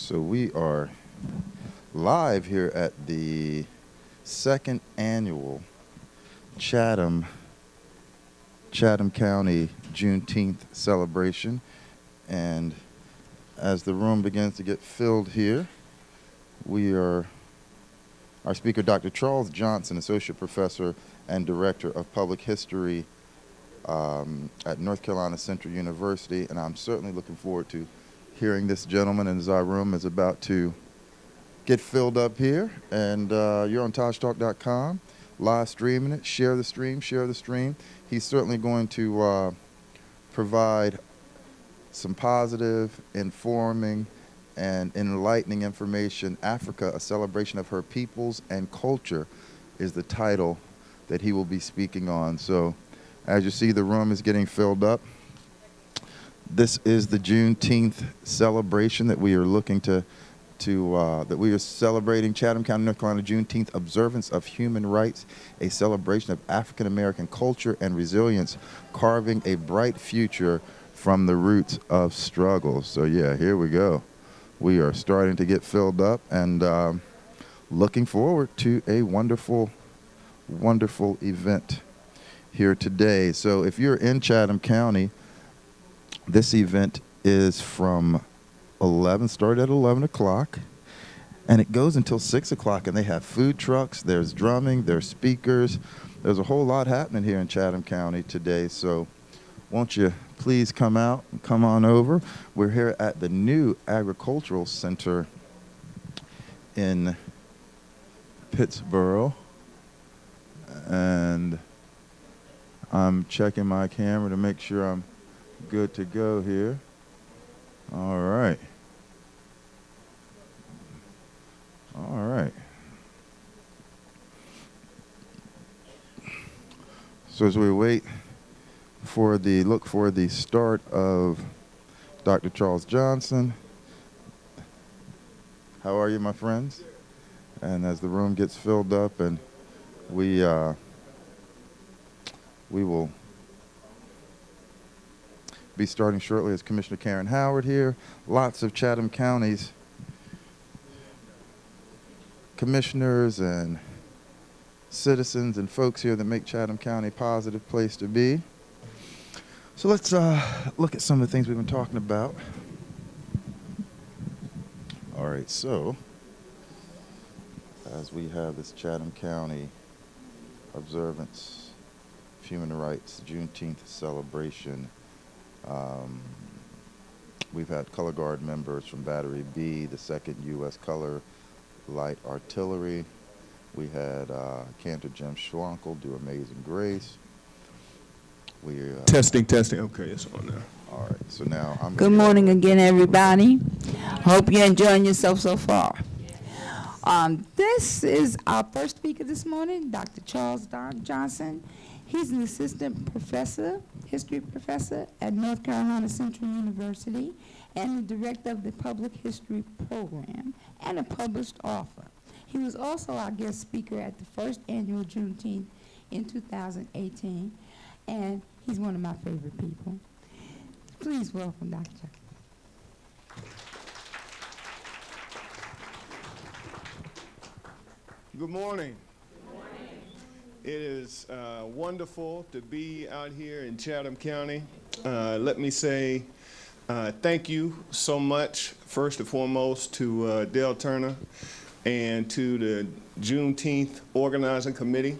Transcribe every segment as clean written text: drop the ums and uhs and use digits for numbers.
So we are live here at the second annual Chatham County Juneteenth celebration. And as the room begins to get filled here, our speaker, Dr. Charles Johnson, Associate Professor and Director of Public History at North Carolina Central University, and I'm certainly looking forward to hearing this gentleman as our room is about to get filled up here. And you're on TajTalk.com, live streaming it. Share the stream, share the stream. He's certainly going to provide some positive, informing, and enlightening information. Africa, a celebration of her peoples and culture, is the title that he will be speaking on. So as you see, the room is getting filled up. This is the Juneteenth celebration that we are looking that we are celebrating Chatham County, North Carolina Juneteenth observance of human rights, a celebration of African American culture and resilience, carving a bright future from the roots of struggle. So yeah, here we go. We are starting to get filled up and looking forward to a wonderful, wonderful event here today. So if you're in Chatham County, this event is from started at 11 o'clock, and it goes until 6 o'clock, and they have food trucks, there's drumming, there's speakers. There's a whole lot happening here in Chatham County today, so won't you please come out and come on over. We're here at the new Agricultural Center in Pittsboro, and I'm checking my camera to make sure I'm good to go here. All right. All right. So as we wait for the start of Dr. Charles Johnson, how are you, my friends? And as the room gets filled up, and we will be starting shortly as Commissioner Karen Howard here. Lots of Chatham County's commissioners and citizens and folks here that make Chatham County a positive place to be. So let's look at some of the things we've been talking about. All right, so as we have this Chatham County observance of human rights Juneteenth celebration, we've had color guard members from Battery B, the 2nd U.S. Color Light Artillery. We had Cantor Jim Schwankel do Amazing Grace. Testing. Okay, it's on now. All right, so now I'm Good morning again, everybody. Hope you're enjoying yourself so far. This is our first speaker this morning, Dr. Charles Johnson. He's an assistant professor, history professor at North Carolina Central University and the director of the public history program and a published author. He was also our guest speaker at the first annual Juneteenth in 2018, and he's one of my favorite people. Please welcome Dr. Johnson. Good morning. It is wonderful to be out here in Chatham County. Let me say thank you so much, first and foremost, to Dale Turner and to the Juneteenth Organizing Committee.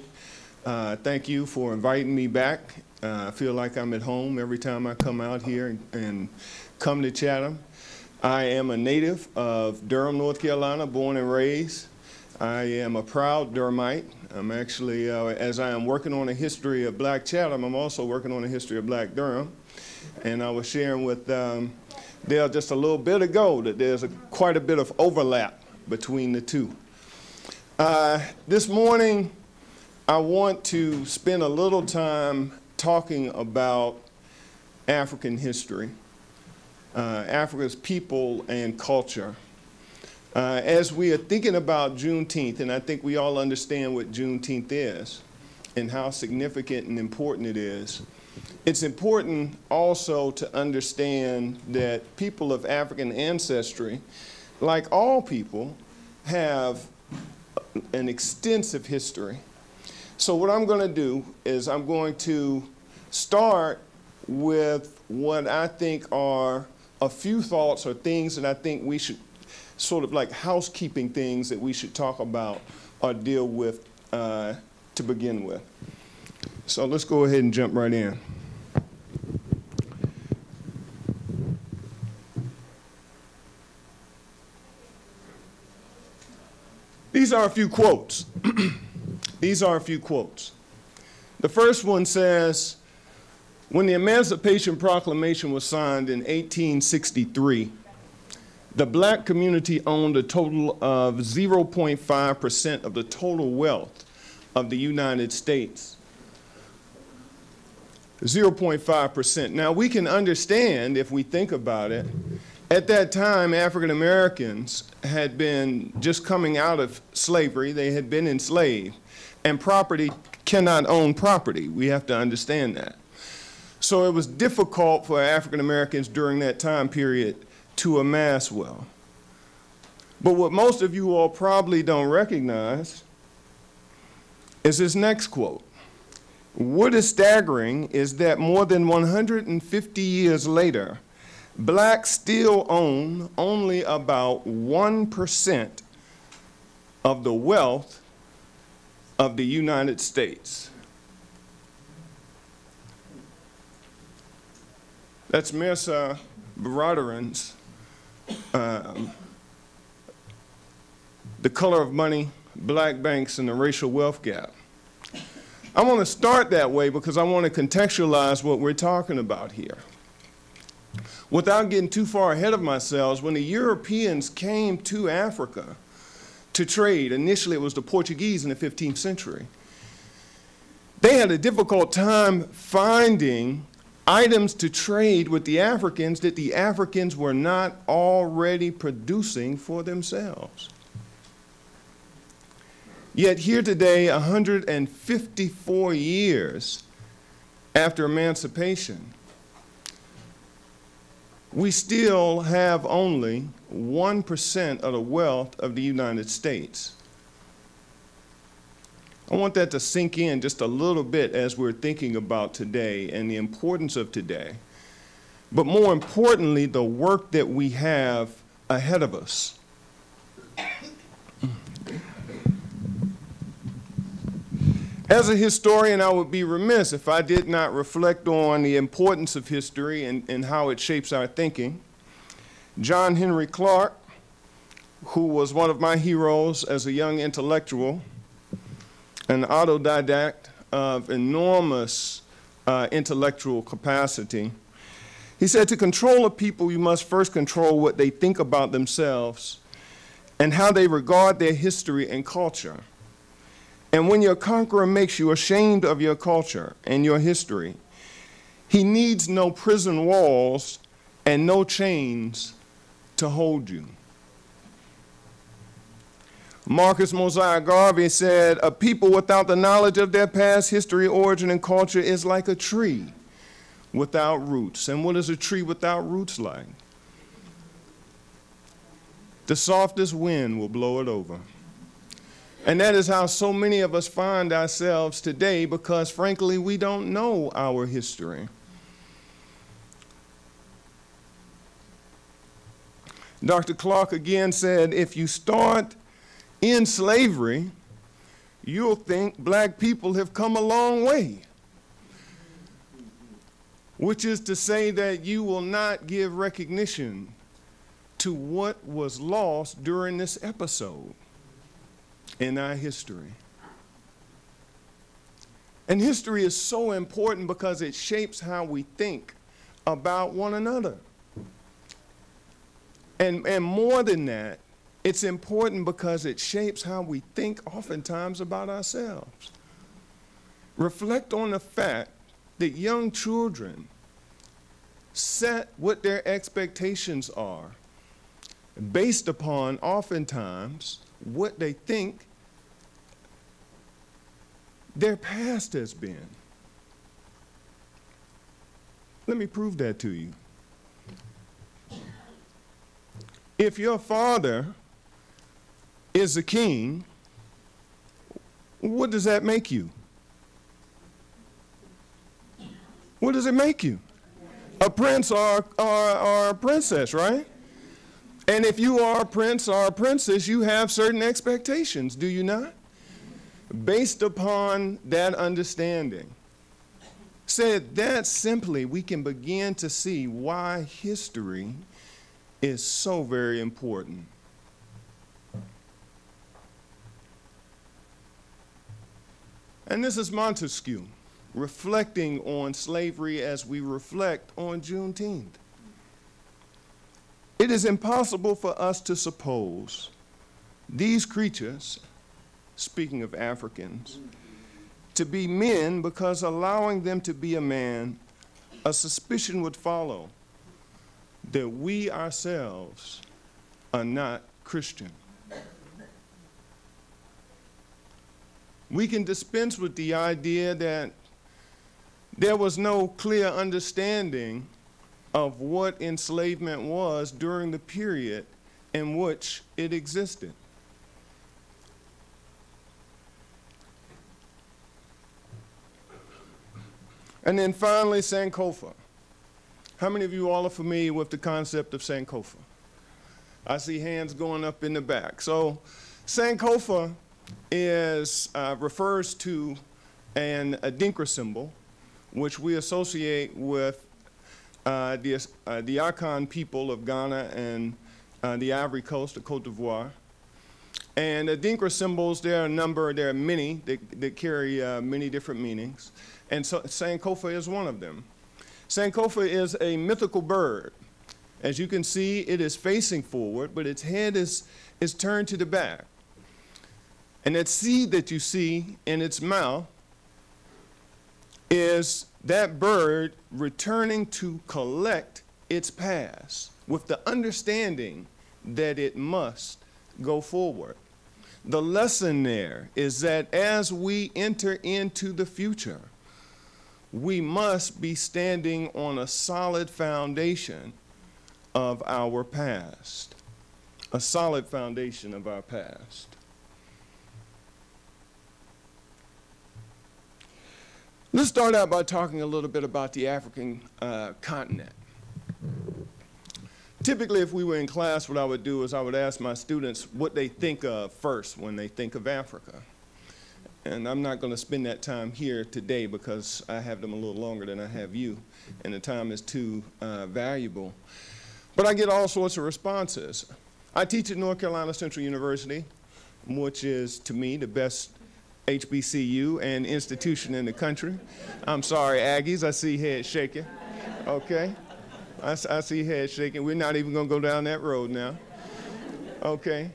Thank you for inviting me back. I feel like I'm at home every time I come out here and come to Chatham. I am a native of Durham, North Carolina, born and raised. I am a proud Durhamite. I'm actually, as I am working on a history of Black Chatham, I'm also working on a history of Black Durham. And I was sharing with Dale just a little bit ago that there's quite a bit of overlap between the two. This morning, I want to spend a little time talking about African history, Africa's people and culture. As we are thinking about Juneteenth, and I think we all understand what Juneteenth is and how significant and important it is, it's important also to understand that people of African ancestry like all people, have an extensive history. So what I'm going to do is I'm going to start with what I think are a few thoughts or things that I think we should, sort of like housekeeping things that we should talk about or deal with to begin with. So let's go ahead and jump right in. These are a few quotes. These are a few quotes. The first one says, when the Emancipation Proclamation was signed in 1863, the black community owned a total of 0.5% of the total wealth of the United States. 0.5%. Now, we can understand, if we think about it, at that time, African Americans had been just coming out of slavery. They had been enslaved. And property cannot own property. We have to understand that. So it was difficult for African Americans during that time period to amass wealth. But what most of you all probably don't recognize is this next quote. What is staggering is that more than 150 years later, blacks still own only about 1% of the wealth of the United States. That's Mirza Baradaran's The Color of Money, Black Banks, and the Racial Wealth Gap. I want to start that way because I want to contextualize what we're talking about here. Without getting too far ahead of myself, when the Europeans came to Africa to trade, initially it was the Portuguese in the 15th century, they had a difficult time finding items to trade with the Africans that the Africans were not already producing for themselves. Yet here today, 154 years after emancipation, we still have only 1% of the wealth of the United States. I want that to sink in just a little bit as we're thinking about today and the importance of today. But more importantly, the work that we have ahead of us. As a historian, I would be remiss if I did not reflect on the importance of history and how it shapes our thinking. John Henry Clark, who was one of my heroes as a young intellectual, an autodidact of enormous intellectual capacity, he said, to control a people, you must first control what they think about themselves and how they regard their history and culture. And when your conqueror makes you ashamed of your culture and your history, he needs no prison walls and no chains to hold you. Marcus Mosiah Garvey said, a people without the knowledge of their past history, origin, and culture is like a tree without roots. And what is a tree without roots like? The softest wind will blow it over. And that is how so many of us find ourselves today because, frankly, we don't know our history. Dr. Clark again said, if you start in slavery, you'll think black people have come a long way, which is to say that you will not give recognition to what was lost during this episode in our history. And history is so important because it shapes how we think about one another. And more than that, it's important because it shapes how we think oftentimes about ourselves. Reflect on the fact that young children set what their expectations are based upon oftentimes what they think their past has been. Let me prove that to you. If your father is a king, what does that make you? What does it make you? A prince or a princess, right? And if you are a prince or a princess, you have certain expectations, do you not? Based upon that understanding. Said that simply, we can begin to see why history is so very important. And this is Montesquieu, reflecting on slavery as we reflect on Juneteenth. It is impossible for us to suppose these creatures, speaking of Africans, to be men, because allowing them to be a man, a suspicion would follow that we ourselves are not Christian. We can dispense with the idea that there was no clear understanding of what enslavement was during the period in which it existed. And then finally, Sankofa. How many of you all are familiar with the concept of Sankofa? I see hands going up in the back. So Sankofa refers to an Adinkra symbol, which we associate with the Akan people of Ghana and the Ivory Coast, the Cote d'Ivoire. And Adinkra symbols, there are many that carry many different meanings. And so Sankofa is one of them. Sankofa is a mythical bird. As you can see, it is facing forward, but its head is turned to the back. And that seed that you see in its mouth is that bird returning to collect its past with the understanding that it must go forward. The lesson there is that as we enter into the future, we must be standing on a solid foundation of our past, a solid foundation of our past. Let's start out by talking a little bit about the African continent. Typically, if we were in class, what I would do is I would ask my students what they think of first when they think of Africa. And I'm not going to spend that time here today because I have them a little longer than I have you, and the time is too valuable. But I get all sorts of responses. I teach at North Carolina Central University, which is, to me, the best HBCU and institution in the country. I'm sorry, Aggies, I see heads shaking. Okay? I see heads shaking. We're not even going to go down that road now. Okay?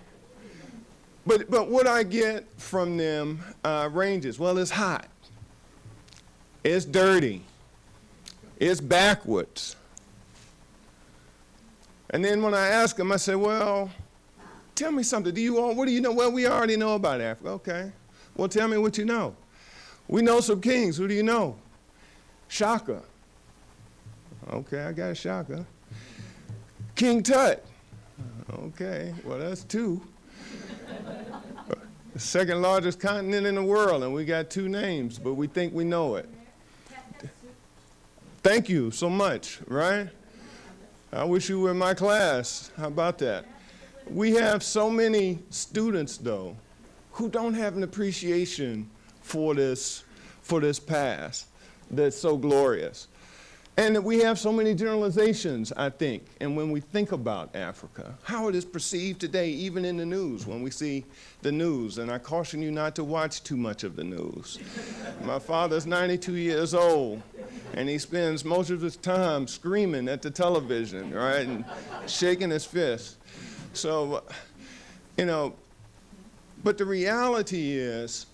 But what I get from them ranges. Well, it's hot. It's dirty. It's backwards. And then when I ask them, I say, well, tell me something. What do you know? Well, we already know about Africa. Okay. Well, tell me what you know. We know some kings. Who do you know? Shaka. Okay, I got a Shaka. King Tut. Okay, well, that's two. The second largest continent in the world, and we got two names, but we think we know it. Thank you so much, right? I wish you were in my class. How about that? We have so many students, though, who don't have an appreciation for this past that's so glorious. And we have so many generalizations, I think, and when we think about Africa, how it is perceived today, even in the news, when we see the news, and I caution you not to watch too much of the news. My father's 92 years old, and he spends most of his time screaming at the television, right, and shaking his fist. So, you know, but the reality is,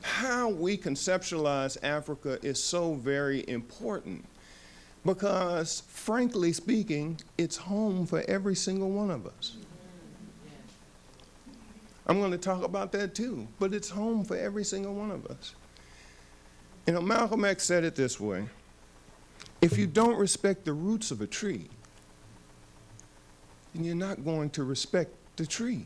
how we conceptualize Africa is so very important. Because, frankly speaking, it's home for every single one of us. I'm going to talk about that too, but it's home for every single one of us. You know, Malcolm X said it this way: if you don't respect the roots of a tree, then you're not going to respect the tree.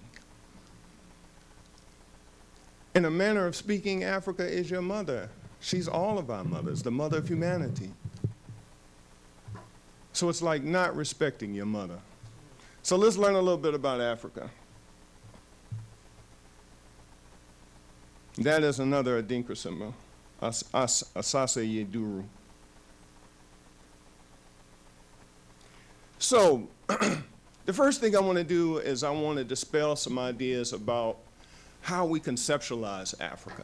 In a manner of speaking, Africa is your mother. She's all of our mothers, the mother of humanity. So it's like not respecting your mother. So let's learn a little bit about Africa. That is another Adinkra symbol, Asase Yeduru. So the first thing I want to do is I want to dispel some ideas about how we conceptualize Africa.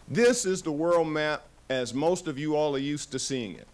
This is the world map as most of you all are used to seeing it.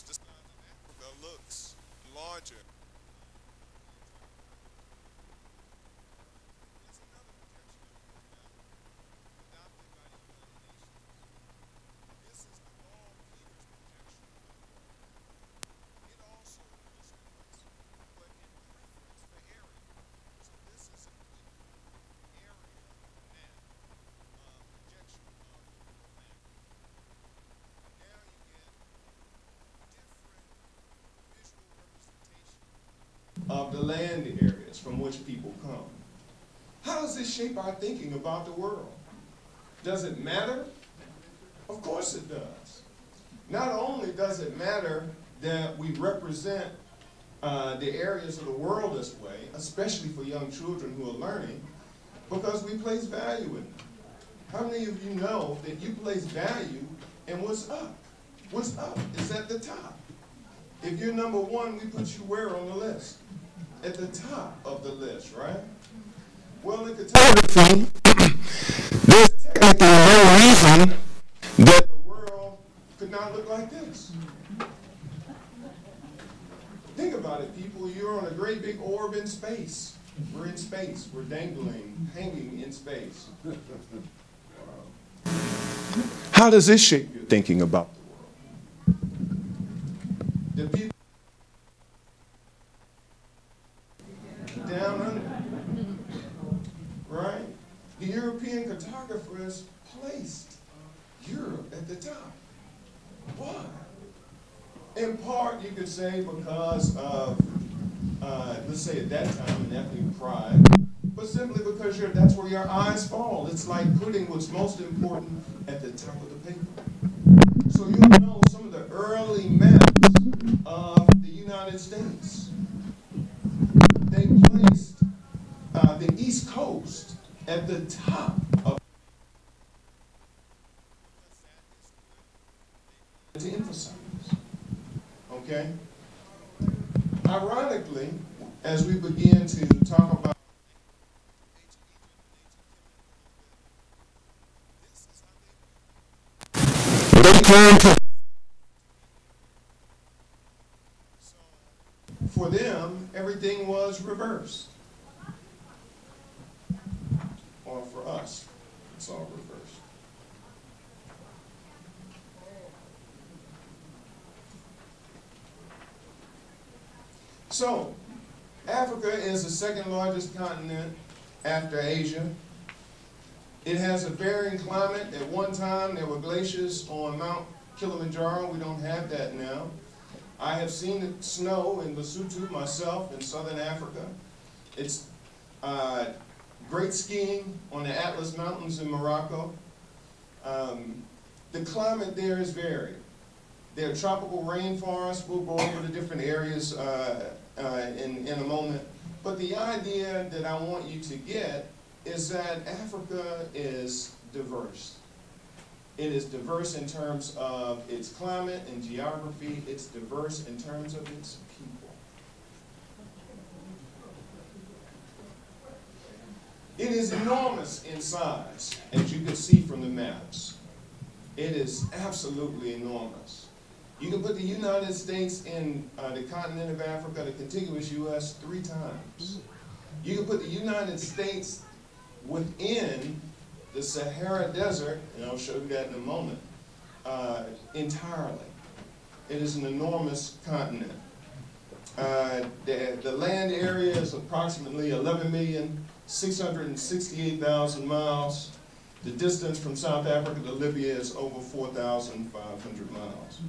The size of Africa looks larger. It's another projection of the map adopted by the United Nations. This is the Ball Peters projection of the world. It also illustrates, but in preference for area. So this is an equal area map projection of the world map. Now you get of the land areas from which people come. How does this shape our thinking about the world? Does it matter? Of course it does. Not only does it matter that we represent the areas of the world this way, especially for young children who are learning, because we place value in them. How many of you know that you place value in what's up? What's up is at the top. If you're number one, we put you where on the list? At the top of the list, right? Well, in cartography, there's technically no reason that the world could not look like this. Think about it, people. You're on a great big orb in space. We're in space. We're dangling, hanging in space. How does this shape your thinking about the world? The people down under, right? The European cartographers placed Europe at the top. Why? In part, you could say because of, let's say at that time, an ethnic pride, but simply because that's where your eyes fall. It's like putting what's most important at the top of the paper. So you'll know some of the early maps of the United States. They placed the East Coast at the top of to emphasize. Okay? Ironically, as we begin to talk about for them, everything was reversed. Or for us, it's all reversed. So, Africa is the second largest continent after Asia. It has a varying climate. At one time, there were glaciers on Mount Kilimanjaro. We don't have that now. I have seen it snow in Lesotho myself in southern Africa. It's great skiing on the Atlas Mountains in Morocco. The climate there is varied. There are tropical rainforests. We'll go over the different areas in a moment. But the idea that I want you to get is that Africa is diverse. It is diverse in terms of its climate and geography. It's diverse in terms of its people. It is enormous in size, as you can see from the maps. It is absolutely enormous. You can put the United States in the continent of Africa, the contiguous U.S., 3 times. You can put the United States within the Sahara Desert, and I'll show you that in a moment, entirely. It is an enormous continent. The land area is approximately 11,668,000 miles. The distance from South Africa to Libya is over 4,500 miles.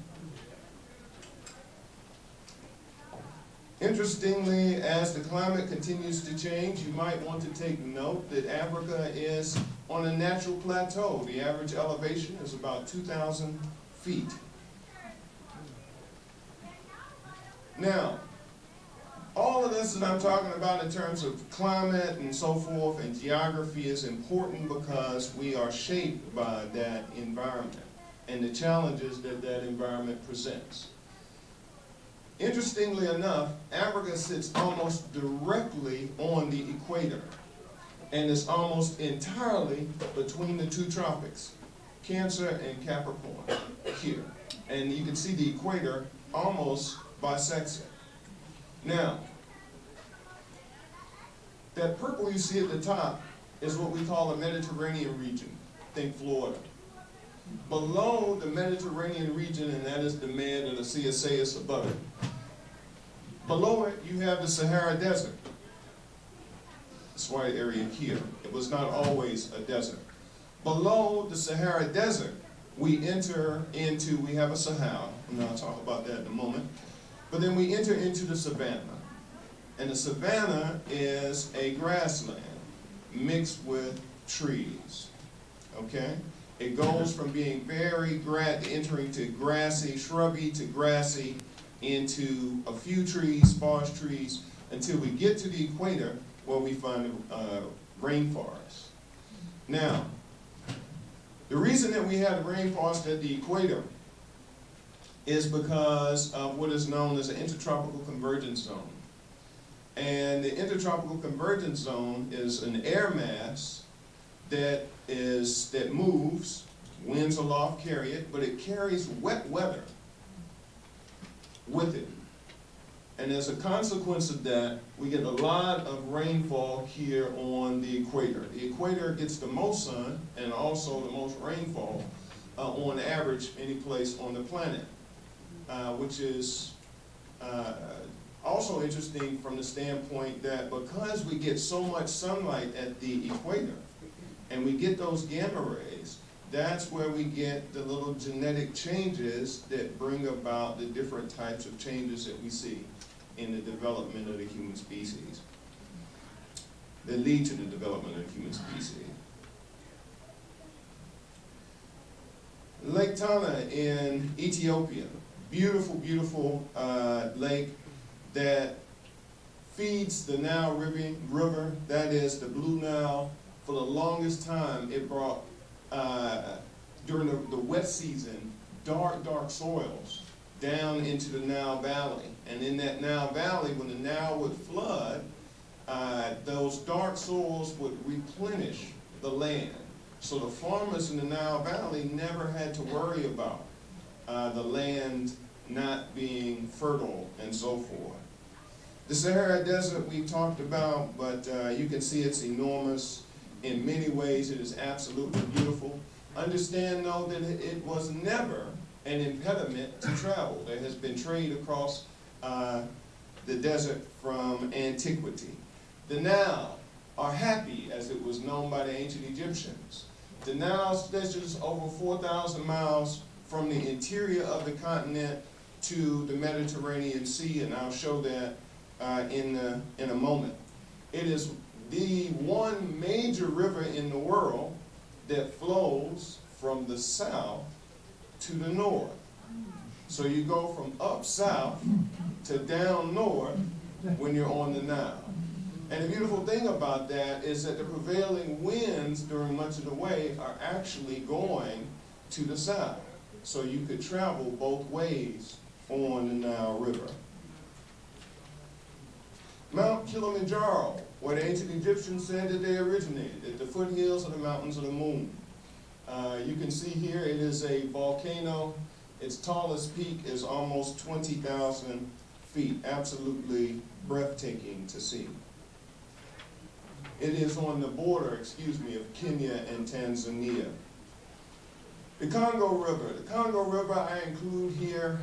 Interestingly, as the climate continues to change, you might want to take note that Africa is on a natural plateau. The average elevation is about 2,000 feet. Now, all of this that I'm talking about in terms of climate and so forth and geography is important because we are shaped by that environment and the challenges that that environment presents. Interestingly enough, Africa sits almost directly on the equator and is almost entirely between the 2 tropics, Cancer and Capricorn, here. And you can see the equator almost bisects it. Now, that purple you see at the top is what we call the Mediterranean region. Think Florida. Below the Mediterranean region, and that is the Med or the Ciaceus above it, below it you have the Sahara Desert. This white area here. It was not always a desert. Below the Sahara Desert, we enter into, we have a Sahara, and I'll talk about that in a moment, but then we enter into the savanna. And the savanna is a grassland mixed with trees, okay? It goes from being very entering to grassy, shrubby to grassy, into a few trees, sparse trees, until we get to the equator where we find rainforest. Now, the reason that we have the rainforest at the equator is because of what is known as an intertropical convergence zone. And the intertropical convergence zone is an air mass that moves, winds aloft carry it, but it carries wet weather with it. And as a consequence of that, we get a lot of rainfall here on the equator. The equator gets the most sun and also the most rainfall on average any place on the planet, which is also interesting from the standpoint that because we get so much sunlight at the equator and we get those gamma rays, that's where we get the little genetic changes that bring about the different types of changes that we see in the development of the human species, that lead to the development of the human species. Lake Tana in Ethiopia, beautiful, beautiful lake that feeds the Nile River, that is the Blue Nile. For the longest time, it brought, during the wet season, dark, dark soils down into the Nile Valley. And in that Nile Valley, when the Nile would flood, those dark soils would replenish the land. So the farmers in the Nile Valley never had to worry about the land not being fertile and so forth. The Sahara Desert we talked about, but you can see it's enormous. In many ways, it is absolutely beautiful. Understand, though, that it was never an impediment to travel. There has been trade across the desert from antiquity. The Nile, or Happy, as it was known by the ancient Egyptians. The Nile stretches over 4,000 miles from the interior of the continent to the Mediterranean Sea, and I'll show that in a moment. It is the one major river in the world that flows from the south to the north. So you go from up south to down north when you're on the Nile. And the beautiful thing about that is that the prevailing winds during much of the way are actually going to the south. So you could travel both ways on the Nile River. Mount Kilimanjaro, where the ancient Egyptians said that they originated, at the foothills of the mountains of the moon. You can see here it is a volcano. Its tallest peak is almost 20,000 feet, absolutely breathtaking to see. It is on the border, of Kenya and Tanzania. The Congo River. The Congo River I include here,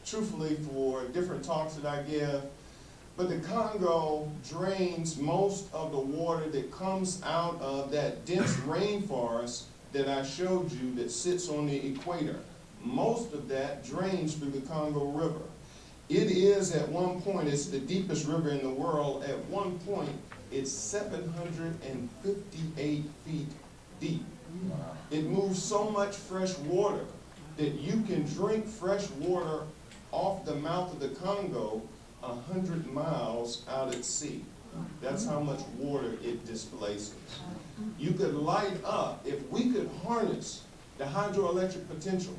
truthfully, for different talks that I give. But the Congo drains most of the water that comes out of that dense rainforest that I showed you that sits on the equator. Most of that drains through the Congo River. It is, at one point, it's the deepest river in the world. At one point, it's 758 feet deep. Wow. It moves so much fresh water that you can drink fresh water off the mouth of the Congo 100 miles out at sea. That's how much water it displaces. You could light up, if we could harness the hydroelectric potential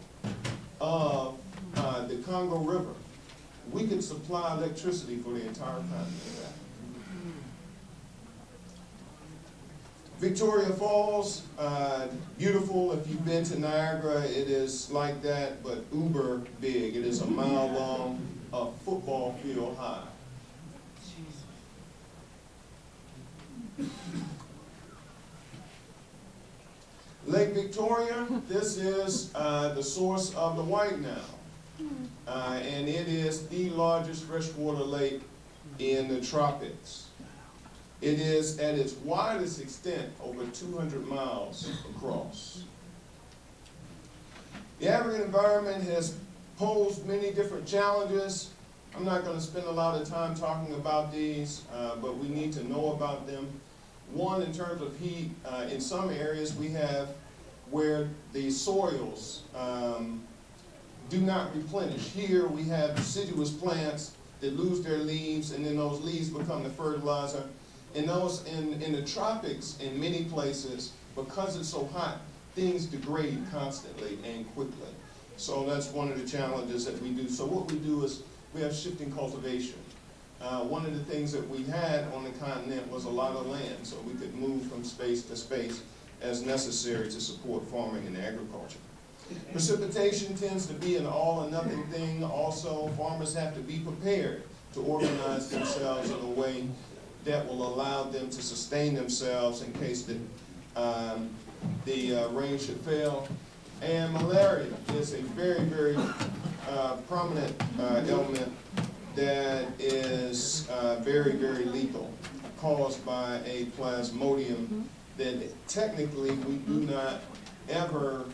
of the Congo River, we could supply electricity for the entire continent. Victoria Falls, beautiful. If you've been to Niagara, it is like that, but uber big. It is a mile long, a football field high. Lake Victoria, this is the source of the White Nile. And it is the largest freshwater lake in the tropics. It is at its widest extent over 200 miles across. The African environment has posed many different challenges. I'm not going to spend a lot of time talking about these, but we need to know about them. One, in terms of heat, in some areas we have where the soils do not replenish. Here we have deciduous plants that lose their leaves, and then those leaves become the fertilizer. In the tropics, in many places, because it's so hot, things degrade constantly and quickly. So that's one of the challenges that we do. So what we do is we have shifting cultivation. One of the things that we had on the continent was a lot of land, so we could move from space to space as necessary to support farming and agriculture. Precipitation tends to be an all or nothing thing. Also, farmers have to be prepared to organize themselves in a way that will allow them to sustain themselves in case the rain should fail. And malaria is a very, very prominent element that is very, very lethal, caused by a plasmodium that technically we do not ever,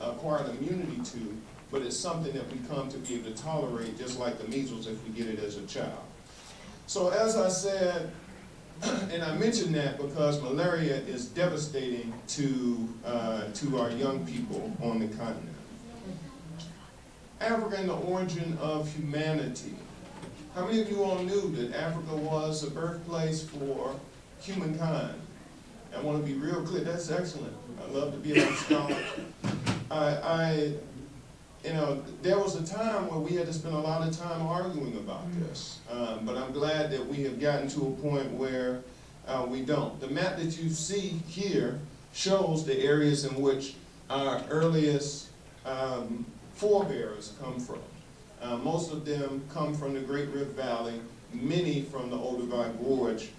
acquire an immunity to, but it's something that we come to be able to tolerate, just like the measles if we get it as a child. So as I said, and I mention that because malaria is devastating to our young people on the continent. Africa and the origin of humanity. How many of you all knew that Africa was the birthplace for humankind? I want to be real clear. That's excellent. I love to be a scholar. There was a time where we had to spend a lot of time arguing about this, but I'm glad that we have gotten to a point where we don't. The map that you see here shows the areas in which our earliest forebears come from. Most of them come from the Great Rift Valley, many from the Olduvai Gorge,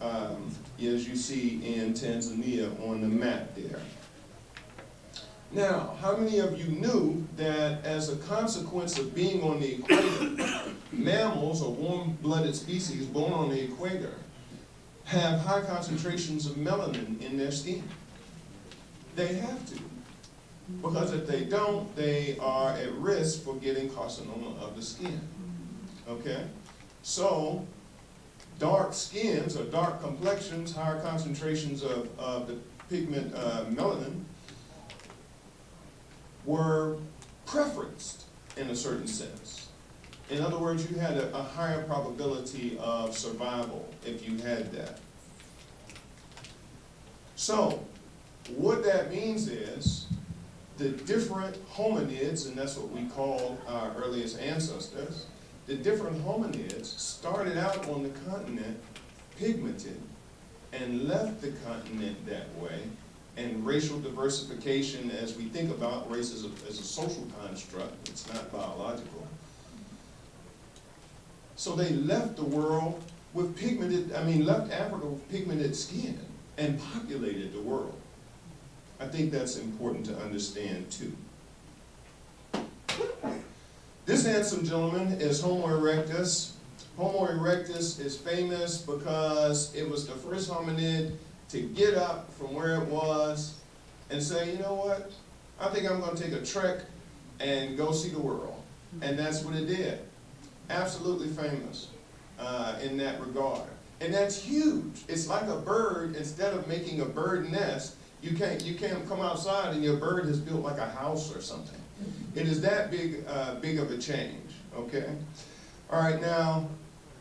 as you see in Tanzania on the map there. Now, how many of you knew that as a consequence of being on the equator, mammals or warm-blooded species born on the equator have high concentrations of melanin in their skin? They have to. Because if they don't, they are at risk for getting carcinoma of the skin. Okay? So, dark skins or dark complexions, higher concentrations of the pigment melanin, were preferenced in a certain sense. In other words, you had a higher probability of survival if you had that. So, what that means is the different hominids, and that's what we call our earliest ancestors, the different hominids started out on the continent pigmented and left the continent that way. And racial diversification, as we think about race as a social construct, it's not biological. So they left the world with left Africa with pigmented skin and populated the world. I think that's important to understand too. This handsome gentleman is Homo erectus. Homo erectus is famous because it was the first hominid to get up from where it was and say, you know what, I think I'm going to take a trek and go see the world. And that's what it did. Absolutely famous in that regard. And that's huge. It's like a bird. Instead of making a bird nest, you can't come outside and your bird has built like a house or something. It is that big of a change, okay? All right, now,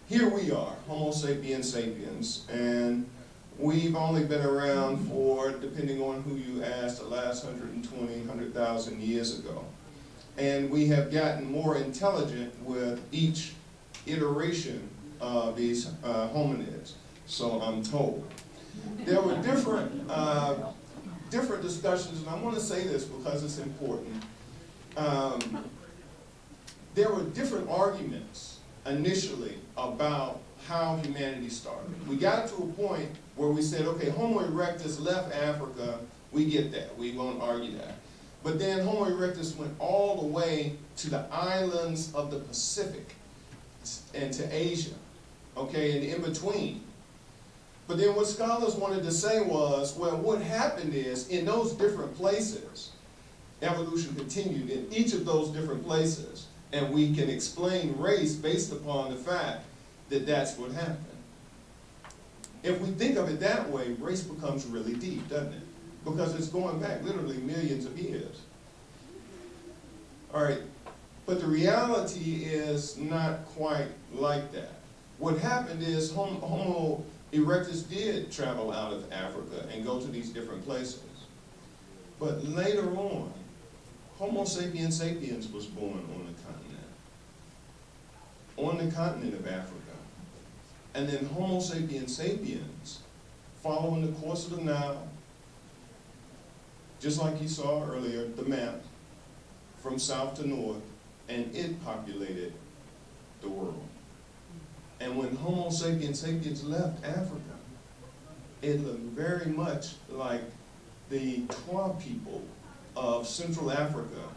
here we are, Homo sapiens sapiens, and we've only been around for, depending on who you ask, the last 100,000 years ago. And we have gotten more intelligent with each iteration of these hominids, so I'm told. There were different discussions, and I want to say this because it's important. There were different arguments initially about how humanity started. We got to a point where we said, okay, Homo erectus left Africa, we get that, we won't argue that. But then Homo erectus went all the way to the islands of the Pacific and to Asia, okay, and in between. But then what scholars wanted to say was, well, what happened is, in those different places, evolution continued in each of those different places, and we can explain race based upon the fact that that's what happened. If we think of it that way, race becomes really deep, doesn't it? Because it's going back literally millions of years. All right, but the reality is not quite like that. What happened is Homo erectus did travel out of Africa and go to these different places. But later on, Homo sapiens sapiens was born on the continent of Africa. And then Homo sapiens sapiens, following the course of the Nile, just like you saw earlier, the map, from south to north, and it populated the world. And when Homo sapiens sapiens left Africa, it looked very much like the Twa people of Central Africa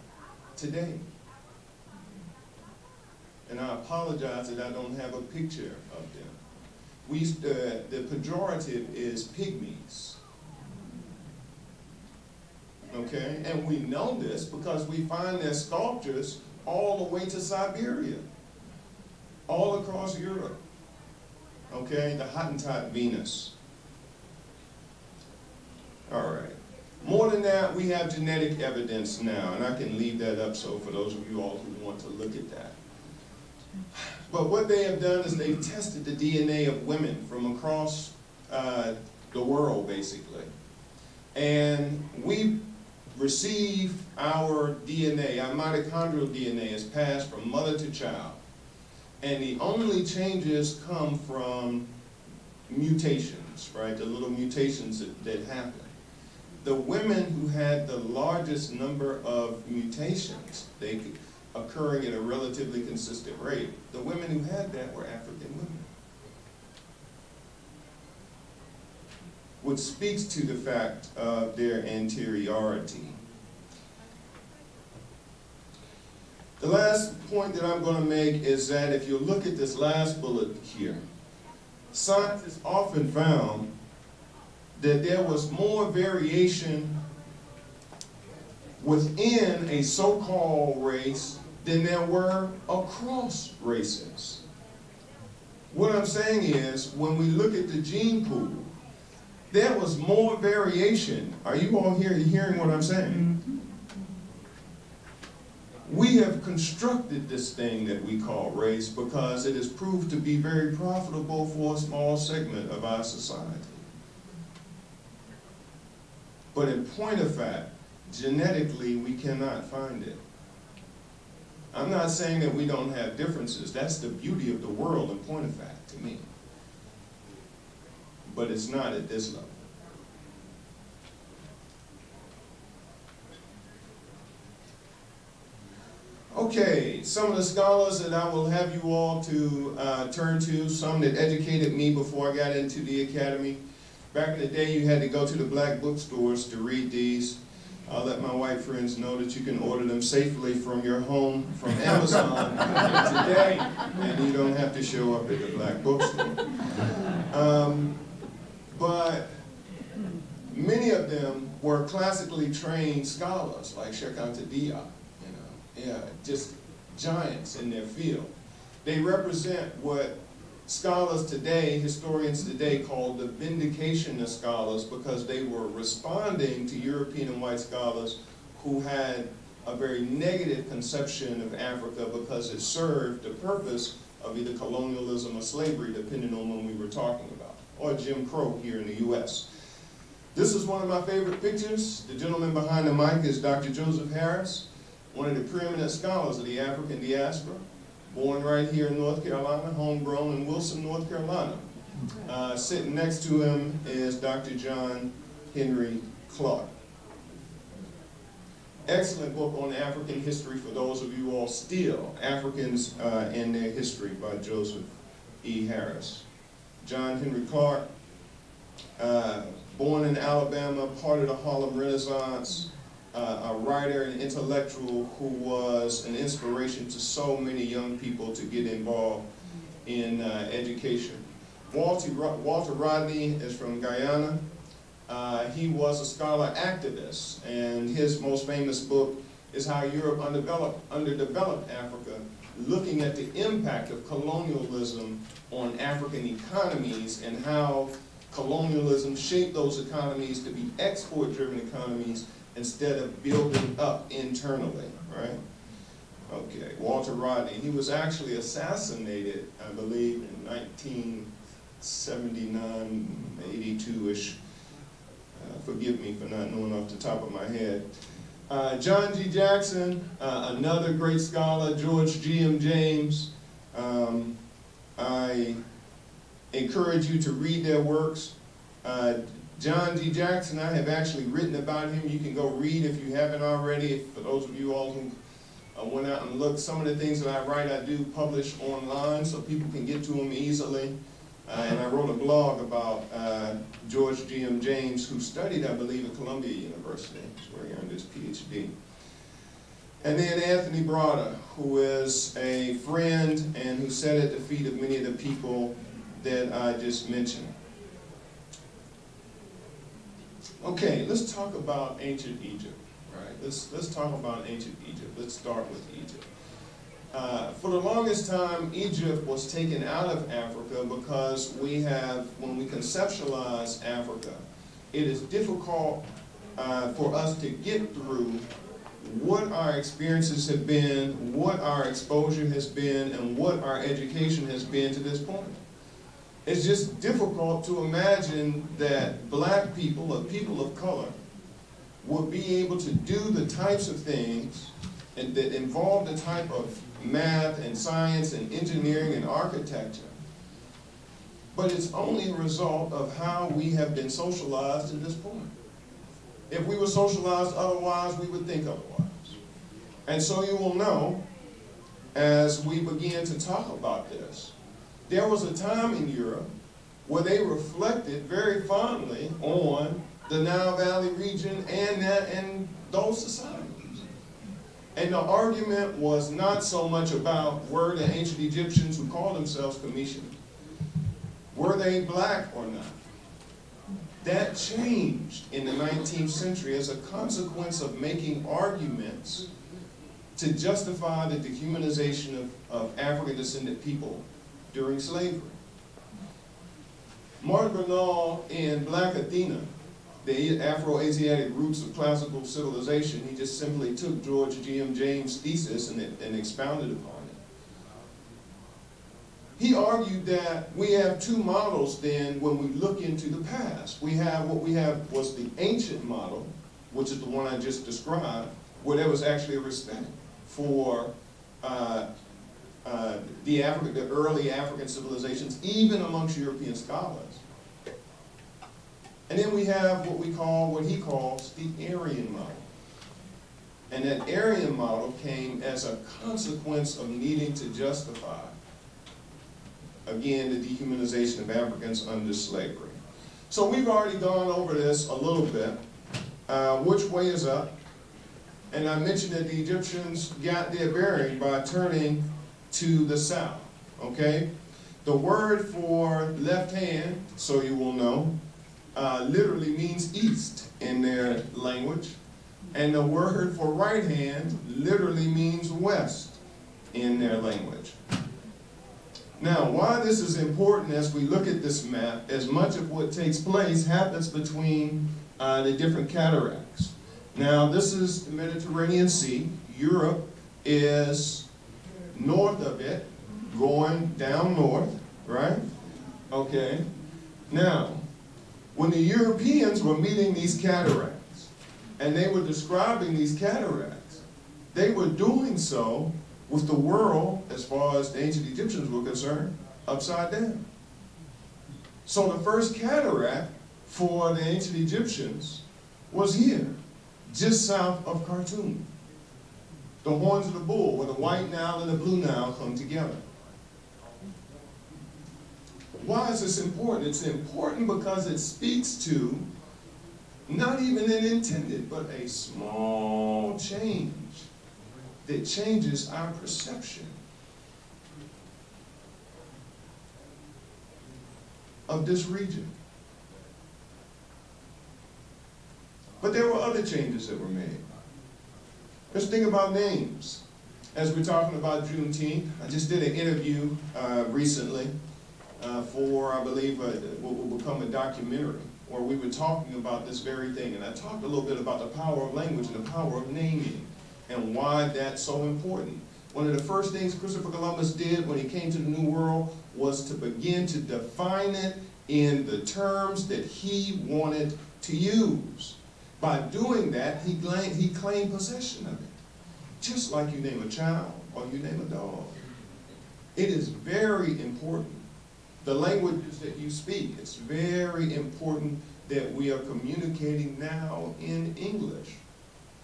today. And I apologize that I don't have a picture of them. The pejorative is pygmies. Okay, and we know this because we find their sculptures all the way to Siberia, all across Europe. Okay, the Hottentot Venus. All right. More than that, we have genetic evidence now, and I can leave that up so for those of you all who want to look at that. But what they have done is they've tested the DNA of women from across the world, basically. And we receive our DNA, our mitochondrial DNA is passed from mother to child. And the only changes come from mutations, right? The little mutations that happen. The women who had the largest number of mutations, they occurring at a relatively consistent rate, the women who had that were African women. Which speaks to the fact of their anteriority. The last point that I'm going to make is that if you look at this last bullet here, scientists often found that there was more variation within a so-called race than there were across races. What I'm saying is, when we look at the gene pool, there was more variation. Are you all hearing what I'm saying? We have constructed this thing that we call race because it has proved to be very profitable for a small segment of our society. But in point of fact, genetically, we cannot find it. I'm not saying that we don't have differences. That's the beauty of the world, in point of fact, to me. But it's not at this level. Okay, some of the scholars that I will have you all to turn to, some that educated me before I got into the academy. Back in the day, you had to go to the black bookstores to read these. I'll let my white friends know that you can order them safely from your home, from Amazon today, and you don't have to show up at the black bookstore. But many of them were classically trained scholars, like Sheikh Anta Diop, just giants in their field. They represent what scholars today, historians today, call the vindication of scholars, because they were responding to European and white scholars who had a very negative conception of Africa because it served the purpose of either colonialism or slavery, depending on when we were talking about, or Jim Crow here in the U.S. This is one of my favorite pictures. The gentleman behind the mic is Dr. Joseph Harris, one of the preeminent scholars of the African diaspora, born right here in North Carolina, homegrown in Wilson, North Carolina. Sitting next to him is Dr. John Henry Clark. Excellent book on African history for those of you all still, Africans and Their History by Joseph E. Harris. John Henry Clark, born in Alabama, part of the Harlem Renaissance, a writer and intellectual who was an inspiration to so many young people to get involved in education. Walter Rodney is from Guyana. He was a scholar activist, and his most famous book is How Europe Underdeveloped Africa, looking at the impact of colonialism on African economies and how colonialism shaped those economies to be export-driven economies instead of building up internally, right? Okay, Walter Rodney. He was actually assassinated, I believe, in 1979, 82-ish. Forgive me for not knowing off the top of my head. John G. Jackson, another great scholar, George G.M. James. I encourage you to read their works. John G. Jackson, I have actually written about him. You can go read if you haven't already. For those of you all who went out and looked, some of the things that I write, I do publish online so people can get to them easily. And I wrote a blog about George G.M. James, who studied, I believe, at Columbia University. That's where he earned his PhD. And then Anthony Broder, who is a friend and who sat at the feet of many of the people that I just mentioned. Okay, let's talk about ancient Egypt, right? Let's talk about ancient Egypt. Let's start with Egypt. For the longest time, Egypt was taken out of Africa because when we conceptualize Africa, it is difficult for us to get through what our experiences have been, what our exposure has been, and what our education has been to this point. It's just difficult to imagine that black people or people of color would be able to do the types of things and that involve the type of math and science and engineering and architecture. But it's only a result of how we have been socialized to this point. If we were socialized otherwise, we would think otherwise. And so you will know, as we begin to talk about this, there was a time in Europe where they reflected very fondly on the Nile Valley region and those societies. And the argument was not so much about were the ancient Egyptians who called themselves Commission, were they black or not? That changed in the 19th century as a consequence of making arguments to justify the dehumanization of African-descended people during slavery. Martin Bernal in Black Athena, the Afro-Asiatic Roots of Classical Civilization, he just simply took George G.M. James' thesis and expounded upon it. He argued that we have two models then when we look into the past. What we have was the ancient model, which is the one I just described, where there was actually a respect for the early African civilizations, even amongst European scholars. And then we have what he calls the Aryan model. And that Aryan model came as a consequence of needing to justify, again, the dehumanization of Africans under slavery. So we've already gone over this a little bit. Which way is up? And I mentioned that the Egyptians got their bearing by turning to the south, okay? The word for left hand, so you will know, literally means east in their language. And the word for right hand literally means west in their language. Now, why this is important as we look at this map, as much of what takes place happens between the different cataracts. Now, this is the Mediterranean Sea. Europe is north of it, going down north, right? Okay. Now, when the Europeans were meeting these cataracts, and they were describing these cataracts, they were doing so with the world, as far as the ancient Egyptians were concerned, upside down. So the first cataract for the ancient Egyptians was here, just south of Khartoum. The horns of the bull, where the white Nile and the blue Nile come together. Why is this important? It's important because it speaks to not even an intended, but a small change that changes our perception of this region. But there were other changes that were made. Let's think about names. As we're talking about Juneteenth, I just did an interview recently for, I believe, what will become a documentary, where we were talking about this very thing. And I talked a little bit about the power of language and the power of naming and why that's so important. One of the first things Christopher Columbus did when he came to the New World was to begin to define it in the terms that he wanted to use. By doing that, he claimed possession of it. Just like you name a child or you name a dog. It is very important. The languages that you speak, it's very important that we are communicating now in English.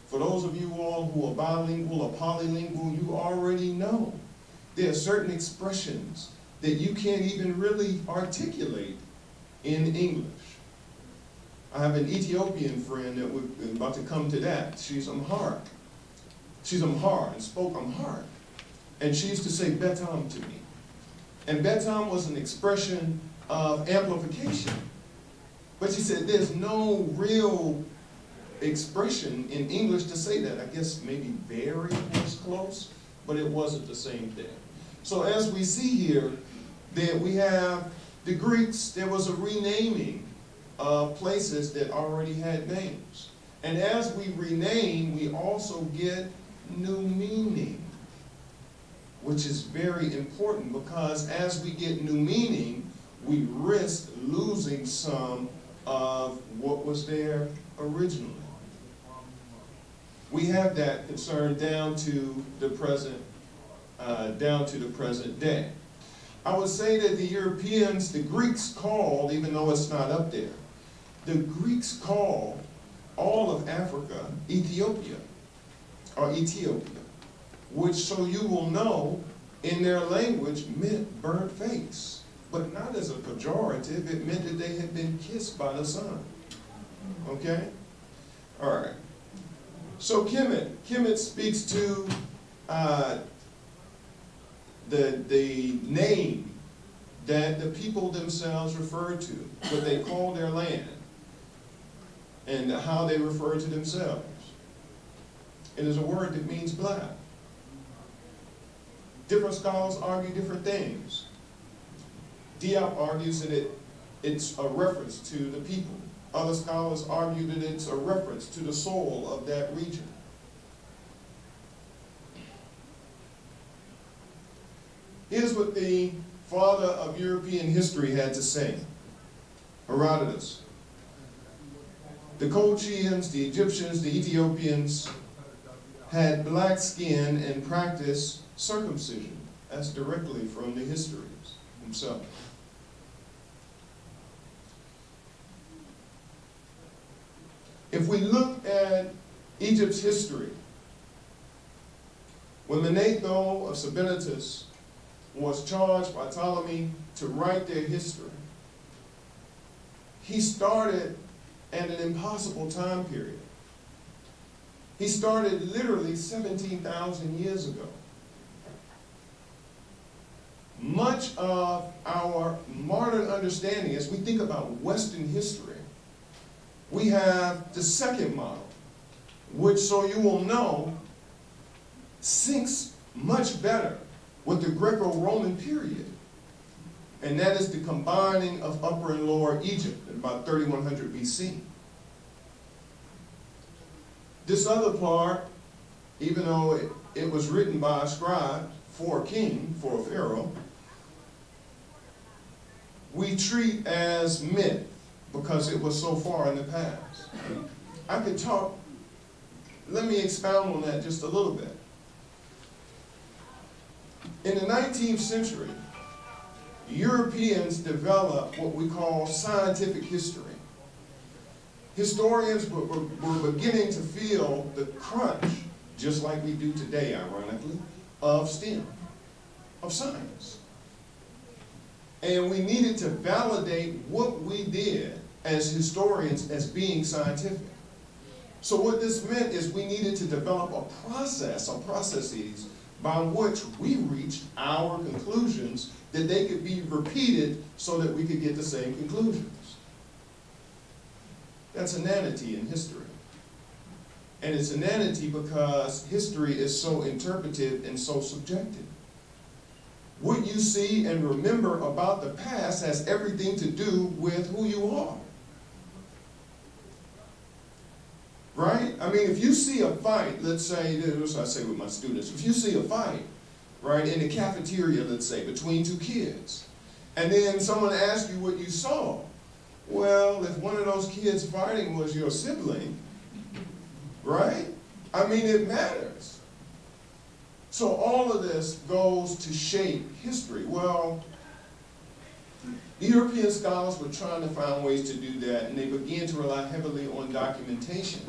For those of you all who are bilingual or polylingual, you already know there are certain expressions that you can't even really articulate in English. I have an Ethiopian friend that we're about to come to that. She's Amharic. She's Amhar and spoke Amharic. And she used to say betam to me. And betam was an expression of amplification. But she said there's no real expression in English to say that. I guess maybe very was close, but it wasn't the same thing. So as we see here, that we have the Greeks, there was a renaming of places that already had names. And as we rename, we also get new meaning, which is very important because as we get new meaning, we risk losing some of what was there originally. We have that concern down to the present day. I would say that the Europeans, the Greeks called, even though it's not up there, the Greeks called all of Africa Ethiopia, or Ethiopia, which, so you will know, in their language meant burnt face, but not as a pejorative. It meant that they had been kissed by the sun. Okay? All right. So Kemet speaks to the name that the people themselves refer to, what they call their land, and how they refer to themselves. It is a word that means black. Different scholars argue different things. Diop argues that it's a reference to the people. Other scholars argue that it's a reference to the soul of that region. Here's what the father of European history had to say, Herodotus. The Colchians, the Egyptians, the Ethiopians had black skin and practiced circumcision. That's directly from the histories himself. If we look at Egypt's history, when Manetho of Sabinnetus was charged by Ptolemy to write their history, he started at an impossible time period. He started literally 17,000 years ago. Much of our modern understanding, as we think about Western history, we have the second model, which, so you will know, syncs much better with the Greco-Roman period. And that is the combining of Upper and Lower Egypt in about 3100 BC. This other part, even though it was written by a scribe for a king, for a pharaoh, we treat as myth because it was so far in the past. I could talk, let me expound on that just a little bit. In the 19th century, Europeans developed what we call scientific history. Historians were beginning to feel the crunch, just like we do today, ironically, of STEM, of science. And we needed to validate what we did as historians as being scientific. So what this meant is we needed to develop a process, or processes, by which we reached our conclusions that they could be repeated so that we could get the same conclusions. That's inanity in history. And it's inanity because history is so interpretive and so subjective. What you see and remember about the past has everything to do with who you are. Right? I mean, if you see a fight, let's say, this is what I say with my students, if you see a fight, right, in the cafeteria, let's say, between two kids, and then someone asks you what you saw, well, if one of those kids fighting was your sibling, right? I mean, it matters. So all of this goes to shape history. Well, European scholars were trying to find ways to do that, and they began to rely heavily on documentation.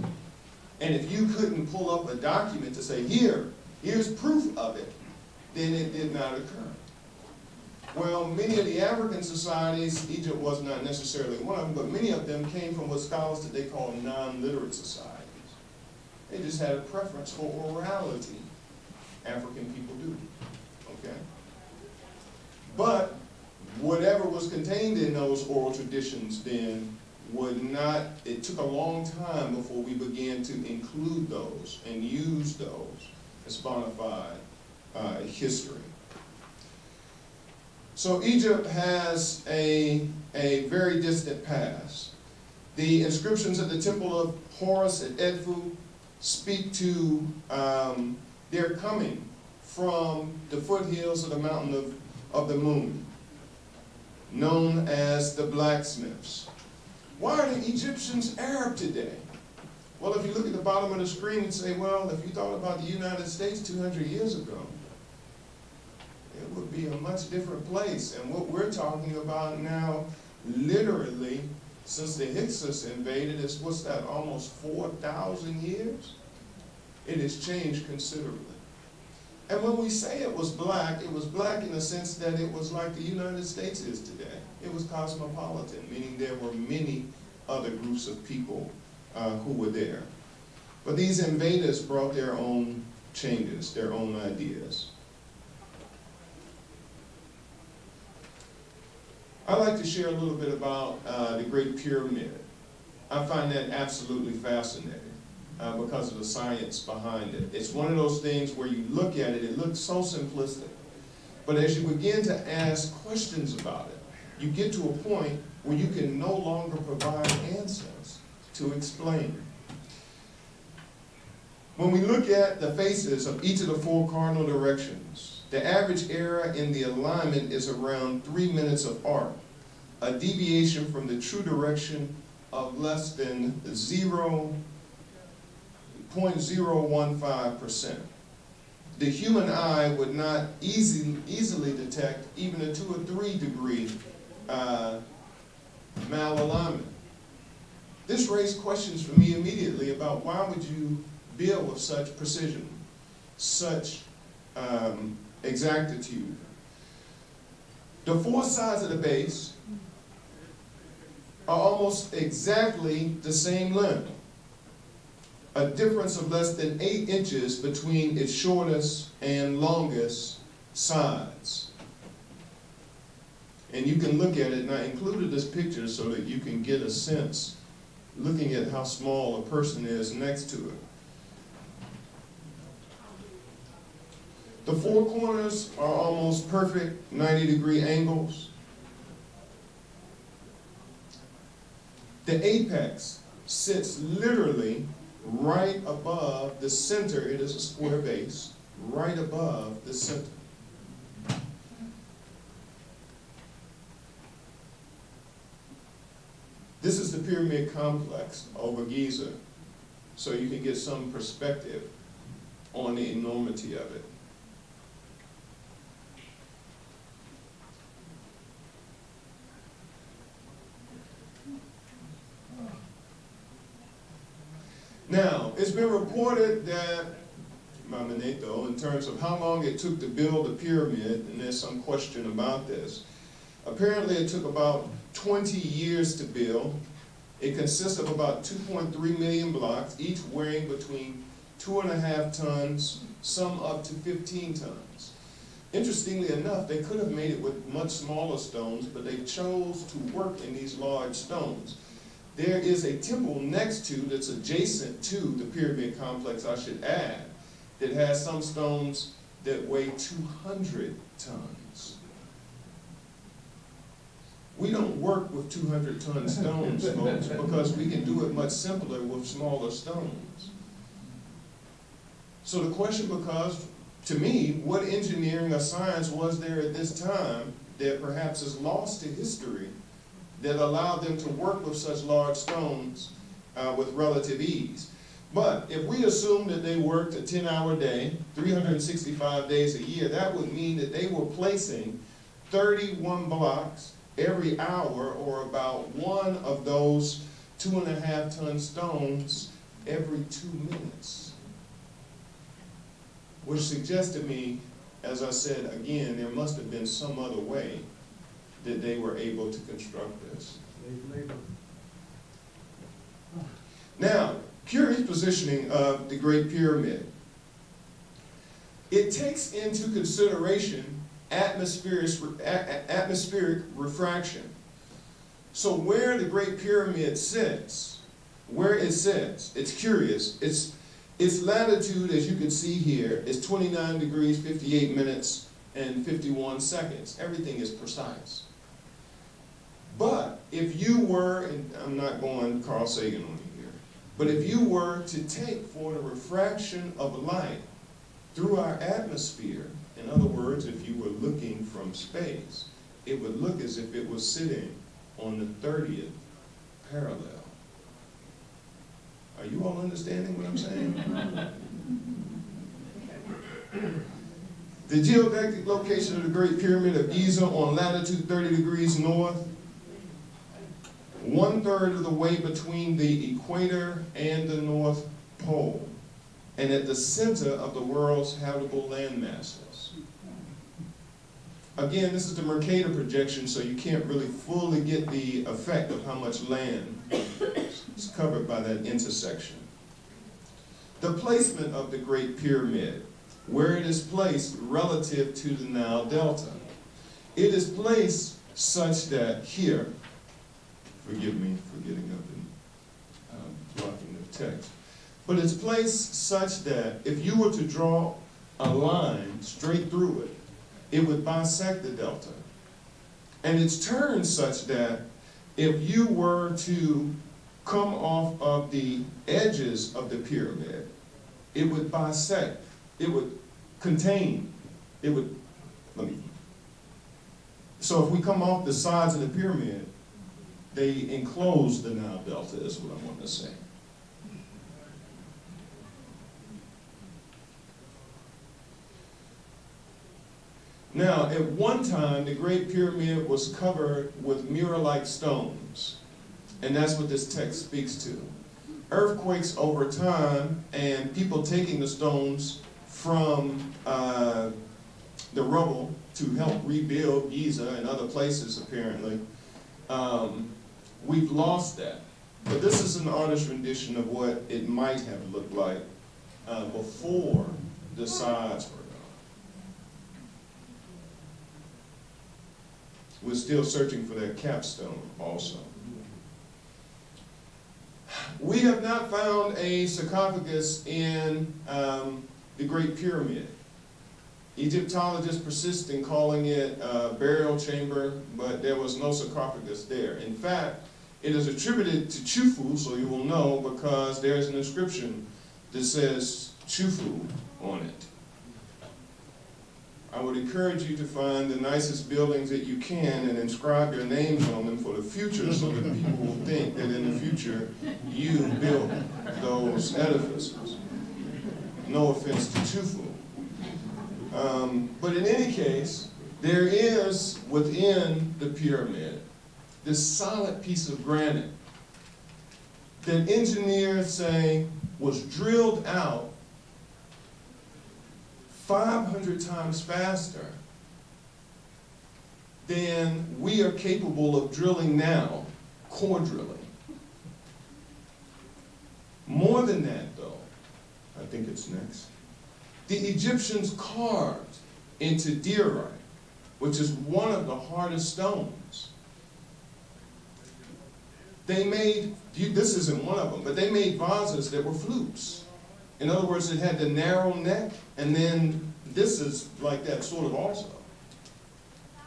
And if you couldn't pull up a document to say, here's proof of it, then it did not occur. Well, many of the African societies, Egypt was not necessarily one of them, but many of them came from what scholars today call non-literate societies. They just had a preference for orality. African people do, okay? But whatever was contained in those oral traditions then would not, it took a long time before we began to include those and use those as bona fide history. So Egypt has a very distant past. The inscriptions at the Temple of Horus at Edfu speak to their coming from the foothills of the mountain of the moon, known as the blacksmiths. Why are the Egyptians Arab today? Well, if you look at the bottom of the screen and say, well, if you thought about the United States 200 years ago, it would be a much different place. And what we're talking about now, literally, since the Hyksos invaded, is what's that, almost 4,000 years? It has changed considerably. And when we say it was black in the sense that it was like the United States is today. It was cosmopolitan, meaning there were many other groups of people who were there. But these invaders brought their own changes, their own ideas. I'd like to share a little bit about the Great Pyramid. I find that absolutely fascinating because of the science behind it. It's one of those things where you look at it, it looks so simplistic. But as you begin to ask questions about it, you get to a point where you can no longer provide answers to explain. When we look at the faces of each of the 4 cardinal directions, the average error in the alignment is around 3 minutes of arc, a deviation from the true direction of less than 0.015%. The human eye would not easily detect even a 2 or 3 degree malalignment. This raised questions for me immediately about why would you build with such precision, such exactitude. The 4 sides of the base are almost exactly the same length, a difference of less than 8 inches between its shortest and longest sides. And you can look at it, and I included this picture so that you can get a sense, looking at how small a person is next to it. The 4 corners are almost perfect 90-degree angles. The apex sits literally right above the center. It is a square base, right above the center. This is the pyramid complex over Giza, so you can get some perspective on the enormity of it. Now, it's been reported that, in terms of how long it took to build the pyramid, and there's some question about this. Apparently it took about 20 years to build. It consists of about 2.3 million blocks, each weighing between 2.5 tons, some up to 15 tons. Interestingly enough, they could have made it with much smaller stones, but they chose to work in these large stones. There is a temple next to, that's adjacent to the pyramid complex, I should add, that has some stones that weigh 200 tons. We don't work with 200-ton stones, folks, because we can do it much simpler with smaller stones. So the question becomes, to me, what engineering or science was there at this time that perhaps is lost to history that allowed them to work with such large stones with relative ease? But if we assume that they worked a 10-hour day, 365 days a year, that would mean that they were placing 31 blocks every hour, or about one of those 2.5-ton stones every 2 minutes. Which suggests to me, as I said again, there must have been some other way that they were able to construct this. Now, curious positioning of the Great Pyramid. It takes into consideration atmospheric refraction. So where the Great Pyramid sits, it's curious. Its latitude, as you can see here, is 29 degrees, 58 minutes, and 51 seconds. Everything is precise. But if you were, and I'm not going Carl Sagan on you here, but if you were to take for the refraction of light through our atmosphere, in other words, if you were looking from space, it would look as if it was sitting on the 30th parallel. Are you all understanding what I'm saying? The geodesic location of the Great Pyramid of Giza on latitude 30 degrees north, 1/3 of the way between the equator and the North Pole, and at the center of the world's habitable land masses. Again, this is the Mercator projection, so you can't really fully get the effect of how much land is covered by that intersection. The placement of the Great Pyramid, where it is placed relative to the Nile Delta. It is placed such that here, forgive me for getting up and blocking the text, but it's placed such that if you were to draw a line straight through it, it would bisect the delta. And it's turned such that if you were to come off of the edges of the pyramid, it would bisect, it would contain, it would, so if we come off the sides of the pyramid, they enclose the Nile Delta, is what I want to say. Now, at one time, the Great Pyramid was covered with mirror-like stones, and that's what this text speaks to. Earthquakes over time and people taking the stones from the rubble to help rebuild Giza and other places, apparently. We've lost that. But this is an artist's rendition of what it might have looked like before the sides were gone. We're still searching for that capstone also. We have not found a sarcophagus in the Great Pyramid. Egyptologists persist in calling it a burial chamber, but there was no sarcophagus there. In fact, it is attributed to Chufu, so you will know, because there's an inscription that says Chufu on it. I would encourage you to find the nicest buildings that you can and inscribe your names on them for the future so that people will think that in the future you built those edifices. No offense to Chufu. But in any case, there is within the pyramid this solid piece of granite that engineers say was drilled out 500 times faster than we are capable of drilling now, core drilling. More than that, though, I think it's next. The Egyptians carved into diorite, which is one of the hardest stones. They made, this isn't one of them, but they made vases that were flutes. In other words, it had the narrow neck, and then this is like that sort of also.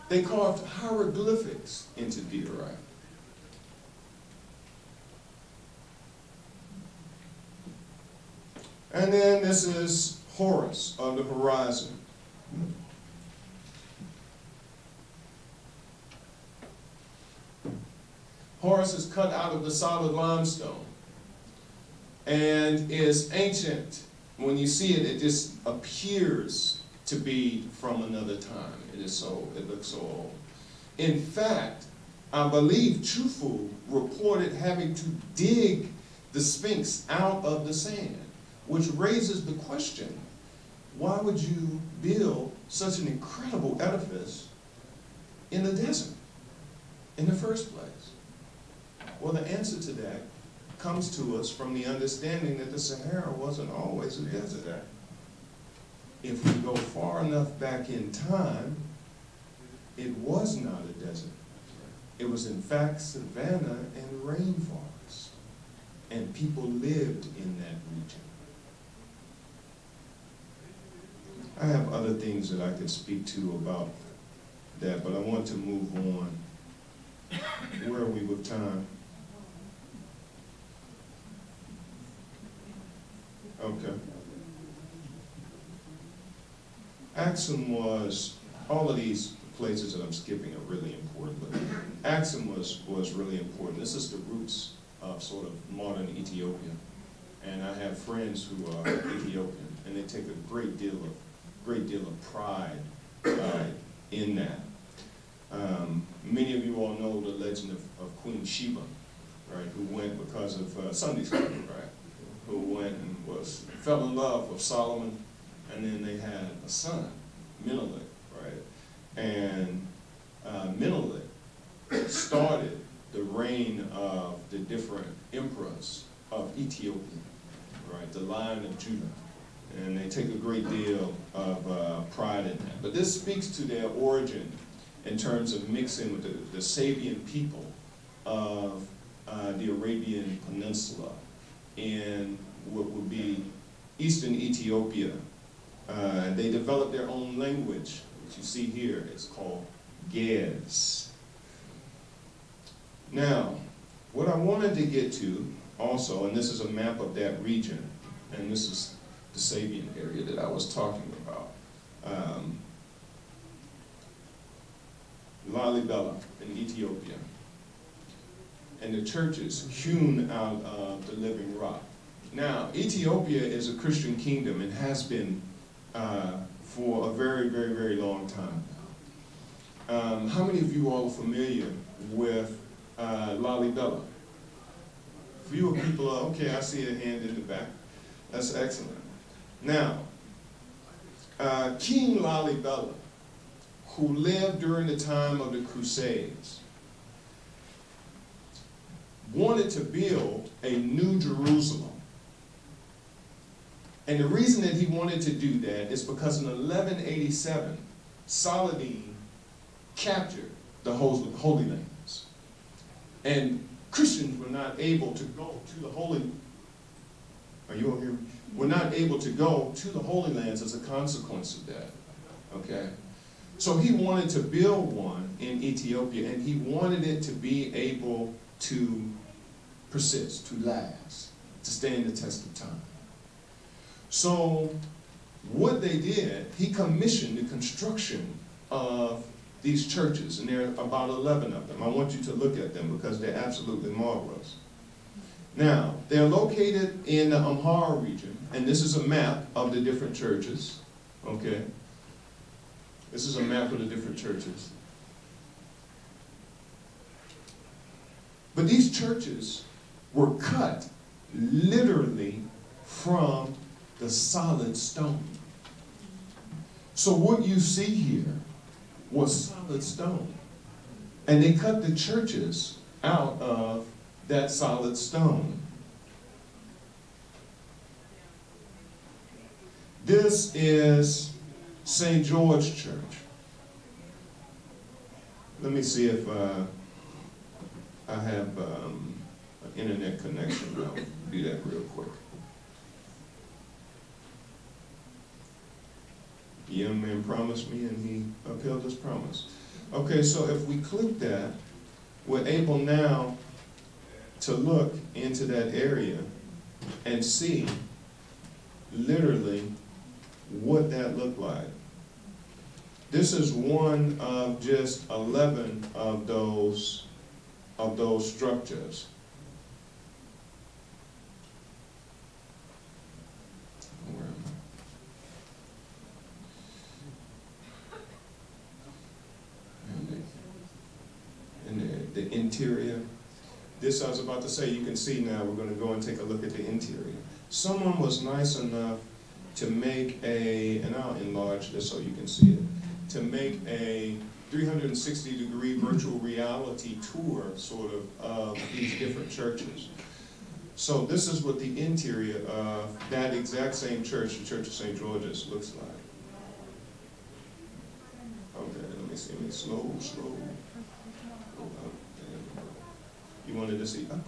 They carved hieroglyphics into diorite. And then this is Horus on the horizon. Horus is cut out of the solid limestone and is ancient. When you see it, it just appears to be from another time. It looks so old. In fact, I believe Chufu reported having to dig the Sphinx out of the sand, which raises the question, why would you build such an incredible edifice in the desert in the first place? Well, the answer to that comes to us from the understanding that the Sahara wasn't always a desert. If we go far enough back in time, it was not a desert. It was in fact savanna and rainforest, and people lived in that region. I have other things that I could speak to about that, but I want to move on. Where are we with time? Okay. Axum was, all of these places that I'm skipping are really important, but Axum was really important. This is the roots of sort of modern Ethiopia. And I have friends who are Ethiopian, and they take a great deal of pride in that. Many of you all know the legend of Queen Sheba, right, who went because of Sunday school, right, who went and fell in love with Solomon, and then they had a son, Menelik, right, and Menelik started the reign of the different emperors of Ethiopia, right? The Lion of Judah. And they take a great deal of pride in that. But this speaks to their origin in terms of mixing with the Sabian people of the Arabian Peninsula in what would be eastern Ethiopia. They developed their own language, which you see here. It's called Ge'ez. Now, what I wanted to get to also, and this is a map of that region, and this is the Sabian area that I was talking about. Lalibela in Ethiopia. And the churches hewn out of the living rock. Now, Ethiopia is a Christian kingdom and has been for a very, very, very long time now. How many of you all are familiar with Lalibela? Fewer people are, okay, I see a hand in the back. That's excellent. Now, King Lalibela, who lived during the time of the Crusades, wanted to build a new Jerusalem. And the reason that he wanted to do that is because in 1187, Saladin captured the Holy Lands. And Christians were not able to go to the Holy, are you all here? Were not able to go to the Holy Lands as a consequence of that, okay? So he wanted to build one in Ethiopia, and he wanted it to be able to persist, to last, to stand the test of time. So what they did, he commissioned the construction of these churches, and there are about 11 of them. I want you to look at them because they're absolutely marvelous. Now, they're located in the Amhara region, and this is a map of the different churches, okay? This is a map of the different churches. But these churches were cut literally from the solid stone. So what you see here was solid stone. And they cut the churches out of that solid stone. This is St. George Church. Let me see if I have an internet connection. I'll do that real quick. The young man promised me and he upheld his promise. Okay, so if we click that, we're able now to look into that area and see literally what that looked like. This is one of just 11 of those structures. Where am I? And the interior. This I was about to say, you can see now, we're going to go and take a look at the interior. Someone was nice enough to make and I'll enlarge this so you can see it, to make a 360-degree virtual reality tour, sort of these different churches. So this is what the interior of that exact same church, the Church of St. George's, looks like. Okay, let me see, slow. You wanted to see up.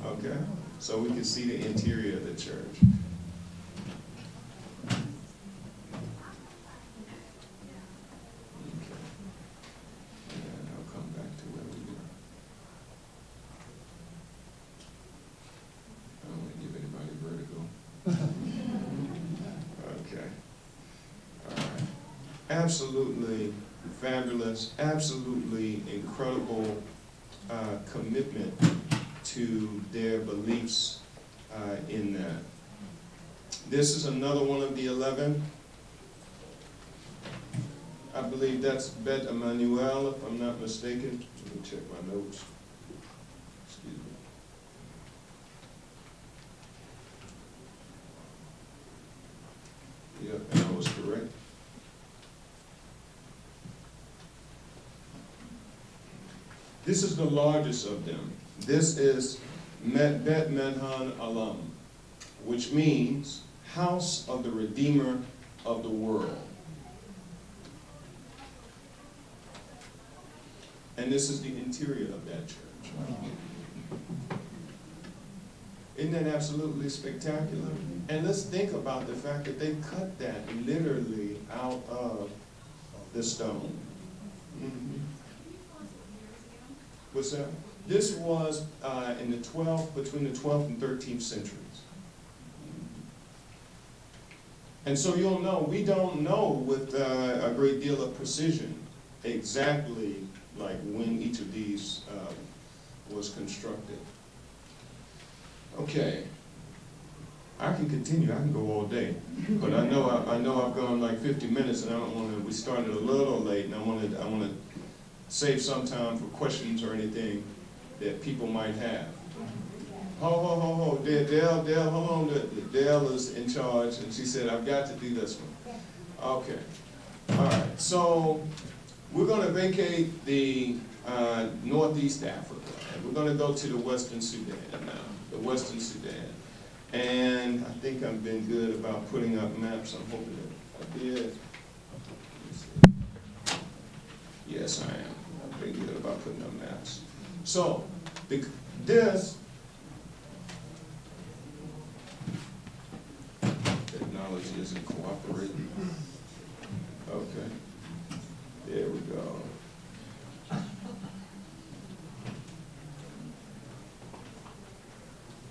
Okay, so we can see the interior of the church. Absolutely fabulous, absolutely incredible commitment to their beliefs in that. This is another one of the 11. I believe that's Bet Emmanuel, if I'm not mistaken. Let me check my notes. Excuse me. Yep, and I was correct. This is the largest of them. This is Bet Menhan Alam, which means House of the Redeemer of the World. And this is the interior of that church. Isn't that absolutely spectacular? And let's think about the fact that they cut that literally out of the stone. Mm-hmm. What's that? This was in the 12th, between the 12th and 13th centuries. And so you'll know, we don't know with a great deal of precision exactly like when each of these was constructed. Okay, I can continue. I can go all day, but I know I've gone like 50 minutes, and I don't want to. We started a little late, and I want to save some time for questions or anything that people might have. Ho, Dale, hold on. Dale is in charge, and she said I've got to do this one. Okay, all right. So we're going to vacate the Northeast Africa, and we're going to go to the Western Sudan now. The Western Sudan. And I think I've been good about putting up maps. I'm hoping that I did. Yes, I am. I've been good about putting up maps. So, this technology isn't cooperating. Okay. There we go.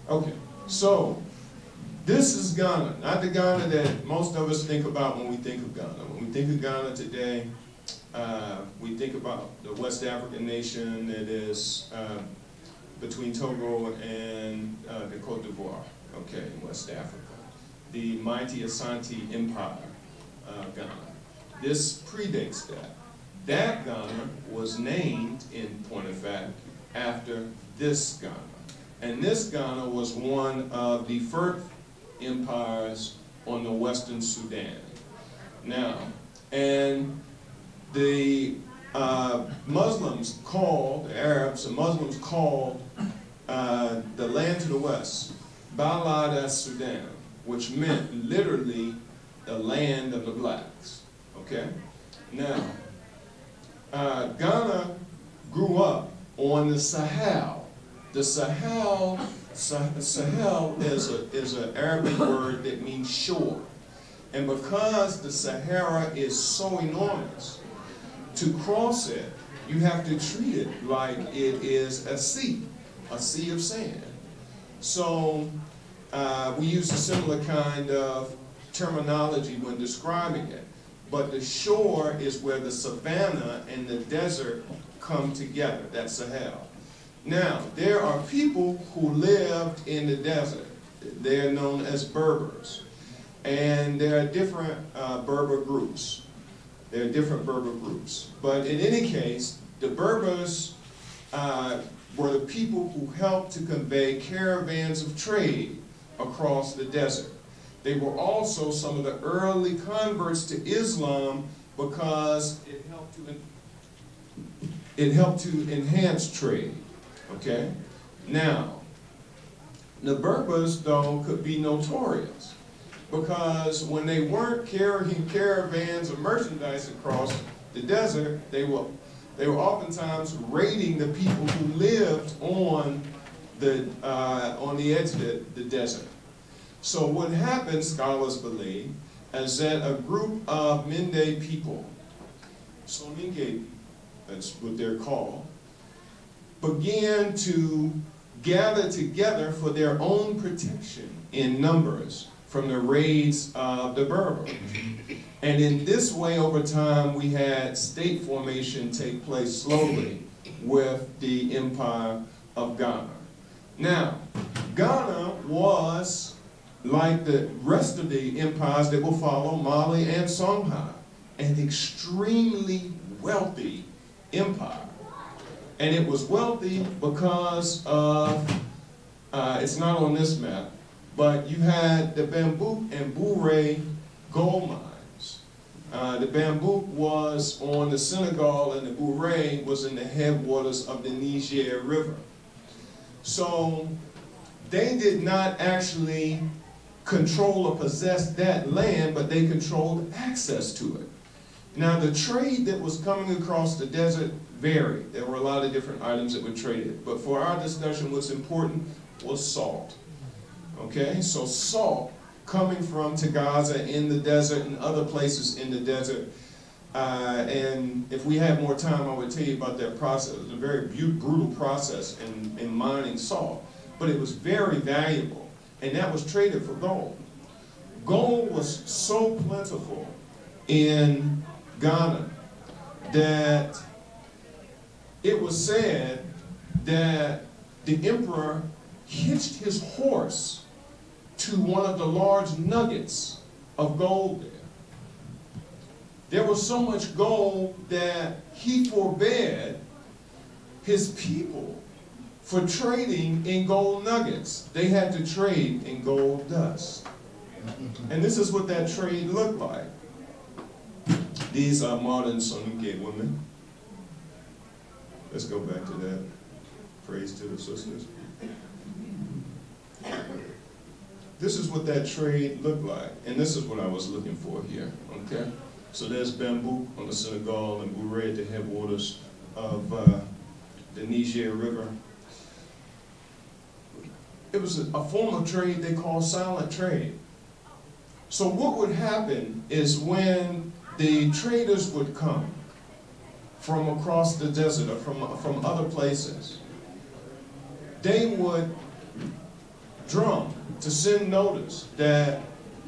Okay, so this is Ghana, not the Ghana that most of us think about when we think of Ghana. When we think of Ghana today, we think about the West African nation that is between Togo and the Côte d'Ivoire, okay, West Africa. The mighty Asante Empire, Ghana. This predates that. That Ghana was named, in point of fact, after this Ghana. And this Ghana was one of the first empires on the Western Sudan. Now, and the Muslims called, the Arabs, the Muslims called the land to the west, Balad as-Sudan, which meant literally the land of the blacks, okay? Now, Ghana grew up on the Sahel. The Sahel is an Arabic word that means shore. And because the Sahara is so enormous, to cross it, you have to treat it like it is a sea of sand. So we use a similar kind of terminology when describing it. But the shore is where the savanna and the desert come together. That's Sahel. Now, there are people who lived in the desert. They're known as Berbers. And there are different Berber groups. There are different Berber groups. But in any case, the Berbers were the people who helped to convey caravans of trade across the desert. They were also some of the early converts to Islam because it helped to enhance trade. Okay? Now, the Berbers, though, could be notorious because when they weren't carrying caravans of merchandise across the desert, they were oftentimes raiding the people who lived on the edge of the desert. So what happened, scholars believe, is that a group of Mende people, Soninke, that's what they're called, began to gather together for their own protection in numbers from the raids of the Berbers. And in this way, over time, we had state formation take place slowly with the Empire of Ghana. Now, Ghana was, like the rest of the empires that will follow, Mali and Songhai, an extremely wealthy empire. And it was wealthy because of, it's not on this map, but you had the Bambouk and Bouré gold mines. The Bambouk was on the Senegal and the Bouré was in the headwaters of the Niger River. So they did not actually control or possess that land, but they controlled access to it. Now, the trade that was coming across the desert varied. There were a lot of different items that were traded. But for our discussion, what's important was salt. Okay, so salt coming from Gaza in the desert and other places in the desert. And if we had more time, I would tell you about that process. It was a very brutal process in mining salt. But it was very valuable, and that was traded for gold. Gold was so plentiful in Ghana that it was said that the emperor hitched his horse to one of the large nuggets of gold there. There was so much gold that he forbade his people for trading in gold nuggets. They had to trade in gold dust. And this is what that trade looked like. These are modern Soninke women. Let's go back to that. Praise to the sisters. This is what that trade looked like. And this is what I was looking for here, okay? So there's Bamboo on the Senegal and Bouré at the headwaters of the Niger River. It was a form of trade they call silent trade. So what would happen is when the traders would come from across the desert or from other places, they would drum to send notice that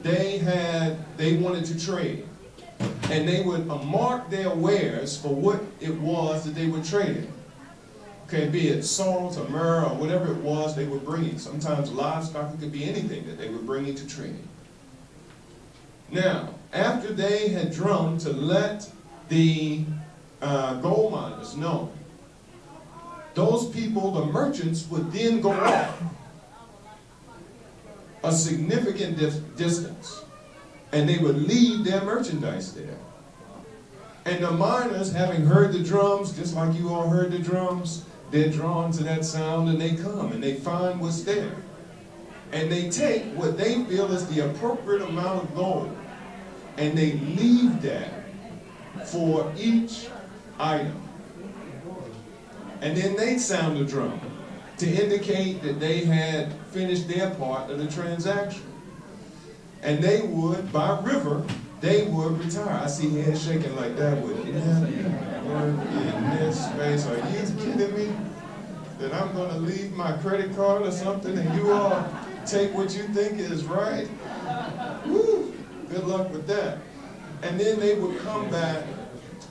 they wanted to trade. And they would mark their wares for what it was that they were trading. Okay, be it salt or myrrh or whatever it was they were bringing. Sometimes livestock, it could be anything that they were bringing to trade. Now, after they had drummed to let the gold miners know, those people, the merchants, would then go off a significant distance, and they would leave their merchandise there. And the miners, having heard the drums, just like you all heard the drums, they're drawn to that sound and they come and they find what's there. And they take what they feel is the appropriate amount of gold and they leave that for each item. And then they sound the drum to indicate that they had finished their part of the transaction. And they would, by river, they would retire. I see heads shaking like that with it. In this space, are you kidding me? That I'm going to leave my credit card or something and you all take what you think is right? Woo! Good luck with that. And then they would come back,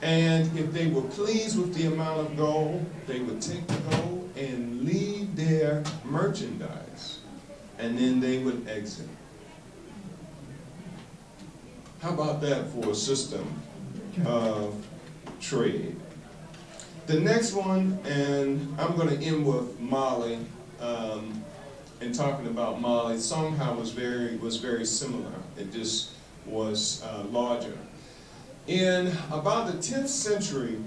and if they were pleased with the amount of gold, they would take the gold and leave their merchandise. And then they would exit. How about that for a system of trade? The next one, and I'm going to end with Mali, and talking about Mali. Somehow was very similar. It just was larger. In about the 10th century,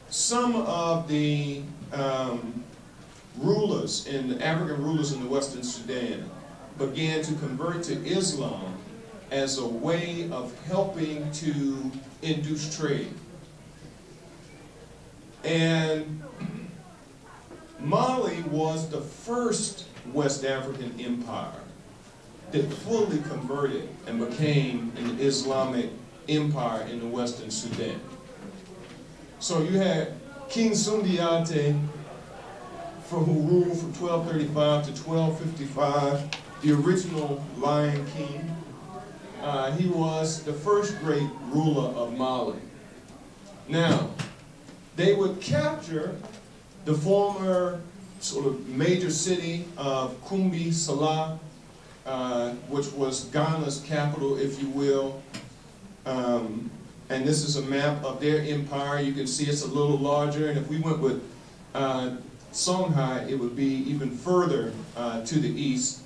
some of the rulers, African rulers in the Western Sudan, began to convert to Islam as a way of helping to induce trade. And Mali was the first West African empire that fully converted and became an Islamic empire in the Western Sudan. So you had King Sundiate, who ruled from 1235 to 1255, the original Lion King. He was the first great ruler of Mali. Now, they would capture the former sort of major city of Kumbi Salah, which was Ghana's capital, if you will. And this is a map of their empire. You can see it's a little larger, and if we went with Songhai, it would be even further to the east.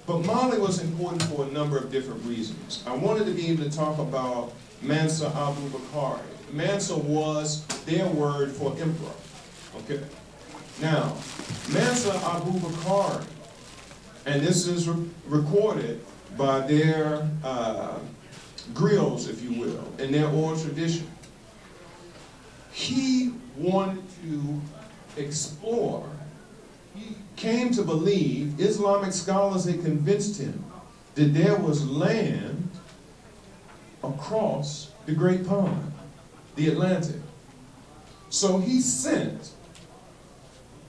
But Mali was important for a number of different reasons. I wanted to be able to talk about Mansa Abu Bakari. Mansa was their word for emperor, okay? Now, Mansa Abu Bakr, and this is recorded by their griots, if you will, in their oral tradition. He wanted to explore. He came to believe, Islamic scholars had convinced him that there was land across the Great Pond, the Atlantic. So he sent,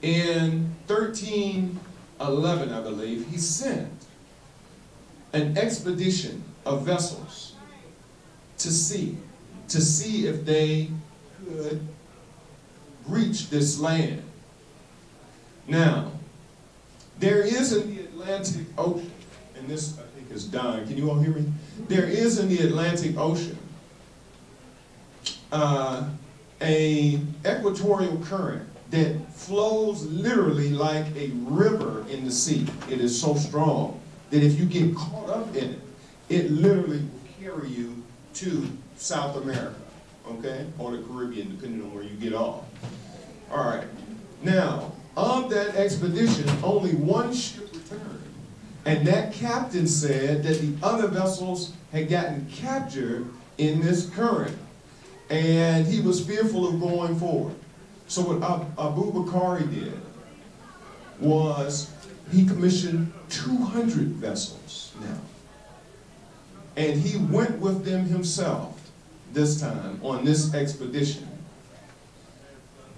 in 1311, I believe, he sent an expedition of vessels to see if they could reach this land. Now, there is in the Atlantic Ocean, and this I think is dying, can you all hear me? There is in the Atlantic Ocean a equatorial current that flows literally like a river in the sea. It is so strong that if you get caught up in it, it literally will carry you to South America, okay? Or the Caribbean, depending on where you get off. All right. Now, of that expedition, only one ship returned. And that captain said that the other vessels had gotten captured in this current. And he was fearful of going forward. So what Abu Bakr did was he commissioned 200 vessels now. And he went with them himself this time on this expedition.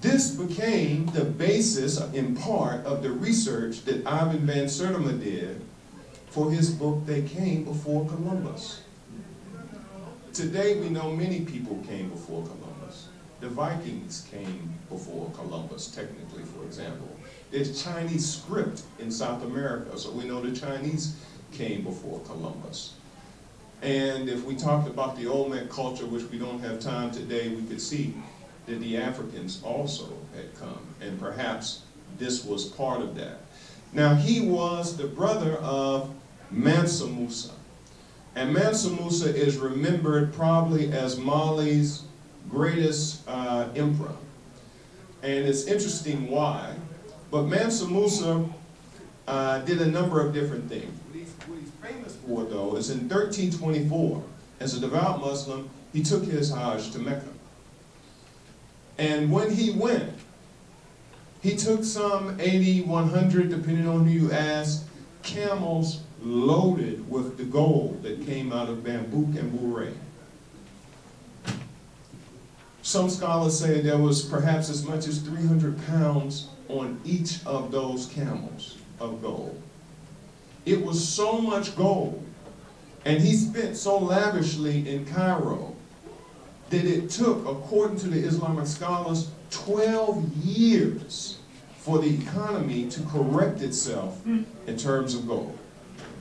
This became the basis, in part, of the research that Ivan van Sertima did for his book, They Came Before Columbus. Today we know many people came before Columbus. The Vikings came before Columbus, technically, for example. There's Chinese script in South America, so we know the Chinese came before Columbus. And if we talked about the Olmec culture, which we don't have time today, we could see that the Africans also had come, and perhaps this was part of that. Now, he was the brother of Mansa Musa. And Mansa Musa is remembered probably as Mali's greatest emperor. And it's interesting why. But Mansa Musa did a number of different things. What he's famous for, though, is in 1324, as a devout Muslim, he took his Hajj to Mecca. And when he went, he took some 80, 100, depending on who you ask, camels loaded with the gold that came out of Bambouk and Bouré. Some scholars say there was perhaps as much as 300 pounds on each of those camels of gold. It was so much gold, and he spent so lavishly in Cairo that it took, according to the Islamic scholars, 12 years for the economy to correct itself in terms of gold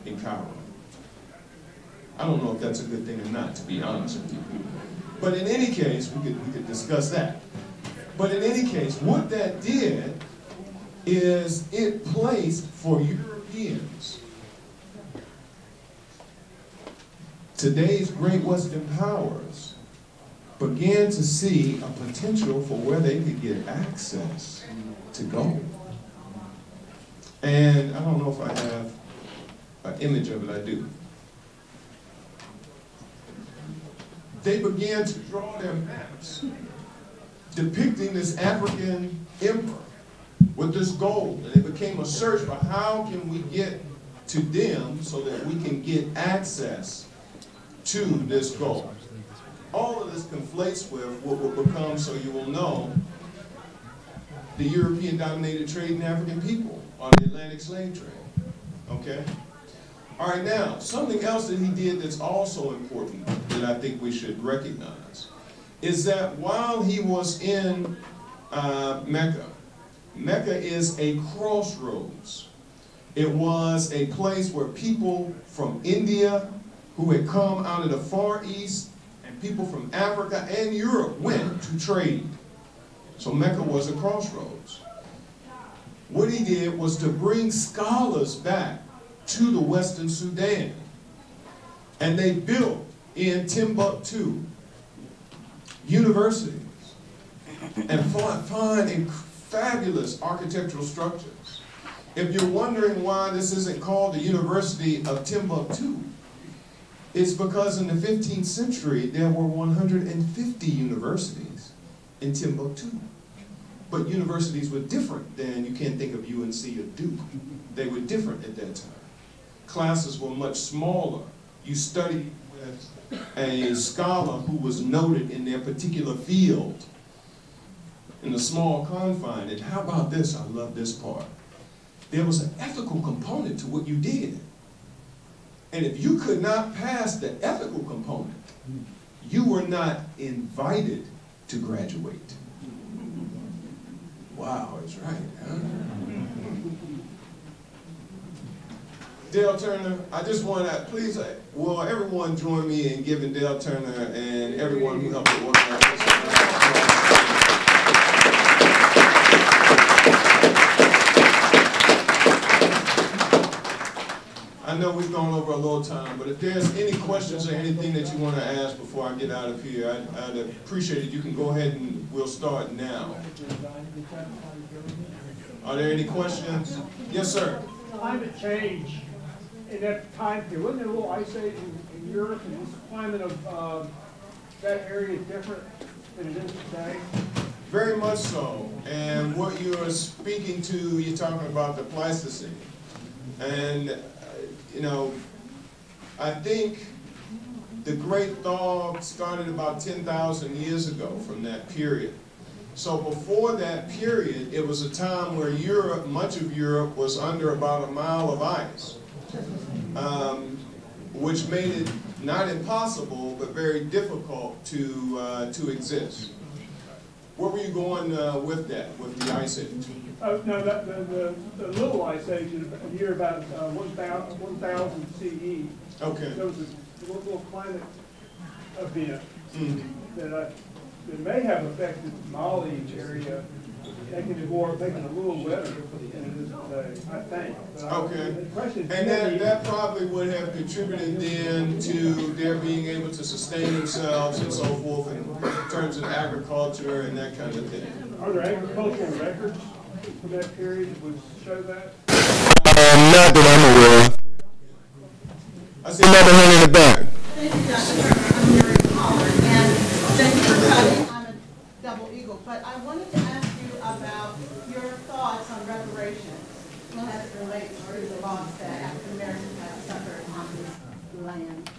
in Cairo. I don't know if that's a good thing or not, to be honest with you. But in any case, we could discuss that. But in any case, what that did is it placed for Europeans, today's great Western powers, began to see a potential for where they could get access to gold. And I don't know if I have an image of it. I do. They began to draw their maps depicting this African emperor with this gold. And it became a search for how can we get to them so that we can get access to this gold. All of this conflates with what will become, so you will know, the European-dominated trade in African people on the Atlantic slave trade, okay? All right, now, something else that he did that's also important that I think we should recognize is that while he was in Mecca, Mecca is a crossroads. It was a place where people from India who had come out of the Far East and people from Africa and Europe went to trade. So Mecca was a crossroads. What he did was to bring scholars back to the Western Sudan. And they built in Timbuktu universities and find fabulous architectural structures. If you're wondering why this isn't called the University of Timbuktu, it's because in the 15th century there were 150 universities in Timbuktu. But universities were different than, you can't think of UNC or Duke. They were different at that time. Classes were much smaller. You studied with a scholar who was noted in their particular field in a small confine. And how about this? I love this part. There was an ethical component to what you did. And if you could not pass the ethical component, you were not invited to graduate. Wow, that's right, huh? Dale Turner, I just want to, please, will everyone join me in giving Dale Turner and everyone who helped organize this? I know we've gone over a little time, but if there's any questions or anything that you want to ask before I get out of here, I'd appreciate it. You can go ahead and we'll start now. Are there any questions? Yes, sir. Climate change in that time period, wasn't there a little ice age in Europe, and was the climate of that area different than it is today? Very much so. And what you're speaking to, you're talking about the Pleistocene. And you know, I think the Great Thaw started about 10,000 years ago from that period. So before that period, it was a time where Europe, much of Europe, was under about a mile of ice, which made it not impossible, but very difficult to exist. Where were you going with that, with the ice age? No, the little ice age is a year about 1000 CE. Okay. There was a little climate event that may have affected the Mali area, making it a little wetter than it is today, I think. Okay. And that probably would have contributed then to their being able to sustain themselves and so forth in terms of agriculture and that kind of thing. Are there agricultural records from that period that would show that? Not that I'm aware of. I see another hand in the back. Thank you, Dr. I'm Mary Pollard, and thank you for coming. I'm a double eagle, but I wanted to ask you about your thoughts on reparations as it relates to the loss that African Americans have suffered on this land.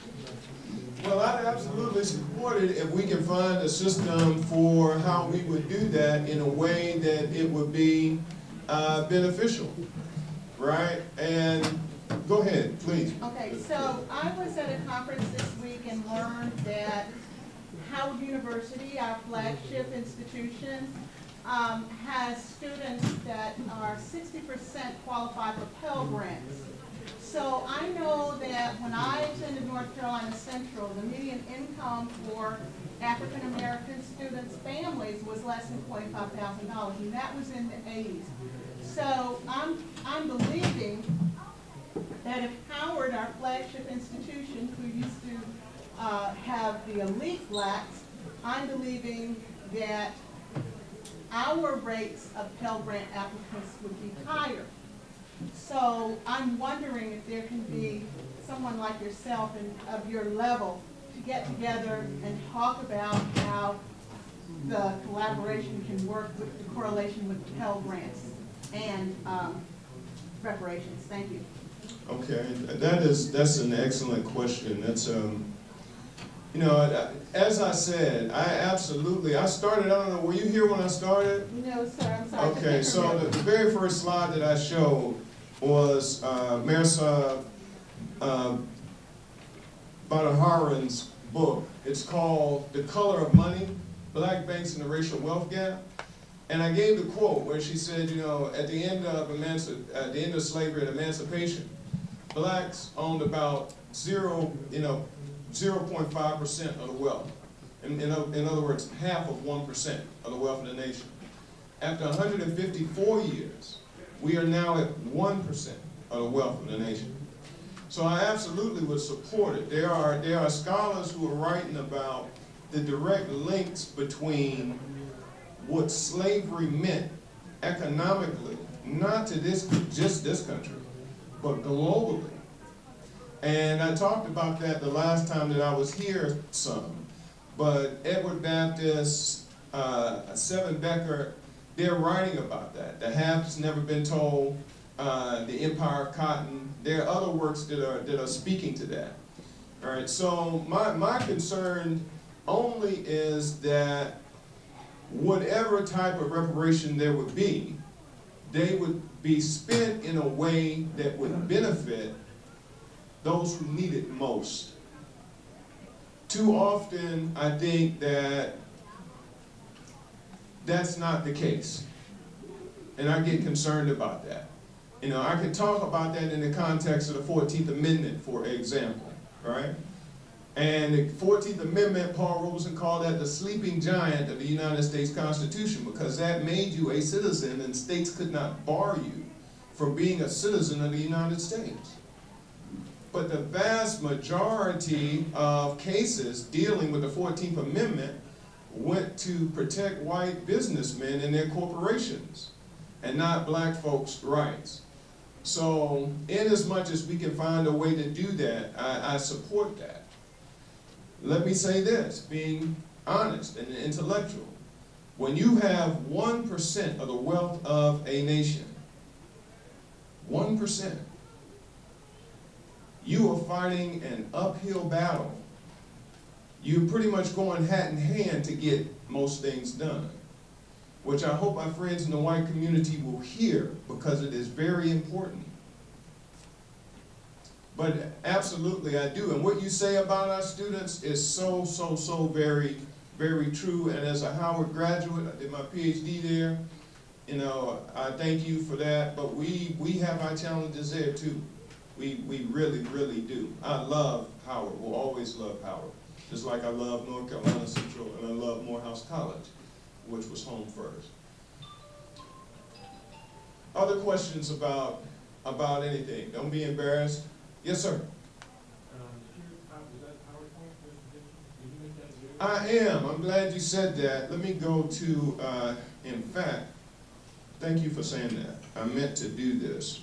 Well, I'd absolutely support it if we can find a system for how we would do that in a way that it would be beneficial, right? And go ahead, please. Okay, so I was at a conference this week and learned that Howard University, our flagship institution, has students that are 60% qualified for Pell Grants. So I know that when I attended North Carolina Central, the median income for African American students' families was less than $25,000, and that was in the 80s. So I'm believing that if Howard, our flagship institution, who used to have the elite blacks, I'm believing that our rates of Pell Grant applicants would be higher. So I'm wondering if there can be someone like yourself and of your level to get together and talk about how the collaboration can work with the correlation with Pell Grants and reparations. Thank you. Okay, that's an excellent question. That's you know, as I said, I started, I don't know, were you here when I started? No, sir, I'm sorry. Okay, so the very first slide that I showed was Mirza Badharan's book. It's called The Color of Money, Black Banks and the Racial Wealth Gap. And I gave the quote where she said, you know, at the end of slavery and emancipation, blacks owned about 0.5% of the wealth. In other words, half of 1% of the wealth of the nation. After 154 years, we are now at 1% of the wealth of the nation. So I absolutely would support it. There are scholars who are writing about the direct links between what slavery meant economically, not to just this country, but globally. And I talked about that the last time that I was here some. But Edward Baptist, Seven Becker, they're writing about that. The Half's Never Been Told, The Empire of Cotton. There are other works that are speaking to that. All right, so my concern only is that whatever type of reparation there would be, they would be spent in a way that would benefit those who need it most. Too often, I think that that's not the case. And I get concerned about that. You know, I could talk about that in the context of the 14th Amendment, for example, right? And the 14th Amendment, Paul Robeson called that the sleeping giant of the United States Constitution, because that made you a citizen and states could not bar you from being a citizen of the United States. But the vast majority of cases dealing with the 14th Amendment went to protect white businessmen and their corporations, and not black folks' rights. So, in as much as we can find a way to do that, I support that. Let me say this, being honest and intellectual. When you have 1% of the wealth of a nation, 1%, you are fighting an uphill battle. You're pretty much going hat in hand to get most things done, which I hope my friends in the white community will hear, because it is very important. But absolutely I do. And what you say about our students is so very, very true. And as a Howard graduate, I did my PhD there. You know, I thank you for that. But we have our challenges there too. We really, really do. I love Howard, will always love Howard. Just like I love North Carolina Central and I love Morehouse College, which was home first. Other questions about anything? Don't be embarrassed. Yes, sir. I am. I'm glad you said that. Let me go to, in fact, thank you for saying that. I meant to do this.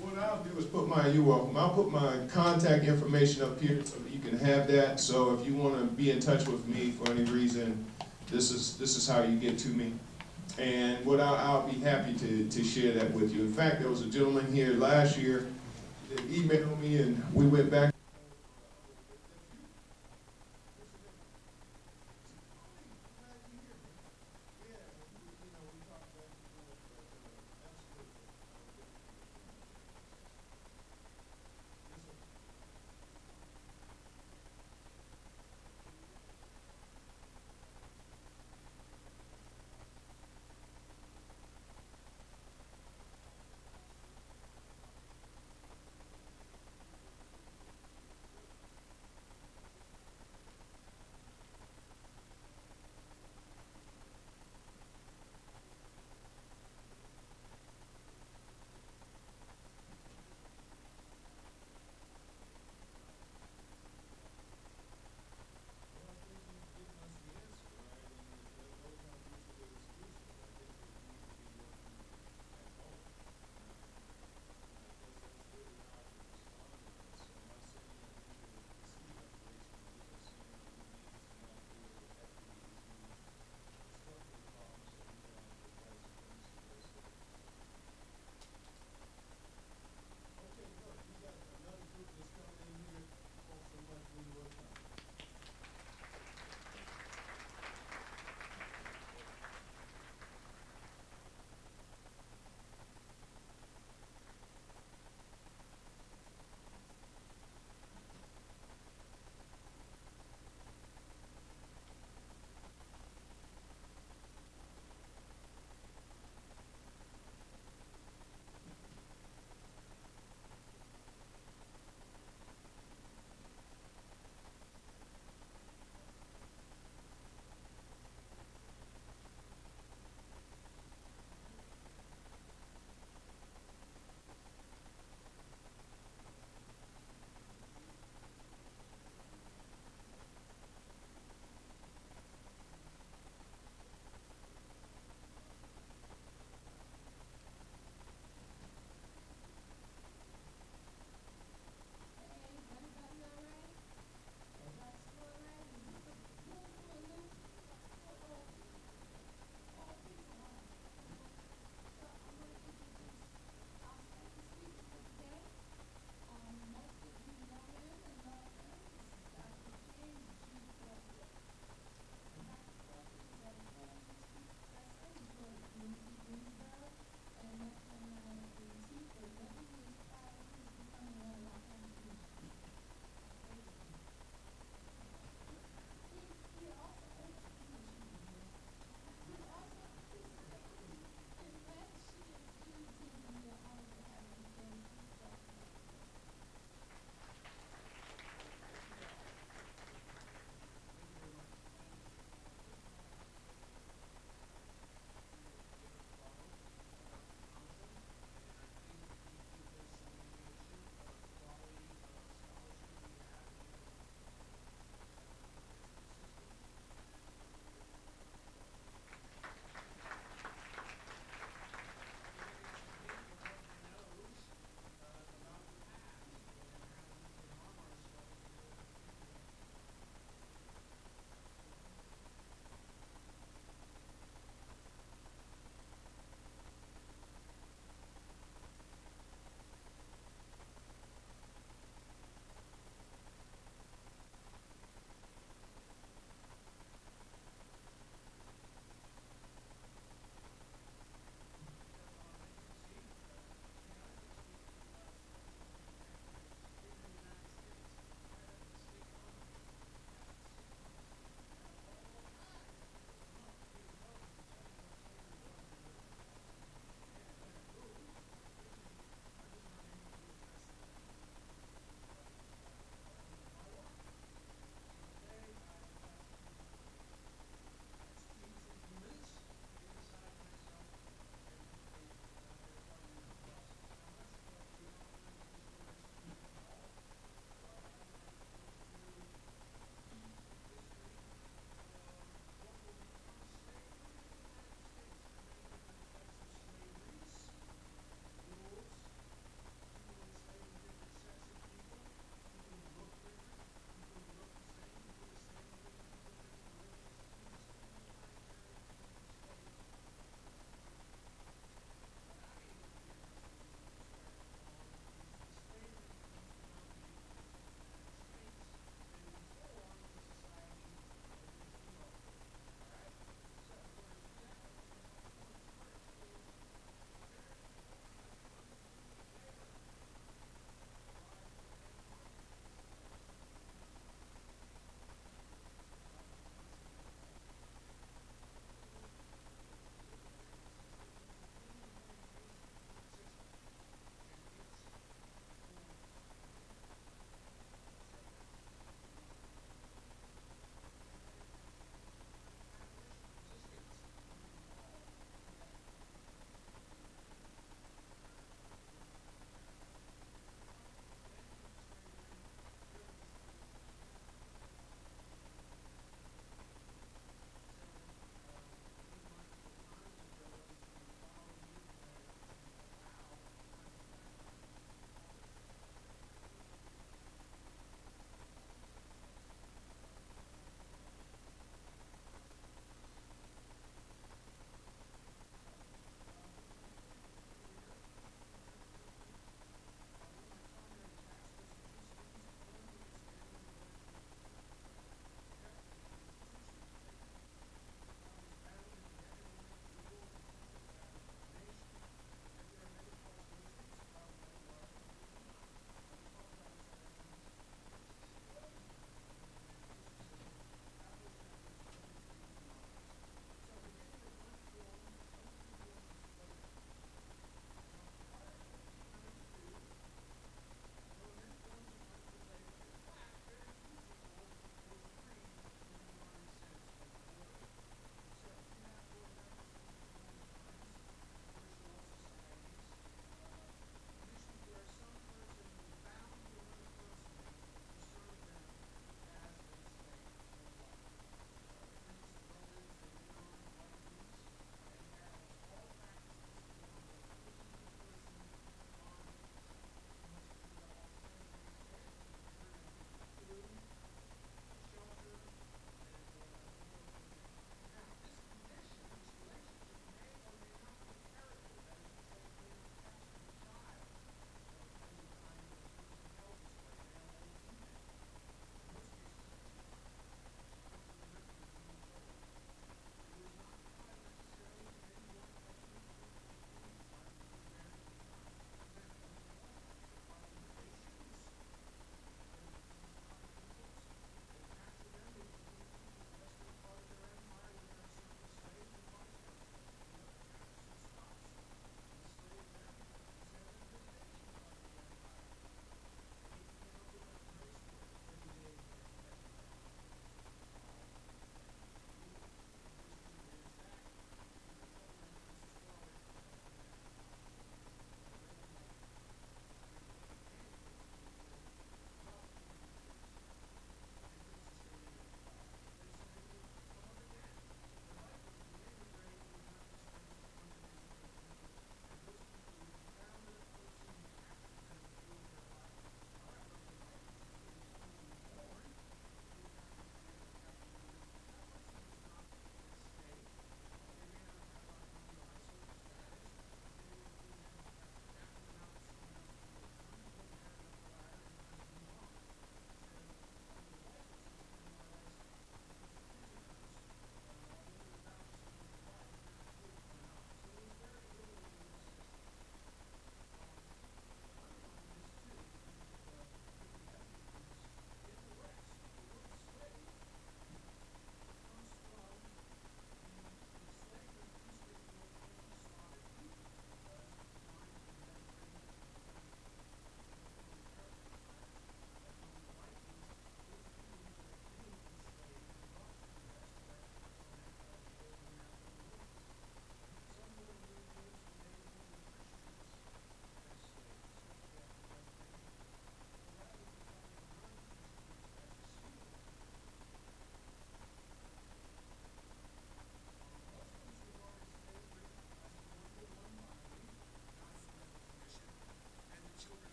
What I'll do is put my, you're welcome, I'll put my contact information up here so that you can have that. So if you want to be in touch with me for any reason, this is how you get to me. And what I'll be happy to share that with you. In fact, there was a gentleman here last year that emailed me, and we went back.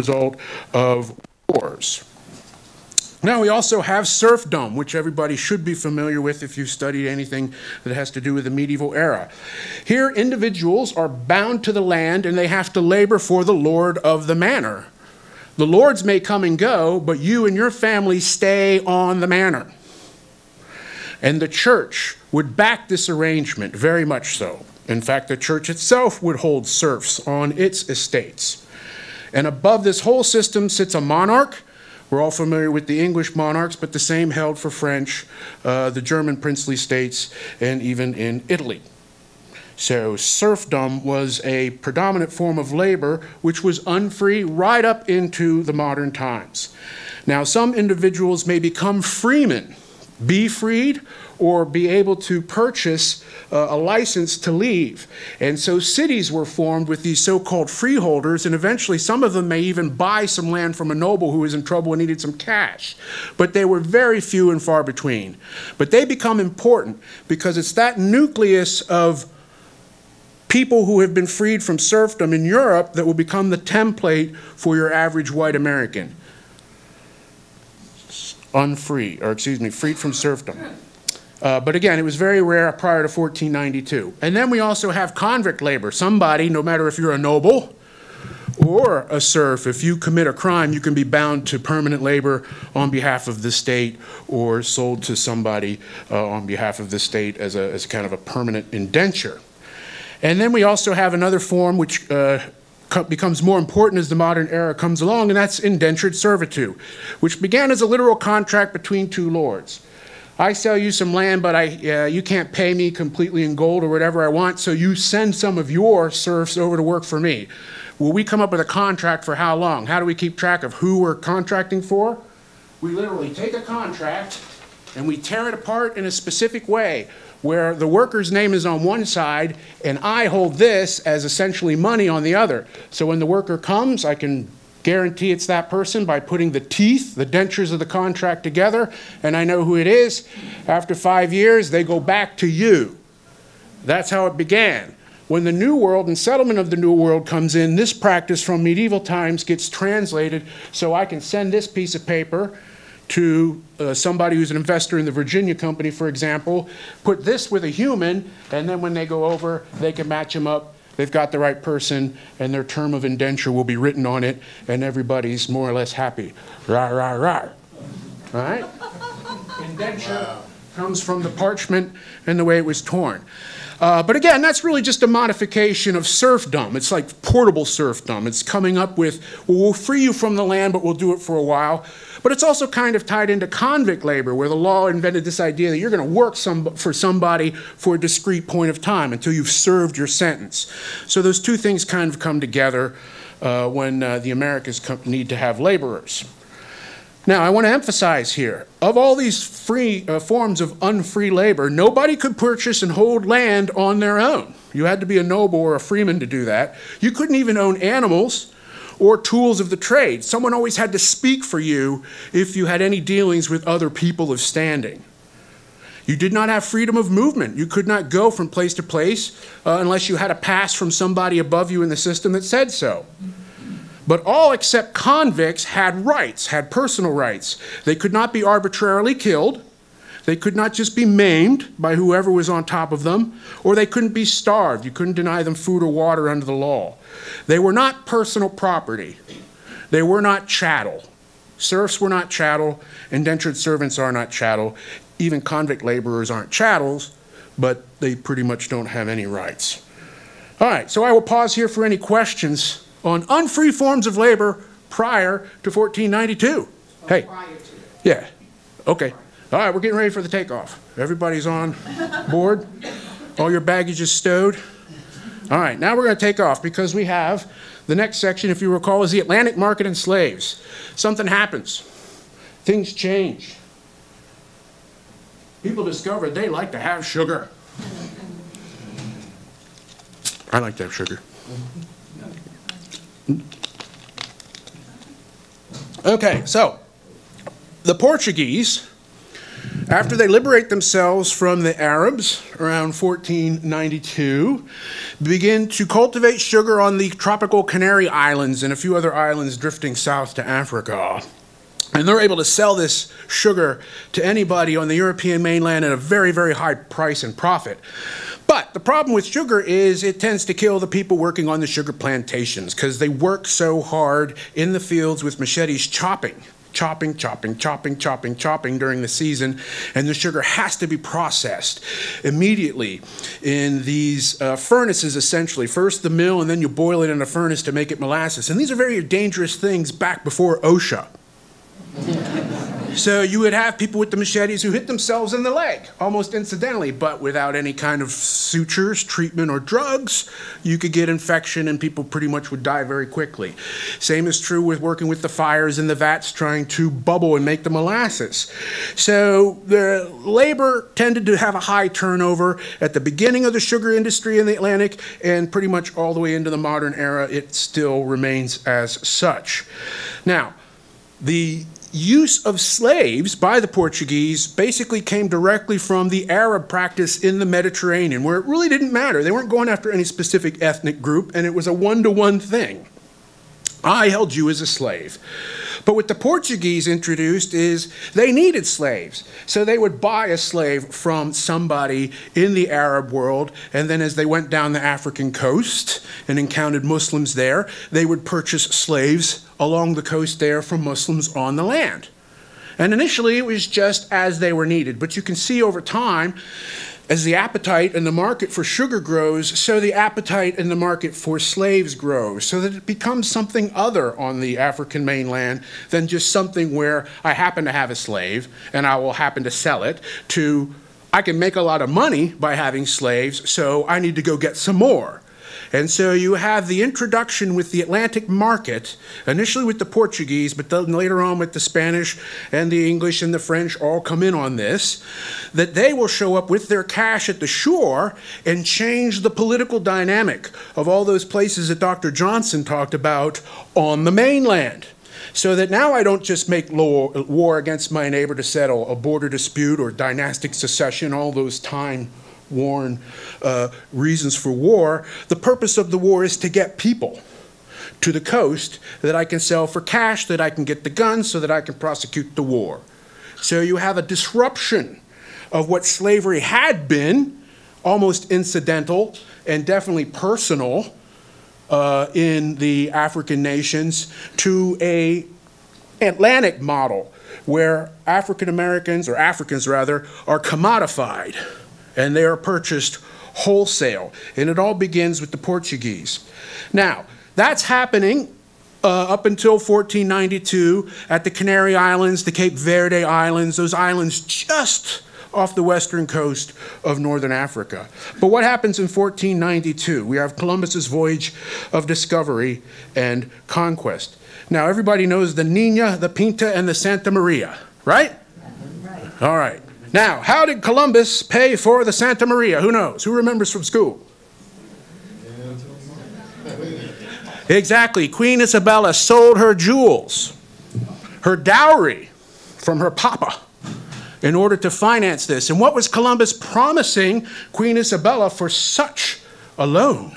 result of wars. Now we also have serfdom, which everybody should be familiar with if you've studied anything that has to do with the medieval era. Here, individuals are bound to the land and they have to labor for the lord of the manor. The lords may come and go, but you and your family stay on the manor. And the church would back this arrangement, very much so. In fact, the church itself would hold serfs on its estates. And above this whole system sits a monarch. We're all familiar with the English monarchs, but the same held for French, the German princely states, and even in Italy. So serfdom was a predominant form of labor which was unfree right up into the modern times. Now, some individuals may become freemen, be freed, or be able to purchase a license to leave. And so cities were formed with these so-called freeholders, and eventually some of them may even buy some land from a noble who was in trouble and needed some cash. But they were very few and far between. But they become important because it's that nucleus of people who have been freed from serfdom in Europe that will become the template for your average white American. Freed from serfdom. But again, it was very rare prior to 1492. And then we also have convict labor. Somebody, no matter if you're a noble or a serf, if you commit a crime, you can be bound to permanent labor on behalf of the state or sold to somebody on behalf of the state as kind of a permanent indenture. And then we also have another form which becomes more important as the modern era comes along, and that's indentured servitude, which began as a literal contract between two lords. I sell you some land, but you can't pay me completely in gold or whatever I want, so you send some of your serfs over to work for me. Well, we come up with a contract for how long? How do we keep track of who we're contracting for? We literally take a contract and we tear it apart in a specific way where the worker's name is on one side and I hold this as essentially money on the other. So when the worker comes, I can guarantee it's that person by putting the teeth, the dentures of the contract together, and I know who it is. After 5 years, they go back to you. That's how it began. When the New World and settlement of the New World comes in, this practice from medieval times gets translated so I can send this piece of paper to somebody who's an investor in the Virginia company, for example, put this with a human, and then when they go over, they can match them up. They've got the right person, and their term of indenture will be written on it, and everybody's more or less happy. Rah, rah, rah. All right? Indenture comes from the parchment and the way it was torn. But again, that's really just a modification of serfdom. It's like portable serfdom. It's coming up with, well, we'll free you from the land, but we'll do it for a while. But it's also kind of tied into convict labor, where the law invented this idea that you're going to work for somebody for a discrete point of time until you've served your sentence. So those two things kind of come together when the Americas need to have laborers. Now, I want to emphasize here, of all these free forms of unfree labor, nobody could purchase and hold land on their own. You had to be a noble or a freeman to do that. You couldn't even own animals or tools of the trade. Someone always had to speak for you if you had any dealings with other people of standing. You did not have freedom of movement. You could not go from place to place unless you had a pass from somebody above you in the system that said so. But all except convicts had rights, had personal rights. They could not be arbitrarily killed. They could not just be maimed by whoever was on top of them, or they couldn't be starved. You couldn't deny them food or water under the law. They were not personal property. They were not chattel. Serfs were not chattel. Indentured servants are not chattel. Even convict laborers aren't chattels, but they pretty much don't have any rights. All right, so I will pause here for any questions on unfree forms of labor prior to 1492. Hey. Prior to. Yeah. Okay. All right, we're getting ready for the takeoff. Everybody's on board. All your baggage is stowed. All right, now we're going to take off because we have the next section, if you recall, is the Atlantic market and slaves. Something happens. Things change. People discovered they like to have sugar. I like to have sugar. Okay, so the Portuguese, after they liberate themselves from the Arabs around 1492, begin to cultivate sugar on the tropical Canary Islands and a few other islands drifting south to Africa. And they're able to sell this sugar to anybody on the European mainland at a very, very high price and profit. But the problem with sugar is it tends to kill the people working on the sugar plantations because they work so hard in the fields with machetes chopping during the season, and the sugar has to be processed immediately in these furnaces, essentially. First the mill, and then you boil it in a furnace to make it molasses. And these are very dangerous things back before OSHA. So you would have people with the machetes who hit themselves in the leg, almost incidentally, but without any kind of sutures, treatment, or drugs, you could get infection and people pretty much would die very quickly. Same is true with working with the fires in the vats trying to bubble and make the molasses. So the labor tended to have a high turnover at the beginning of the sugar industry in the Atlantic, and pretty much all the way into the modern era, it still remains as such. Now, the use of slaves by the Portuguese basically came directly from the Arab practice in the Mediterranean, where it really didn't matter. They weren't going after any specific ethnic group, and it was a one-to-one thing. I held you as a slave. But what the Portuguese introduced is they needed slaves. So they would buy a slave from somebody in the Arab world, and then as they went down the African coast and encountered Muslims there, they would purchase slaves along the coast there from Muslims on the land. And initially it was just as they were needed, but you can see over time, as the appetite and the market for sugar grows, so the appetite and the market for slaves grows, so that it becomes something other on the African mainland than just something where I happen to have a slave and I will happen to sell it, to I can make a lot of money by having slaves, so I need to go get some more. And so you have the introduction with the Atlantic market, initially with the Portuguese, but then later on with the Spanish and the English and the French all come in on this, that they will show up with their cash at the shore and change the political dynamic of all those places that Dr. Johnson talked about on the mainland. So that now I don't just make war against my neighbor to settle a border dispute or dynastic succession, all those time-worn reasons for war. The purpose of the war is to get people to the coast that I can sell for cash, that I can get the guns so that I can prosecute the war. So you have a disruption of what slavery had been, almost incidental and definitely personal in the African nations, to an Atlantic model where African Americans, or Africans rather, are commodified and they are purchased wholesale. And it all begins with the Portuguese. Now, that's happening up until 1492 at the Canary Islands, the Cape Verde Islands, those islands just off the western coast of northern Africa. But what happens in 1492? We have Columbus's voyage of discovery and conquest. Now, everybody knows the Nina, the Pinta, and the Santa Maria, right? Right. All right. Now, how did Columbus pay for the Santa Maria? Who knows? Who remembers from school? Exactly. Queen Isabella sold her jewels, her dowry from her papa, in order to finance this. And what was Columbus promising Queen Isabella for such a loan?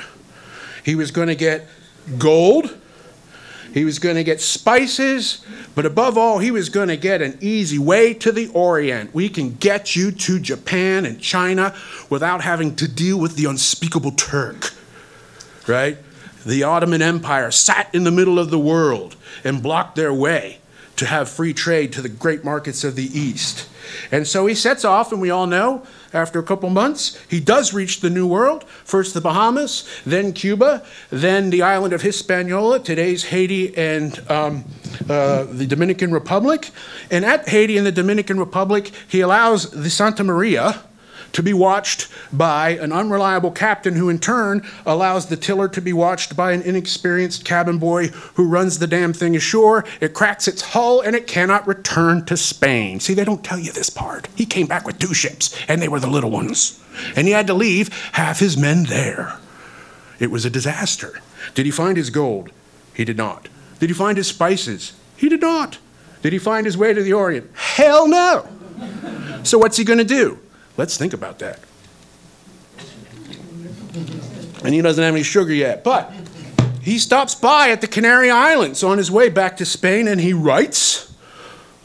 He was going to get gold, he was going to get spices, but above all, he was going to get an easy way to the Orient. We can get you to Japan and China without having to deal with the unspeakable Turk, right? The Ottoman Empire sat in the middle of the world and blocked their way to have free trade to the great markets of the East. And so he sets off, and we all know, after a couple months, he does reach the New World. First the Bahamas, then Cuba, then the island of Hispaniola, today's Haiti and the Dominican Republic. And at Haiti and the Dominican Republic, he allows the Santa Maria to be watched by an unreliable captain who in turn allows the tiller to be watched by an inexperienced cabin boy who runs the damn thing ashore. It cracks its hull and it cannot return to Spain. See, they don't tell you this part. He came back with 2 ships and they were the little ones. And he had to leave half his men there. It was a disaster. Did he find his gold? He did not. Did he find his spices? He did not. Did he find his way to the Orient? Hell no. So what's he going to do? Let's think about that. And he doesn't have any sugar yet. But he stops by at the Canary Islands on his way back to Spain, and he writes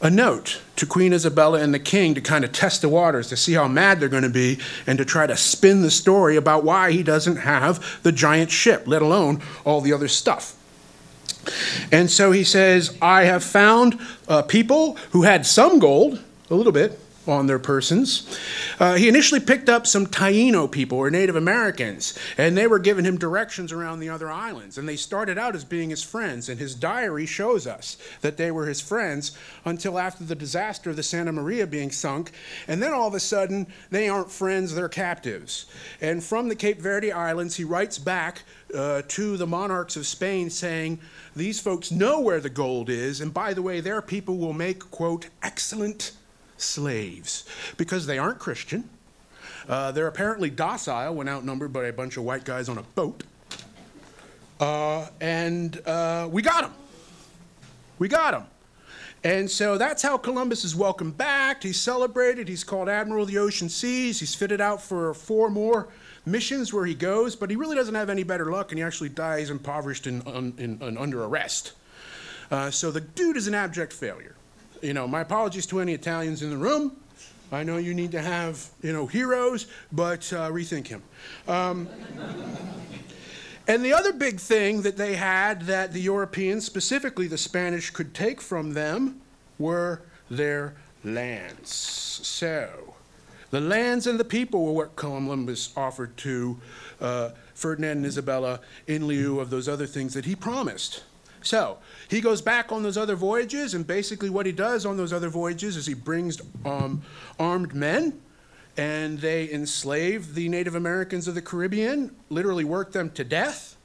a note to Queen Isabella and the king to kind of test the waters, to see how mad they're going to be, and to try to spin the story about why he doesn't have the giant ship, let alone all the other stuff. And so he says, I have found people who had some gold, a little bit, on their persons. He initially picked up some Taino people, or Native Americans, and they were giving him directions around the other islands. And they started out as being his friends, and his diary shows us that they were his friends until after the disaster of the Santa Maria being sunk. And then all of a sudden, they aren't friends, they're captives. And from the Cape Verde Islands, he writes back to the monarchs of Spain saying, these folks know where the gold is, and by the way, their people will make, quote, excellent slaves, because they aren't Christian. They're apparently docile when outnumbered by a bunch of white guys on a boat. And we got them. We got them. And so that's how Columbus is welcomed back. He's celebrated. He's called Admiral of the Ocean Seas. He's fitted out for 4 more missions where he goes, but he really doesn't have any better luck, and he actually dies impoverished and under arrest. So the dude is an abject failure. You know, my apologies to any Italians in the room. I know you need to have, you know, heroes, but rethink him. And the other big thing that they had that the Europeans, specifically the Spanish, could take from them were their lands. So the lands and the people were what Columbus offered to Ferdinand and Isabella in lieu of those other things that he promised. So he goes back on those other voyages, and basically what he does on those other voyages is he brings armed men, and they enslave the Native Americans of the Caribbean, literally work them to death.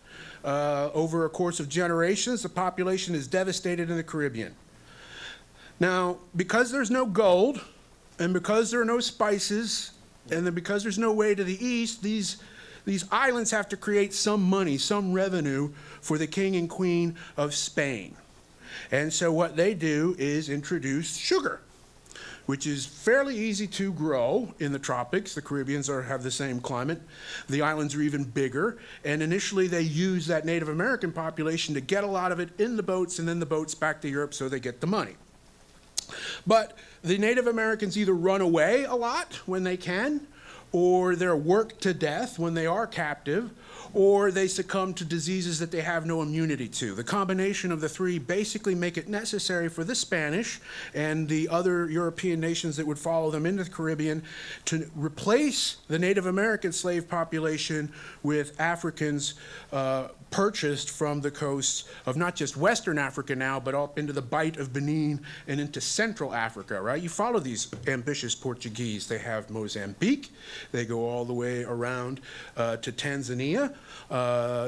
Over a course of generations, the population is devastated in the Caribbean. Now, because there's no gold, and because there are no spices, and then because there's no way to the east, these islands have to create some money, some revenue for the king and queen of Spain. And so what they do is introduce sugar, which is fairly easy to grow in the tropics. The Caribbeans have the same climate. The islands are even bigger. And initially they use that Native American population to get a lot of it in the boats, and then the boats back to Europe so they get the money. But the Native Americans either run away a lot when they can, or they're worked to death when they are captive, or they succumb to diseases that they have no immunity to. The combination of the three basically make it necessary for the Spanish and the other European nations that would follow them into the Caribbean to replace the Native American slave population with Africans purchased from the coasts of not just Western Africa now, but up into the Bight of Benin and into Central Africa, right? You follow these ambitious Portuguese. They have Mozambique. They go all the way around to Tanzania.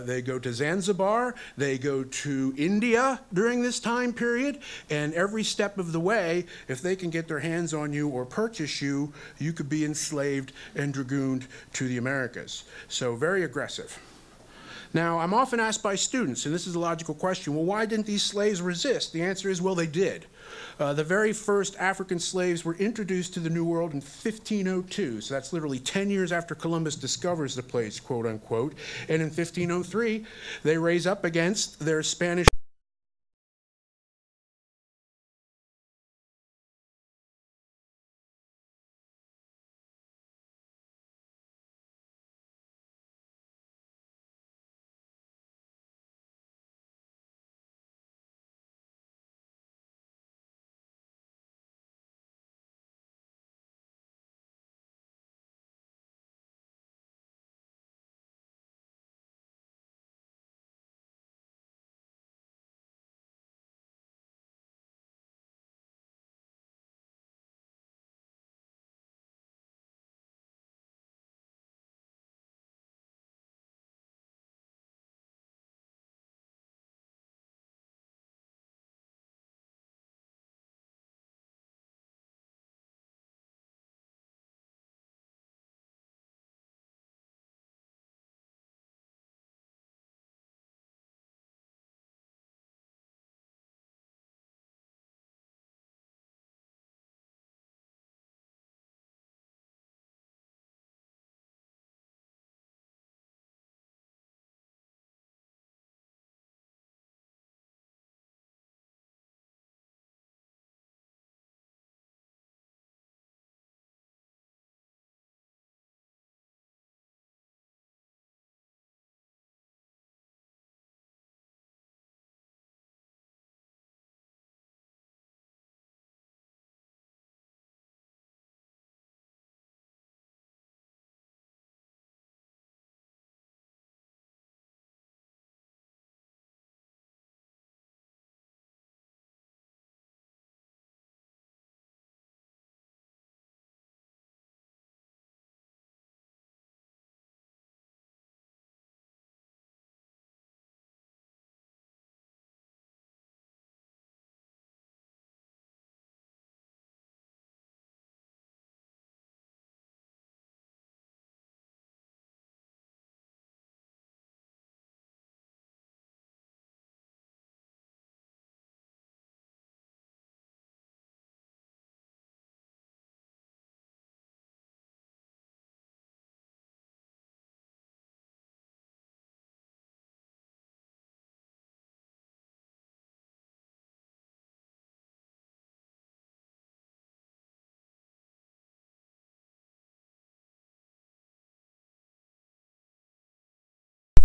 They go to Zanzibar. They go to India during this time period. And every step of the way, if they can get their hands on you or purchase you, you could be enslaved and dragooned to the Americas. So very aggressive. Now, I'm often asked by students, and this is a logical question, well, why didn't these slaves resist? The answer is, well, they did. The very first African slaves were introduced to the New World in 1502, so that's literally 10 years after Columbus discovers the place, quote unquote, and in 1503, they raise up against their Spanish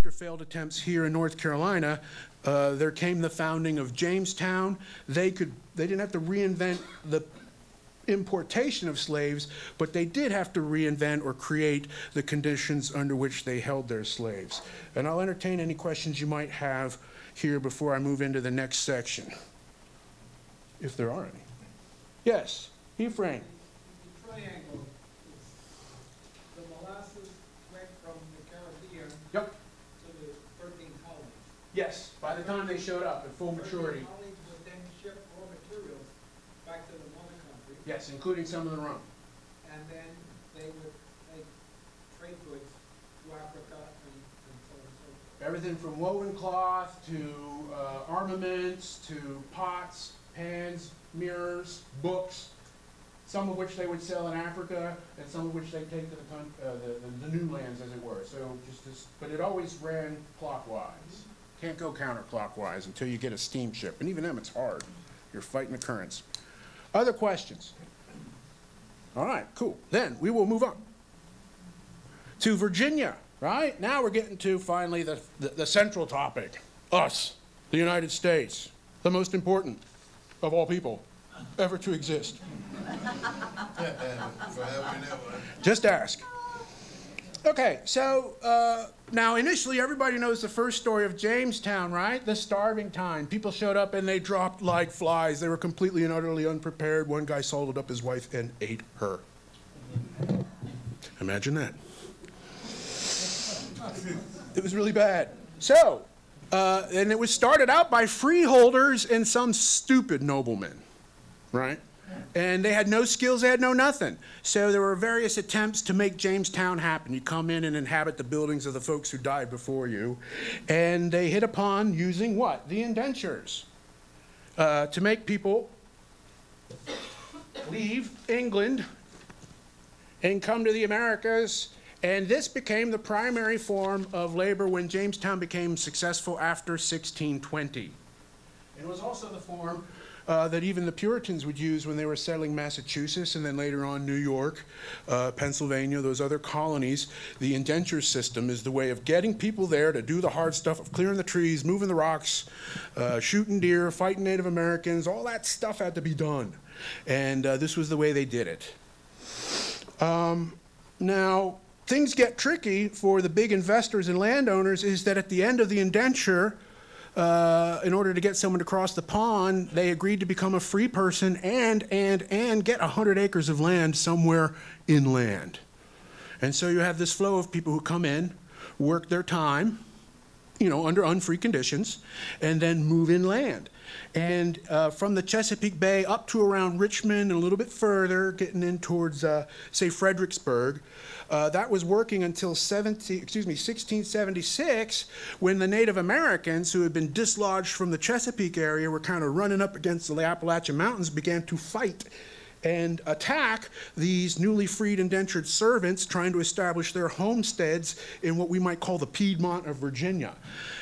after failed attempts here in North Carolina, there came the founding of Jamestown. They didn't have to reinvent the importation of slaves, but they did have to reinvent or create the conditions under which they held their slaves. And I'll entertain any questions you might have here before I move into the next section, if there are any. Yes, Ephraim. The triangle, the molasses went from the Caribbean Yep. to the 13 colonies. Yes, by the time they showed up at full maturity. 13 colonies would then ship raw materials back to the mother country, Yes, including some of the rum. and then they would make trade goods to Africa and so on and so forth. Everything from woven cloth to armaments to pots, pans, mirrors, books, some of which they would sell in Africa and some of which they take to the new lands, as it were. So just this, but it always ran clockwise. Can't go counterclockwise until you get a steamship, and even them it's hard. You're fighting the currents. Other questions? All right, cool. Then we will move on to Virginia. Right? Now we're getting to finally the central topic. Us, the United States, the most important of all people ever to exist. Just ask. Okay, so now initially everybody knows the first story of Jamestown, right? The starving time. People showed up and they dropped like flies. They were completely and utterly unprepared. One guy salted up his wife and ate her. Imagine that. It was really bad. So, and it was started out by freeholders and some stupid noblemen, right? And they had no skills, they had no nothing. So there were various attempts to make Jamestown happen. You come in and inhabit the buildings of the folks who died before you. And they hit upon using what? The indentures. To make people leave England and come to the Americas. And this became the primary form of labor when Jamestown became successful after 1620. It was also the form that even the Puritans would use when they were settling Massachusetts and then later on New York, Pennsylvania, those other colonies. The indenture system is the way of getting people there to do the hard stuff of clearing the trees, moving the rocks, shooting deer, fighting Native Americans. All that stuff had to be done. And this was the way they did it. Now, things get tricky for the big investors and landowners is that at the end of the indenture, in order to get someone to cross the pond, they agreed to become a free person and get 100 acres of land somewhere inland. And so you have this flow of people who come in, work their time, you know, under unfree conditions, and then move inland. And from the Chesapeake Bay up to around Richmond and a little bit further, getting in towards, say, Fredericksburg, that was working until 1676, when the Native Americans, who had been dislodged from the Chesapeake area, were kind of running up against the Appalachian Mountains, began to fight and attack these newly freed indentured servants trying to establish their homesteads in what we might call the Piedmont of Virginia.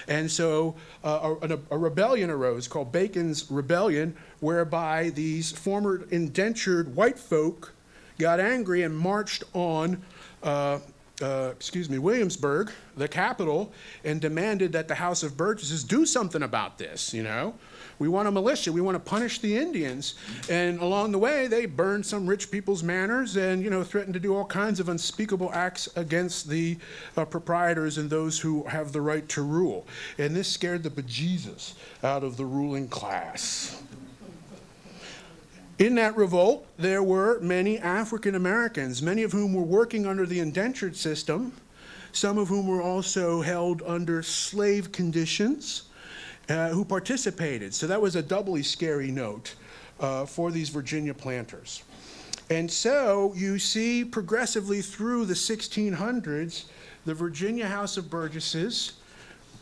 And so a rebellion arose called Bacon's Rebellion, whereby these former indentured white folk got angry and marched on Williamsburg, the capital, and demanded that the House of Burgesses do something about this, you know. We want a militia. We want to punish the Indians. And along the way, they burned some rich people's manors and, you know, threatened to do all kinds of unspeakable acts against the proprietors and those who have the right to rule. And this scared the bejesus out of the ruling class. In that revolt, there were many African Americans, many of whom were working under the indentured system, some of whom were also held under slave conditions, who participated. So that was a doubly scary note for these Virginia planters. And so you see progressively through the 1600s, the Virginia House of Burgesses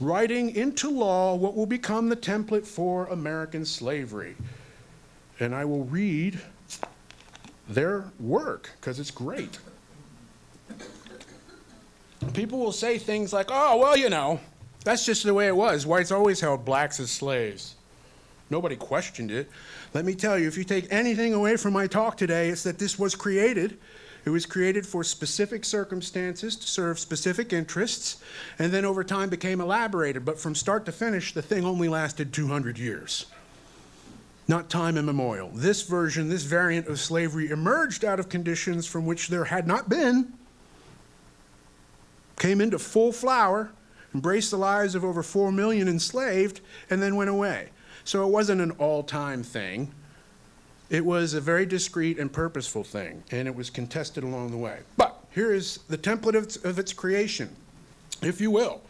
writing into law what will become the template for American slavery. And I will read their work, because it's great. People will say things like, oh, well, you know, that's just the way it was. Whites always held blacks as slaves. Nobody questioned it. Let me tell you, if you take anything away from my talk today, it's that this was created It was created for specific circumstances to serve specific interests, and then over time became elaborated. But from start to finish, the thing only lasted 200 years. Not time immemorial. This version, this variant of slavery emerged out of conditions from which there had not been, came into full flower, embraced the lives of over 4 million enslaved, and then went away. So it wasn't an all-time thing. It was a very discreet and purposeful thing, and it was contested along the way. But here is the template of its creation, if you will.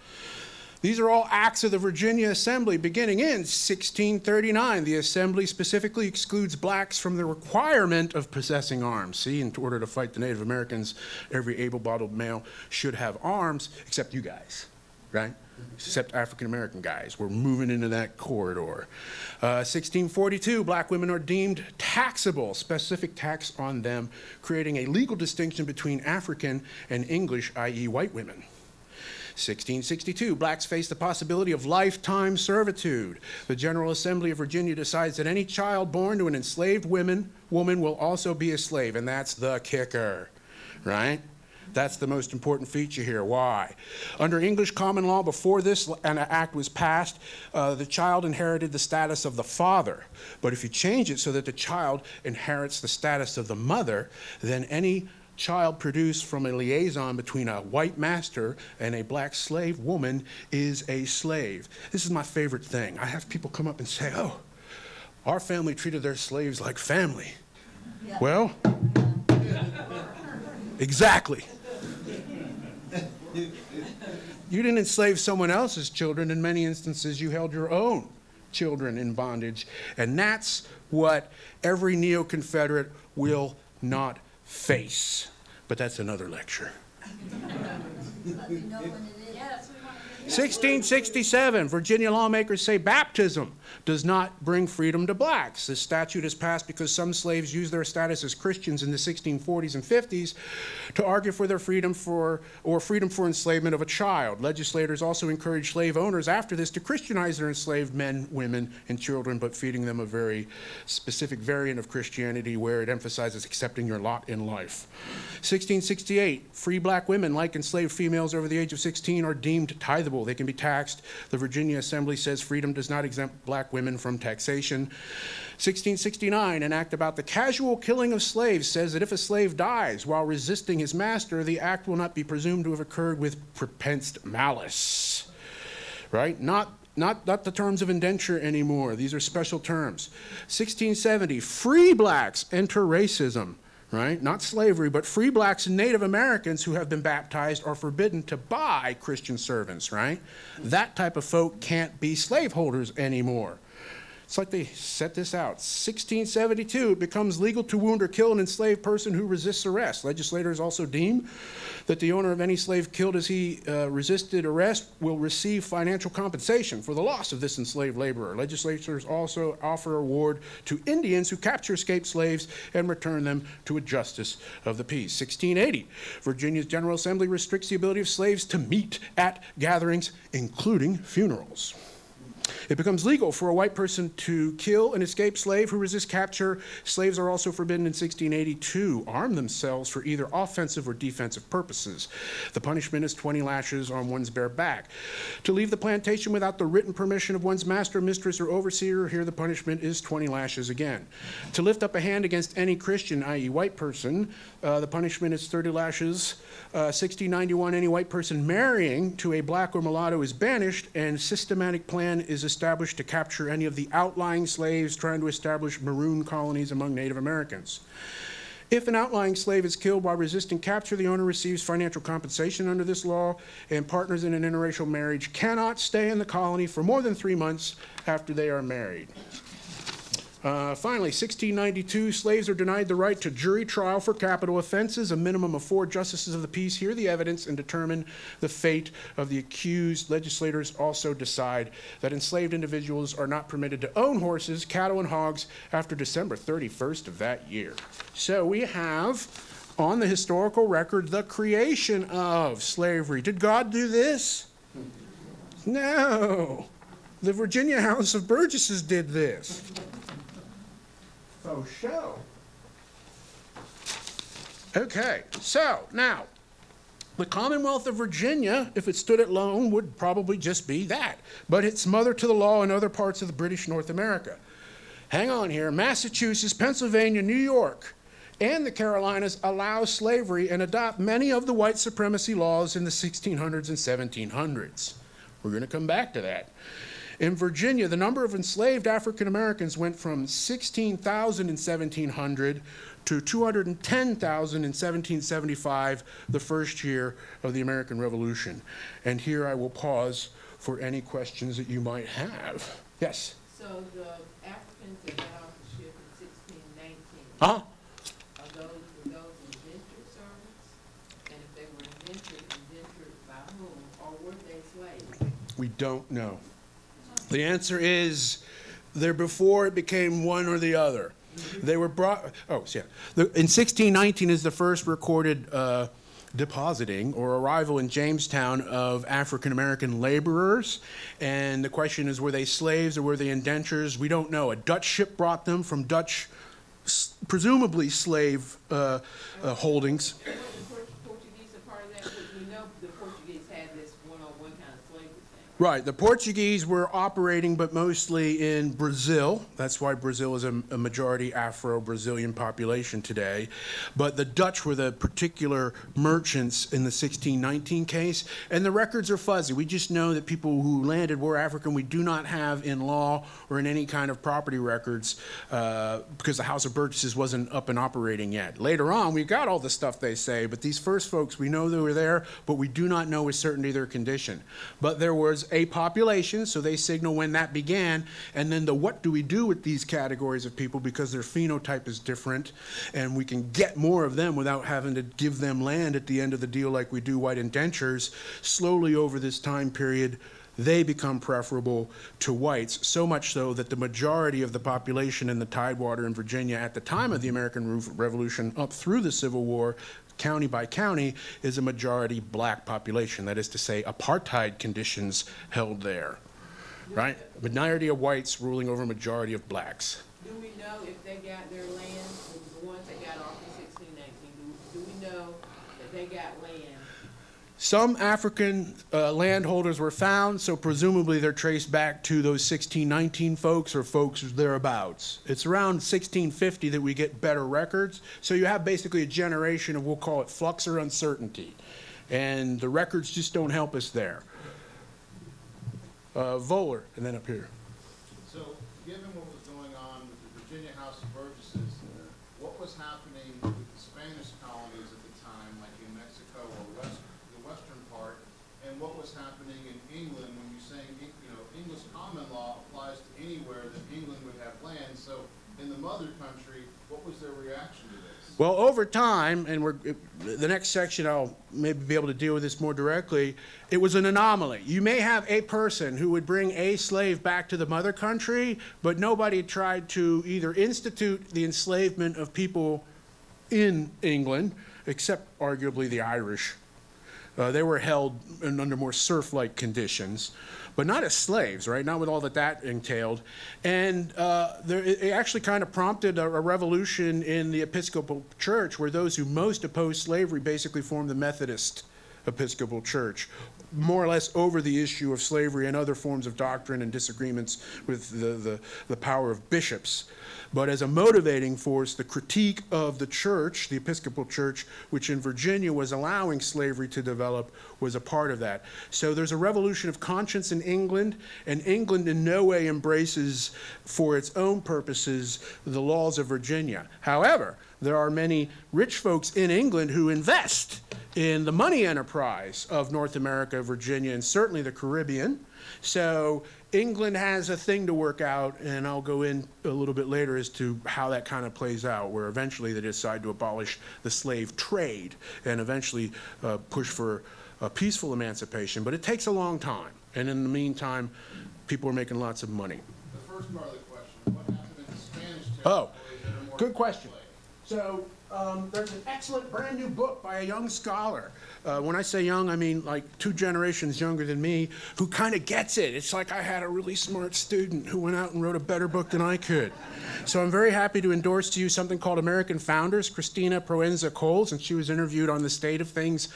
These are all acts of the Virginia Assembly beginning in 1639. The Assembly specifically excludes blacks from the requirement of possessing arms. See, in order to fight the Native Americans, every able-bodied male should have arms, except you guys, right? Except African-American guys. We're moving into that corridor. 1642, black women are deemed taxable, specific tax on them, creating a legal distinction between African and English, i.e. white women. 1662, blacks face the possibility of lifetime servitude. The General Assembly of Virginia decides that any child born to an enslaved woman will also be a slave, and that's the kicker, right? That's the most important feature here. Why? Under English common law, before this act was passed, the child inherited the status of the father. But if you change it so that the child inherits the status of the mother, then any child produced from a liaison between a white master and a black slave woman is a slave. This is my favorite thing. I have people come up and say, oh, our family treated their slaves like family. Yeah. Well, exactly. You didn't enslave someone else's children. In many instances, you held your own children in bondage. And that's what every neo-Confederate will not face. But that's another lecture. 1667, Virginia lawmakers say baptism does not bring freedom to blacks. This statute is passed because some slaves used their status as Christians in the 1640s and 50s to argue for their freedom for enslavement of a child. Legislators also encouraged slave owners after this to Christianize their enslaved men, women, and children, but feeding them a very specific variant of Christianity where it emphasizes accepting your lot in life. 1668, free black women, like enslaved females over the age of 16, are deemed tithable. They can be taxed. The Virginia Assembly says freedom does not exempt black women from taxation. 1669, an act about the casual killing of slaves says that if a slave dies while resisting his master, the act will not be presumed to have occurred with prepense malice. Right? Not the terms of indenture anymore. These are special terms. 1670, free blacks enter racism. Right? Not slavery, but free blacks and Native Americans who have been baptized are forbidden to buy Christian servants, right? That type of folk can't be slaveholders anymore. It's like they set this out. 1672, it becomes legal to wound or kill an enslaved person who resists arrest. Legislators also deem that the owner of any slave killed as he resisted arrest will receive financial compensation for the loss of this enslaved laborer. Legislators also offer a reward to Indians who capture escaped slaves and return them to a justice of the peace. 1680, Virginia's General Assembly restricts the ability of slaves to meet at gatherings, including funerals. It becomes legal for a white person to kill an escaped slave who resists capture. Slaves are also forbidden in 1680 to arm themselves for either offensive or defensive purposes. The punishment is 20 lashes on one's bare back. To leave the plantation without the written permission of one's master, mistress, or overseer, here the punishment is 20 lashes again. To lift up a hand against any Christian, i.e. white person, the punishment is 30 lashes. 1691, any white person marrying to a black or mulatto is banished, and systematic plan is established to capture any of the outlying slaves trying to establish maroon colonies among Native Americans. If an outlying slave is killed while resisting capture, the owner receives financial compensation under this law, and partners in an interracial marriage cannot stay in the colony for more than 3 months after they are married. Finally, 1692, slaves are denied the right to jury trial for capital offenses. A minimum of 4 justices of the peace hear the evidence and determine the fate of the accused. Legislators also decide that enslaved individuals are not permitted to own horses, cattle, and hogs after December 31st of that year. So we have on the historical record the creation of slavery. Did God do this? No. The Virginia House of Burgesses did this. Faux show. Okay, so now, the Commonwealth of Virginia, if it stood alone, would probably just be that. But it's mother to the law in other parts of the British North America. Hang on here. Massachusetts, Pennsylvania, New York, and the Carolinas allow slavery and adopt many of the white supremacy laws in the 1600s and 1700s. We're going to come back to that. In Virginia, the number of enslaved African Americans went from 16,000 in 1700 to 210,000 in 1775, the first year of the American Revolution. And here I will pause for any questions that you might have. Yes? So the Africans that got off the ship in 1619, Huh? were those indentured servants? And if they were indentured by whom, or were they slaves? We don't know. The answer is they're before it became one or the other. They were brought, oh, yeah. In 1619 is the first recorded depositing or arrival in Jamestown of African-American laborers. And the question is, were they slaves or were they indentures? We don't know. A Dutch ship brought them from Dutch, presumably slave holdings. And were the Portuguese a part of that? Because we know the Portuguese had this one-on-one kind of slavery thing. Right. The Portuguese were operating, but mostly in Brazil. That's why Brazil is a majority Afro-Brazilian population today. But the Dutch were the particular merchants in the 1619 case. And the records are fuzzy. We just know that people who landed were African. We do not have in law or in any kind of property records because the House of Burgesses wasn't up and operating yet. Later on, we got all the stuff they say. But these first folks, we know they were there, but we do not know with certainty their condition. But there was a population, so they signal when that began, and then the what do we do with these categories of people because their phenotype is different, and we can get more of them without having to give them land at the end of the deal like we do white indentures. Slowly over this time period, they become preferable to whites, so much so that the majority of the population in the Tidewater in Virginia at the time of the American Revolution up through the Civil War, county by county, is a majority black population. That is to say, apartheid conditions held there, right? A minority of whites ruling over a majority of blacks. Do we know if they got their land, the ones that got off in 1619, do we know that they got land? Some African landholders were found, so presumably they're traced back to those 1619 folks or folks thereabouts. It's around 1650 that we get better records. So you have basically a generation of, we'll call it flux or uncertainty. And the records just don't help us there. Voller, and then up here. So given what was going on with the Virginia House of Burgesses, what was happening with the Spanish colonies at the time, like in Mexico or the western part, and what was happening in England when you're saying, English common law applies to anywhere that England would have land. So in the mother country, what was their reaction to this? Well, over time, and the next section I'll maybe be able to deal with this more directly, it was an anomaly. You may have a person who would bring a slave back to the mother country, but nobody tried to either institute the enslavement of people in England, except arguably the Irish. They were held under more serf-like conditions, but not as slaves, right? Not with all that entailed. And it actually kind of prompted a revolution in the Episcopal Church where those who most opposed slavery basically formed the Methodist Episcopal Church, more or less over the issue of slavery and other forms of doctrine and disagreements with the power of bishops. But as a motivating force, the critique of the church, the Episcopal Church, which in Virginia was allowing slavery to develop, was a part of that. So there's a revolution of conscience in England, and England in no way embraces for its own purposes the laws of Virginia. However, there are many rich folks in England who invest in the money enterprise of North America, Virginia, and certainly the Caribbean. So England has a thing to work out, and I'll go in a little bit later as to how that kind of plays out, where eventually they decide to abolish the slave trade and eventually push for a peaceful emancipation. But it takes a long time, and in the meantime, people are making lots of money. The first part of the question, what happened in the Spanish territories? Oh, good question. So There's an excellent brand new book by a young scholar. When I say young, I mean like 2 generations younger than me, who kind of gets it. It's like I had a really smart student who went out and wrote a better book than I could. So I'm very happy to endorse to you something called American Founders, Christina Proenza-Coles, and she was interviewed on The State of Things,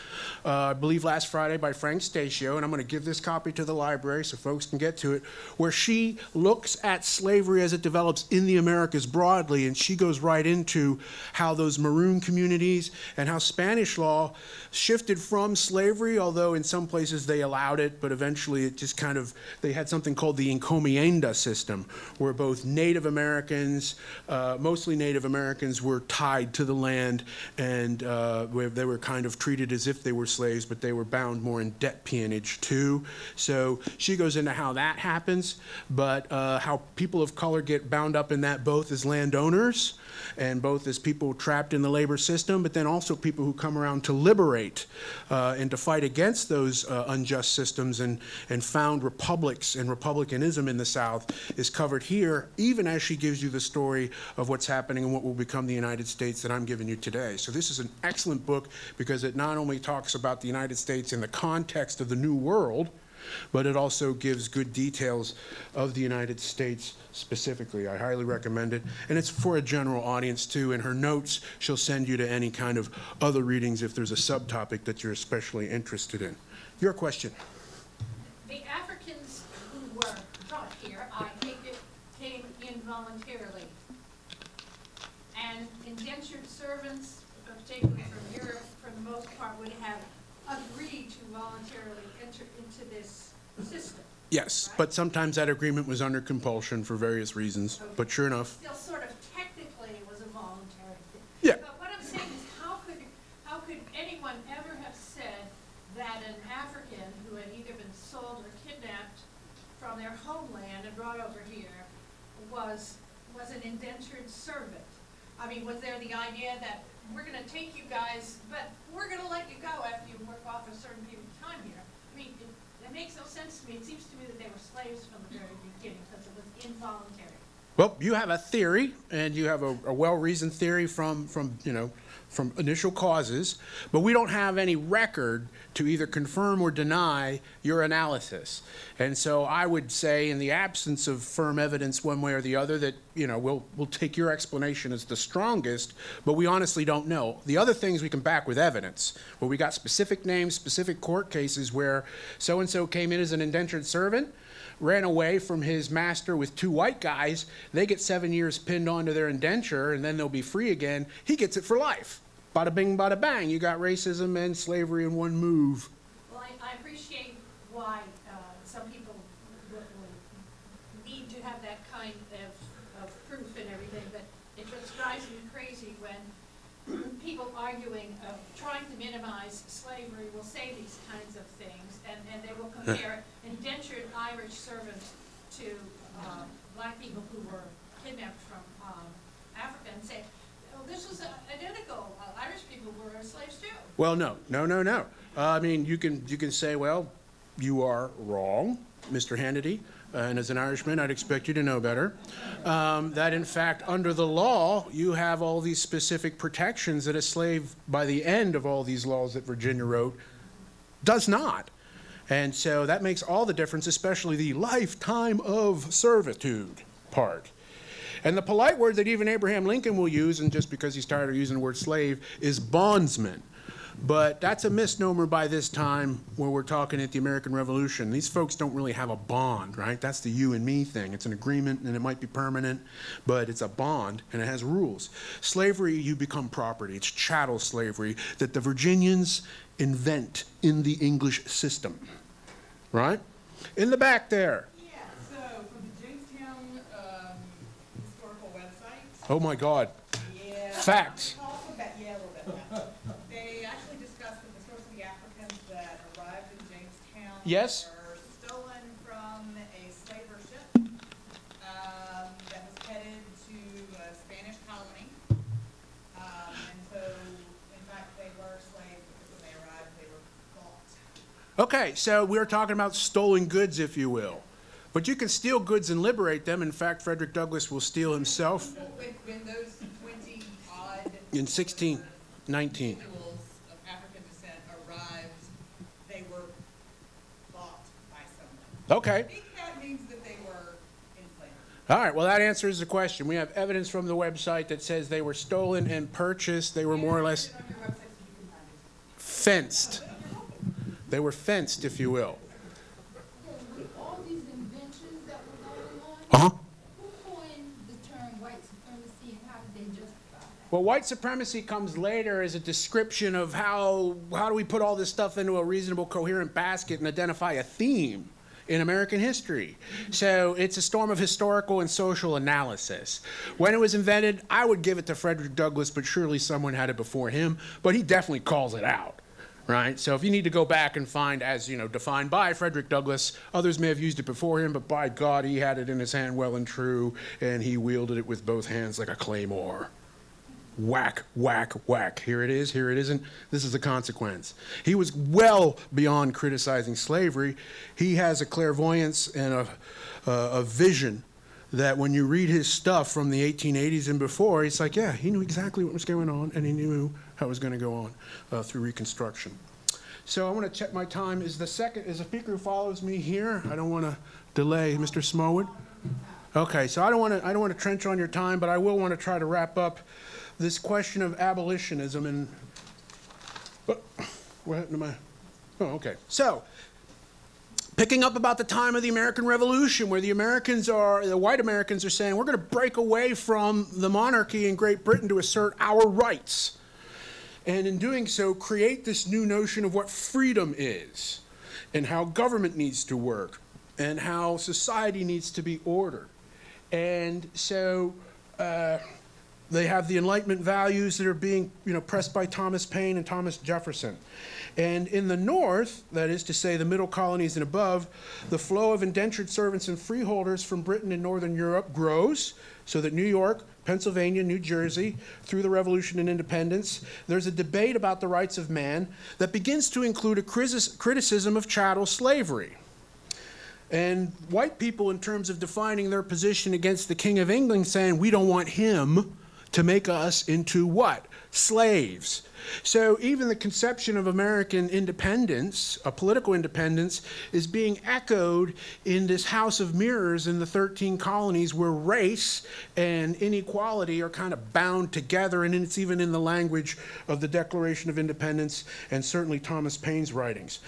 I believe last Friday by Frank Stasio, and I'm going to give this copy to the library so folks can get to it, where she looks at slavery as it develops in the Americas broadly, and she goes right into how those maroon communities and how Spanish law shifted from slavery, although in some places they allowed it, but eventually it just kind of, they had something called the encomienda system, where both Native Americans, mostly Native Americans, were tied to the land, and where they were kind of treated as if they were slaves, but they were bound more in debt peonage too. So she goes into how that happens, but how people of color get bound up in that both as landowners and both as people trapped in the labor system, but then also people who come around to liberate and to fight against those unjust systems and found republics and republicanism in the South is covered here, even as she gives you the story of what's happening and what will become the United States that I'm giving you today. So this is an excellent book because it not only talks about the United States in the context of the New World, but it also gives good details of the United States specifically. I highly recommend it. And it's for a general audience too. In her notes, she'll send you to any kind of other readings if there's a subtopic that you're especially interested in. Your question. The Africans who were brought here, I think it came involuntarily. And indentured servants, particularly from Europe, for the most part, would have agreed to voluntarily enter into this system. Yes, right? but sometimes that agreement was under compulsion for various reasons, okay. But sure enough. Still sort of technically it was a voluntary thing. Yeah. But what I'm saying is how could anyone ever have said that an African who had either been sold or kidnapped from their homeland and brought over here was an indentured servant? I mean, was there the idea that we're going to take you guys, but we're going to let you go after you work off a certain period of time here? I mean, it makes no sense to me. It seems to me that they were slaves from the very beginning because it was involuntary. Well, you have a theory, and you have a well-reasoned theory from initial causes, but we don't have any record to either confirm or deny your analysis. And so I would say, in the absence of firm evidence one way or the other, that we'll take your explanation as the strongest, but we honestly don't know. The other things we can back with evidence, where we got specific names, specific court cases where so-and-so came in as an indentured servant, ran away from his master with 2 white guys, they get 7 years pinned onto their indenture, and then they'll be free again. He gets it for life. Bada bing, bada bang. You got racism and slavery in one move. Well, I appreciate why some people will need to have that kind of proof and everything, but it just drives me crazy when people arguing, trying to minimize slavery will say these kinds of things, and they will compare indentured Irish servants to black people who were kidnapped from Africa and say, oh, this was identical. Irish people were slaves too. Well, no. I mean, you can say, well, you are wrong, Mr. Hannity, and as an Irishman, I'd expect you to know better, that in fact, under the law, you have all these specific protections that a slave, by the end of all these laws that Virginia wrote, does not. And so that makes all the difference, especially the lifetime of servitude part. And the polite word that even Abraham Lincoln will use, and just because he's tired of using the word slave, is bondsman. But that's a misnomer by this time when we're talking at the American Revolution. These folks don't really have a bond, right? That's the you and me thing. It's an agreement, and it might be permanent, but it's a bond, and it has rules. Slavery, you become property. It's chattel slavery that the Virginians invent in the English system, right? In the back there. Yeah, so from the Jamestown historical website. Oh, my God. Yeah. Facts. Also about, yeah, a little bit of that. They actually discussed that the source of the Africans that arrived in Jamestown Yes. were stolen from a slaver ship that was headed to a Spanish colony. And so, in fact, they were slaves because when they arrived, they were bought. Okay, so we're talking about stolen goods, if you will. But you can steal goods and liberate them. In fact, Frederick Douglass will steal himself. When those 20-odd In 1619. individuals of African descent arrived, they were bought by someone. Okay. I think that means that they were enslaved. All right, well, that answers the question. We have evidence from the website that says they were stolen and purchased. They were more or less On your website, so you can find it. fenced. They were fenced, if you will. With all these inventions that were going on, Uh-huh. who coined the term white supremacy and how did they justify that? Well, white supremacy comes later as a description of how do we put all this stuff into a reasonable, coherent basket and identify a theme in American history. So it's a storm of historical and social analysis. When it was invented, I would give it to Frederick Douglass, but surely someone had it before him, but he definitely calls it out. Right? So if you need to go back and find, as you know, defined by Frederick Douglass, others may have used it before him, but by God, he had it in his hand well and true, and he wielded it with both hands like a claymore. Whack, whack, whack. Here it is, here it isn't. This is the consequence. He was well beyond criticizing slavery. He has a clairvoyance and a vision that when you read his stuff from the 1880s and before, it's like, yeah, he knew exactly what was going on, and he knew how it was going to go on through Reconstruction. So I want to check my time. Is the speaker who follows me here? I don't want to delay. Mr. Smallwood? Okay, so I don't want to trench on your time, but I will want to try to wrap up this question of abolitionism and what happened to my, oh, okay. So, picking up about the time of the American Revolution, where the white Americans are saying, we're going to break away from the monarchy in Great Britain to assert our rights. And in doing so, create this new notion of what freedom is, and how government needs to work, and how society needs to be ordered. And so, they have the Enlightenment values that are being, pressed by Thomas Paine and Thomas Jefferson. And in the North, that is to say the middle colonies and above, the flow of indentured servants and freeholders from Britain and Northern Europe grows, so that New York, Pennsylvania, New Jersey, through the Revolution and Independence, there's a debate about the rights of man that begins to include a criticism of chattel slavery. And white people, in terms of defining their position against the King of England, saying we don't want him to make us into what? Slaves. So even the conception of American independence, a political independence, is being echoed in this house of mirrors in the 13 colonies where race and inequality are kind of bound together, and it's even in the language of the Declaration of Independence and certainly Thomas Paine's writings.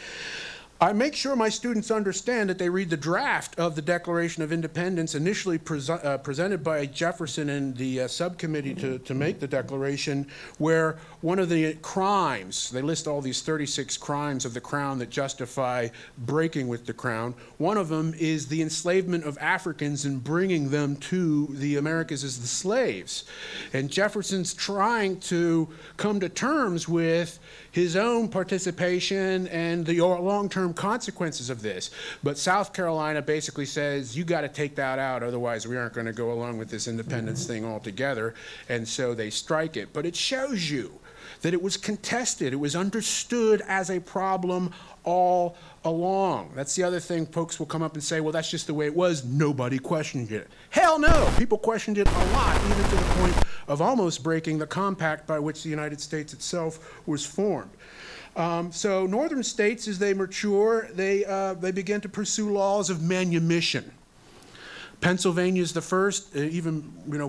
I make sure my students understand that they read the draft of the Declaration of Independence initially presented by Jefferson and the subcommittee to make the Declaration, where one of the crimes, they list all these 36 crimes of the Crown that justify breaking with the Crown. One of them is the enslavement of Africans and bringing them to the Americas as the slaves. And Jefferson's trying to come to terms with his own participation and the long-term consequences of this. But South Carolina basically says, you got to take that out, otherwise we aren't going to go along with this independence thing altogether. And so they strike it. But it shows you that it was contested. It was understood as a problem all along. That's the other thing. Folks will come up and say, well, that's just the way it was. Nobody questioned it. Hell no. People questioned it a lot, even to the point of almost breaking the compact by which the United States itself was formed. So northern states, as they mature, they begin to pursue laws of manumission. Pennsylvania is the first, even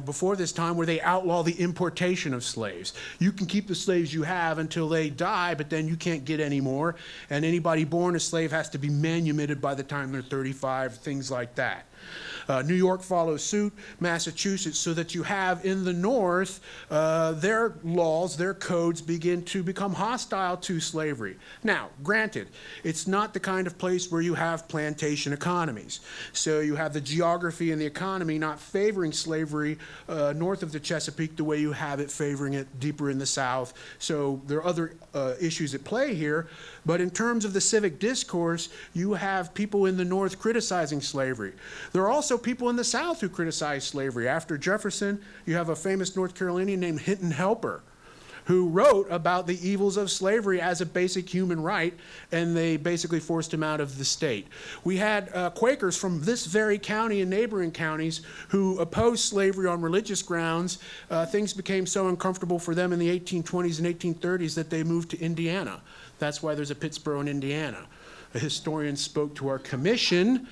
before this time, where they outlaw the importation of slaves. You can keep the slaves you have until they die, but then you can't get any more. And anybody born a slave has to be manumitted by the time they're 35, things like that. New York follows suit, Massachusetts, so that you have in the North, their laws, their codes begin to become hostile to slavery. Now, granted, it's not the kind of place where you have plantation economies. So you have the geography and the economy not favoring slavery north of the Chesapeake the way you have it favoring it deeper in the South. So there are other issues at play here. But in terms of the civic discourse, you have people in the North criticizing slavery. There are also people in the South who criticize slavery. After Jefferson, you have a famous North Carolinian named Hinton Helper, who wrote about the evils of slavery as a basic human right, and they basically forced him out of the state. We had Quakers from this very county and neighboring counties who opposed slavery on religious grounds. Things became so uncomfortable for them in the 1820s and 1830s that they moved to Indiana. That's why there's a Pittsburgh in Indiana. A historian spoke to our commission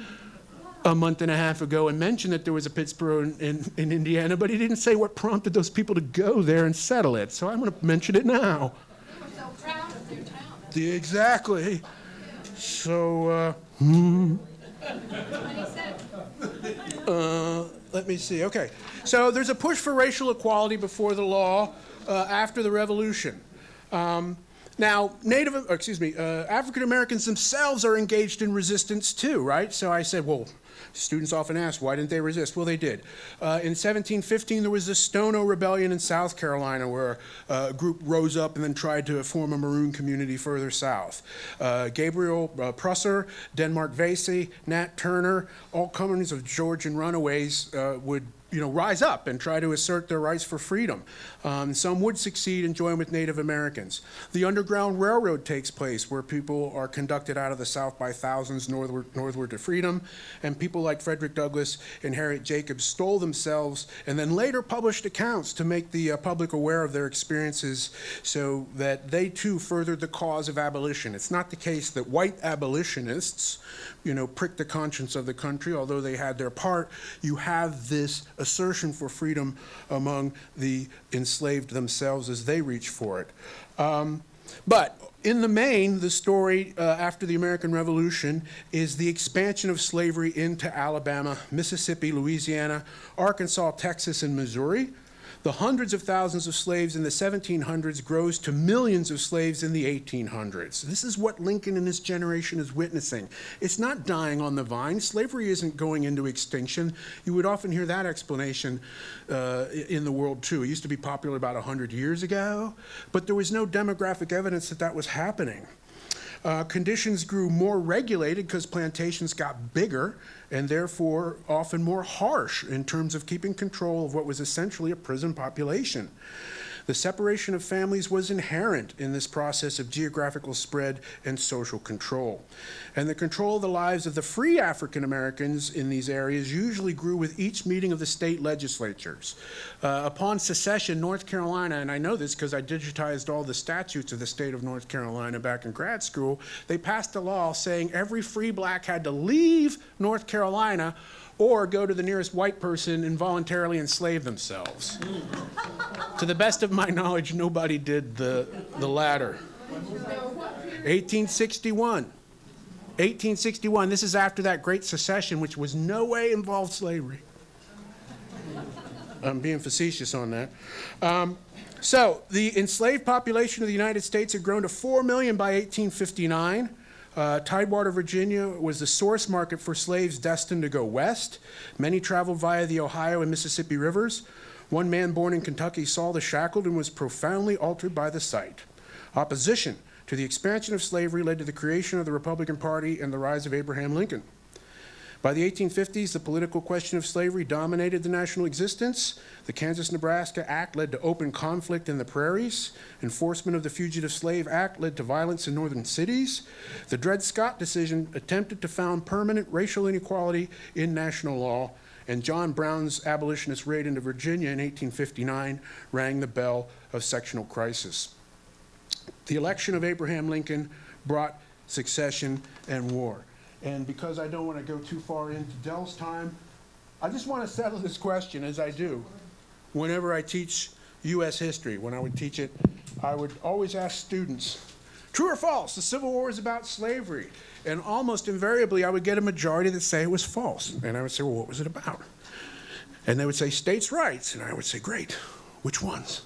a month and a half ago and mentioned that there was a Pittsburgh in Indiana, but he didn't say what prompted those people to go there and settle it. So I'm going to mention it now. We're so proud of their town. Exactly. So, let me see. Okay. So there's a push for racial equality before the law after the Revolution. Now, African Americans themselves are engaged in resistance too, right? So I said, well, students often ask, why didn't they resist? Well, they did. In 1715, there was the Stono Rebellion in South Carolina where a group rose up and then tried to form a Maroon community further south. Gabriel Prosser, Denmark Vesey, Nat Turner, all companies of Georgian runaways would rise up and try to assert their rights for freedom. Some would succeed and join with Native Americans. The Underground Railroad takes place where people are conducted out of the South by thousands northward to freedom, and people like Frederick Douglass and Harriet Jacobs stole themselves and then later published accounts to make the public aware of their experiences so that they too furthered the cause of abolition. It's not the case that white abolitionists, pricked the conscience of the country, although they had their part. You have this assertion for freedom among the enslaved themselves as they reach for it. But in the main, the story after the American Revolution is the expansion of slavery into Alabama, Mississippi, Louisiana, Arkansas, Texas, and Missouri. The hundreds of thousands of slaves in the 1700s grows to millions of slaves in the 1800s. This is what Lincoln and his generation is witnessing. It's not dying on the vine. Slavery isn't going into extinction. You would often hear that explanation in the world, too. It used to be popular about 100 years ago, but there was no demographic evidence that that was happening. Conditions grew more regulated because plantations got bigger and therefore often more harsh in terms of keeping control of what was essentially a prison population. The separation of families was inherent in this process of geographical spread and social control. And the control of the lives of the free African Americans in these areas usually grew with each meeting of the state legislatures. Upon secession, North Carolina, and I know this because I digitized all the statutes of the state of North Carolina back in grad school, they passed a law saying every free black had to leave North Carolina or go to the nearest white person and voluntarily enslave themselves. To the best of my knowledge, nobody did the latter. 1861. 1861, this is after that great secession, which was no way involved slavery. I'm being facetious on that. So the enslaved population of the United States had grown to 4 million by 1859. Tidewater, Virginia was the source market for slaves destined to go west. Many traveled via the Ohio and Mississippi rivers. One man born in Kentucky saw the shackled and was profoundly altered by the sight. Opposition to the expansion of slavery led to the creation of the Republican Party and the rise of Abraham Lincoln. By the 1850s, the political question of slavery dominated the national existence. The Kansas-Nebraska Act led to open conflict in the prairies. Enforcement of the Fugitive Slave Act led to violence in northern cities. The Dred Scott decision attempted to found permanent racial inequality in national law. And John Brown's abolitionist raid into Virginia in 1859 rang the bell of sectional crisis. The election of Abraham Lincoln brought succession and war. And because I don't want to go too far into Dell's time, I just want to settle this question, as I do whenever I teach U.S. history. When I would teach it, I would always ask students, true or false, the Civil War is about slavery? And almost invariably, I would get a majority that say it was false. And I would say, well, what was it about? And they would say states' rights. And I would say, great, which ones?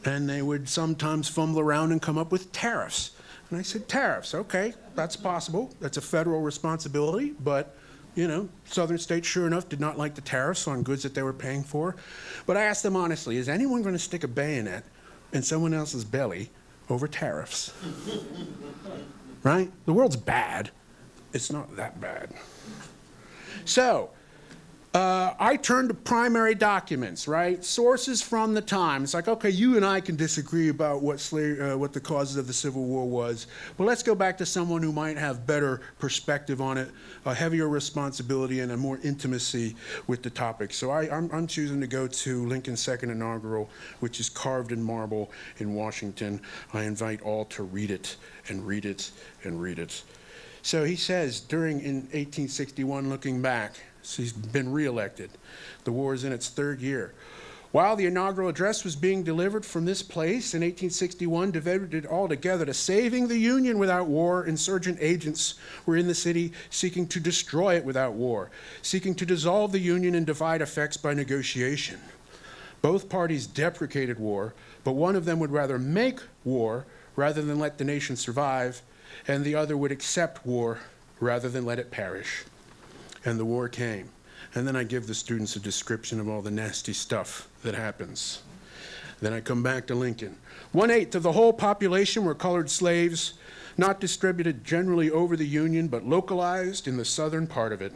And they would sometimes fumble around and come up with tariffs. And I said, tariffs, okay, that's possible. That's a federal responsibility, but, southern states, sure enough, did not like the tariffs on goods that they were paying for. But I asked them honestly, is anyone going to stick a bayonet in someone else's belly over tariffs? Right? The world's bad. It's not that bad. So, I turn to primary documents, right? Sources from the time. It's like, okay, you and I can disagree about what the causes of the Civil War was, but let's go back to someone who might have better perspective on it, a heavier responsibility, and a more intimacy with the topic. So I'm choosing to go to Lincoln's second inaugural, which is carved in marble in Washington. I invite all to read it and read it and read it. So he says, in 1861, looking back, so he's been reelected. The war is in its third year. While the inaugural address was being delivered from this place in 1861, devoted altogether to saving the Union without war, insurgent agents were in the city seeking to destroy it without war, seeking to dissolve the Union and divide effects by negotiation. Both parties deprecated war, but one of them would rather make war rather than let the nation survive, and the other would accept war rather than let it perish. And the war came. And then I give the students a description of all the nasty stuff that happens. Then I come back to Lincoln. 1/8 of the whole population were colored slaves, not distributed generally over the Union, but localized in the southern part of it.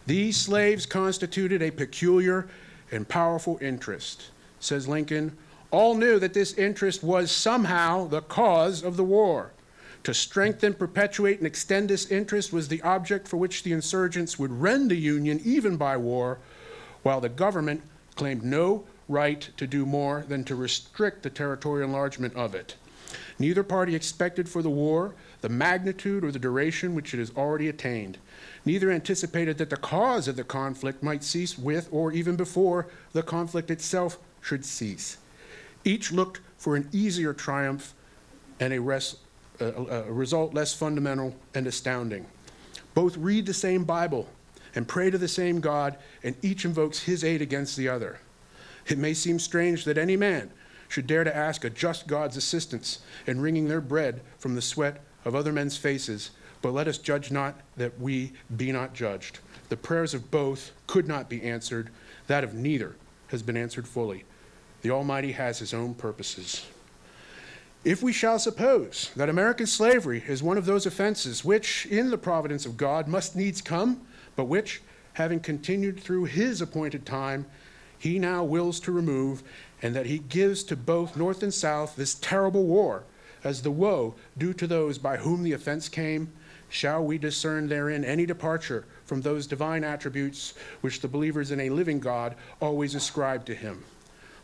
These slaves constituted a peculiar and powerful interest. Says Lincoln, all knew that this interest was somehow the cause of the war. To strengthen, perpetuate, and extend this interest was the object for which the insurgents would rend the Union even by war, while the government claimed no right to do more than to restrict the territorial enlargement of it. Neither party expected for the war the magnitude or the duration which it has already attained. Neither anticipated that the cause of the conflict might cease with or even before the conflict itself should cease. Each looked for an easier triumph and a result less fundamental and astounding. Both read the same Bible and pray to the same God, and each invokes his aid against the other. It may seem strange that any man should dare to ask a just God's assistance in wringing their bread from the sweat of other men's faces, but let us judge not that we be not judged. The prayers of both could not be answered. That of neither has been answered fully. The Almighty has his own purposes. If we shall suppose that American slavery is one of those offenses which, in the providence of God, must needs come, but which, having continued through his appointed time, he now wills to remove, and that he gives to both North and South this terrible war, as the woe due to those by whom the offense came, shall we discern therein any departure from those divine attributes which the believers in a living God always ascribe to him?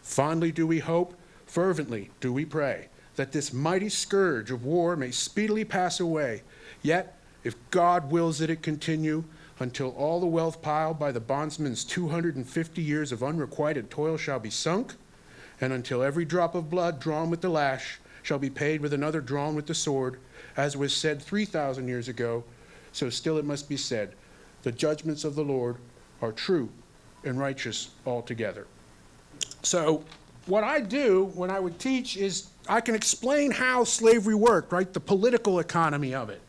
Fondly do we hope, fervently do we pray, that this mighty scourge of war may speedily pass away. Yet, if God wills that it continue, until all the wealth piled by the bondsman's 250 years of unrequited toil shall be sunk, and until every drop of blood drawn with the lash shall be paid with another drawn with the sword, as was said 3,000 years ago, so still it must be said, the judgments of the Lord are true and righteous altogether. So, what I do when I would teach is I can explain how slavery worked, right? The political economy of it.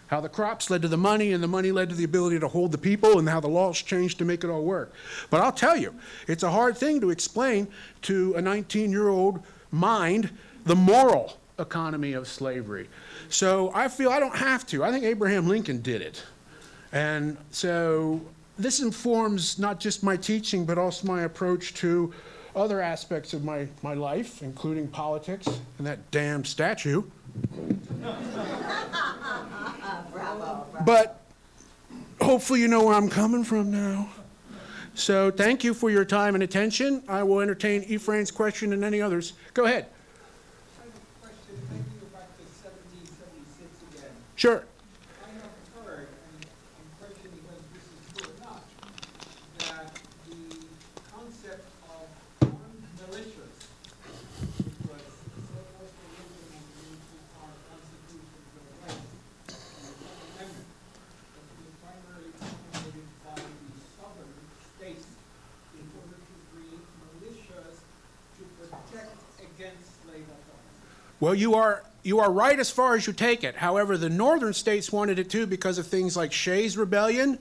How the crops led to the money, and the money led to the ability to hold the people, and how the laws changed to make it all work. But I'll tell you, it's a hard thing to explain to a 19-year-old mind the moral economy of slavery. So I feel I don't have to. I think Abraham Lincoln did it. And so this informs not just my teaching, but also my approach to other aspects of my life, including politics and that damn statue. Bravo. But hopefully you know where I'm coming from now. So thank you for your time and attention. I will entertain Ephraim's question and any others. Go ahead. I have a question. Maybe go back to 1776 again. Sure. I have heard, and I'm questioning whether this is true or not, that the concept of armed militias, which was so also implemented into our Constitution for the West, and the Second Amendment, was primarily implemented by the southern states in order to create militias to protect against slave authority. Well, you are right as far as you take it. However, the northern states wanted it too because of things like Shays' Rebellion,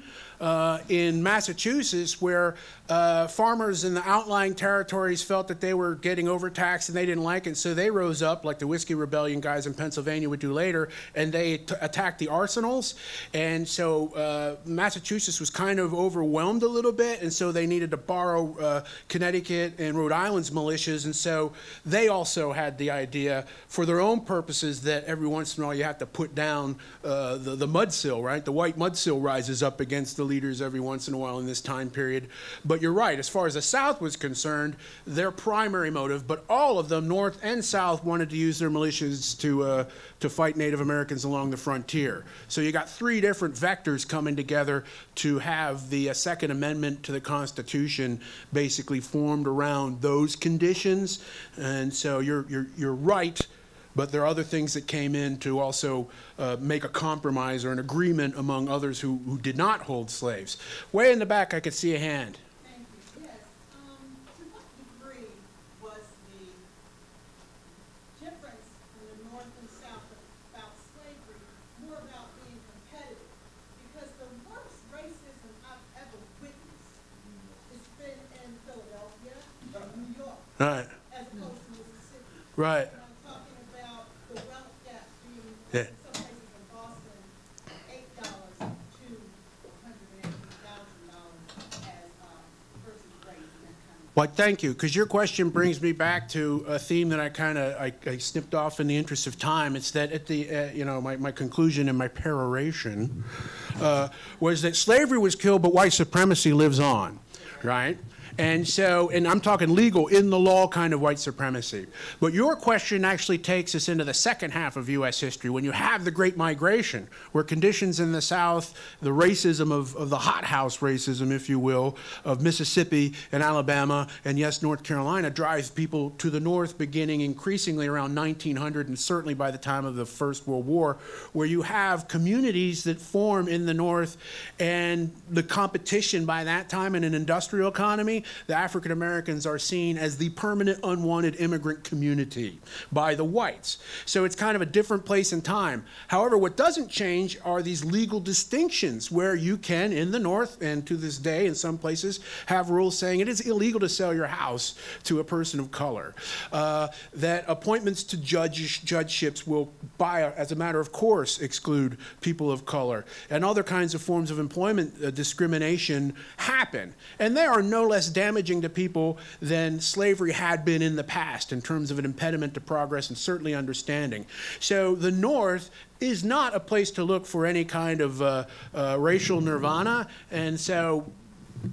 in Massachusetts, where farmers in the outlying territories felt that they were getting overtaxed and they didn't like it, so they rose up, like the Whiskey Rebellion guys in Pennsylvania would do later, and they attacked the arsenals. And so Massachusetts was kind of overwhelmed a little bit, and so they needed to borrow Connecticut and Rhode Island's militias, and so they also had the idea for their own purposes that every once in a while you have to put down the mudsill, right? The white mudsill rises up against the leaders every once in a while in this time period. But you're right, as far as the South was concerned, their primary motive, but all of them, North and South, wanted to use their militias to fight Native Americans along the frontier. So you got three different vectors coming together to have the Second Amendment to the Constitution basically formed around those conditions. And so you're right, but there are other things that came in to also make a compromise or an agreement among others who did not hold slaves. Way in the back, I could see a hand. Thank you. Yes. To what degree was the difference in the North and South about slavery more about being competitive? Because the worst racism I've ever witnessed has been in Philadelphia, New York, Right. as opposed to Mississippi. Right. And I'm talking about the wealth gap being, Yeah. in some places in Boston, $8 to $180,000 as versus race and that kind of. Well, thank you, because your question brings me back to a theme that I snipped off in the interest of time. It's that at the, my conclusion and my peroration was that slavery was killed, but white supremacy lives on, right? And so, and I'm talking legal, in the law kind of white supremacy. But your question actually takes us into the second half of U.S. history, when you have the Great Migration, where conditions in the South, the racism of the hothouse racism, if you will, of Mississippi and Alabama, and yes, North Carolina, drives people to the North beginning increasingly around 1900, and certainly by the time of the First World War, where you have communities that form in the North, and the competition by that time in an industrial economy, the African Americans are seen as the permanent unwanted immigrant community by the whites. So it's kind of a different place and time. However, what doesn't change are these legal distinctions where you can, in the North, and to this day in some places, have rules saying it is illegal to sell your house to a person of color. That appointments to judgeships will, as a matter of course, exclude people of color. And other kinds of forms of employment discrimination happen. And they are no less damaging to people than slavery had been in the past in terms of an impediment to progress and certainly understanding. So the North is not a place to look for any kind of racial nirvana. And so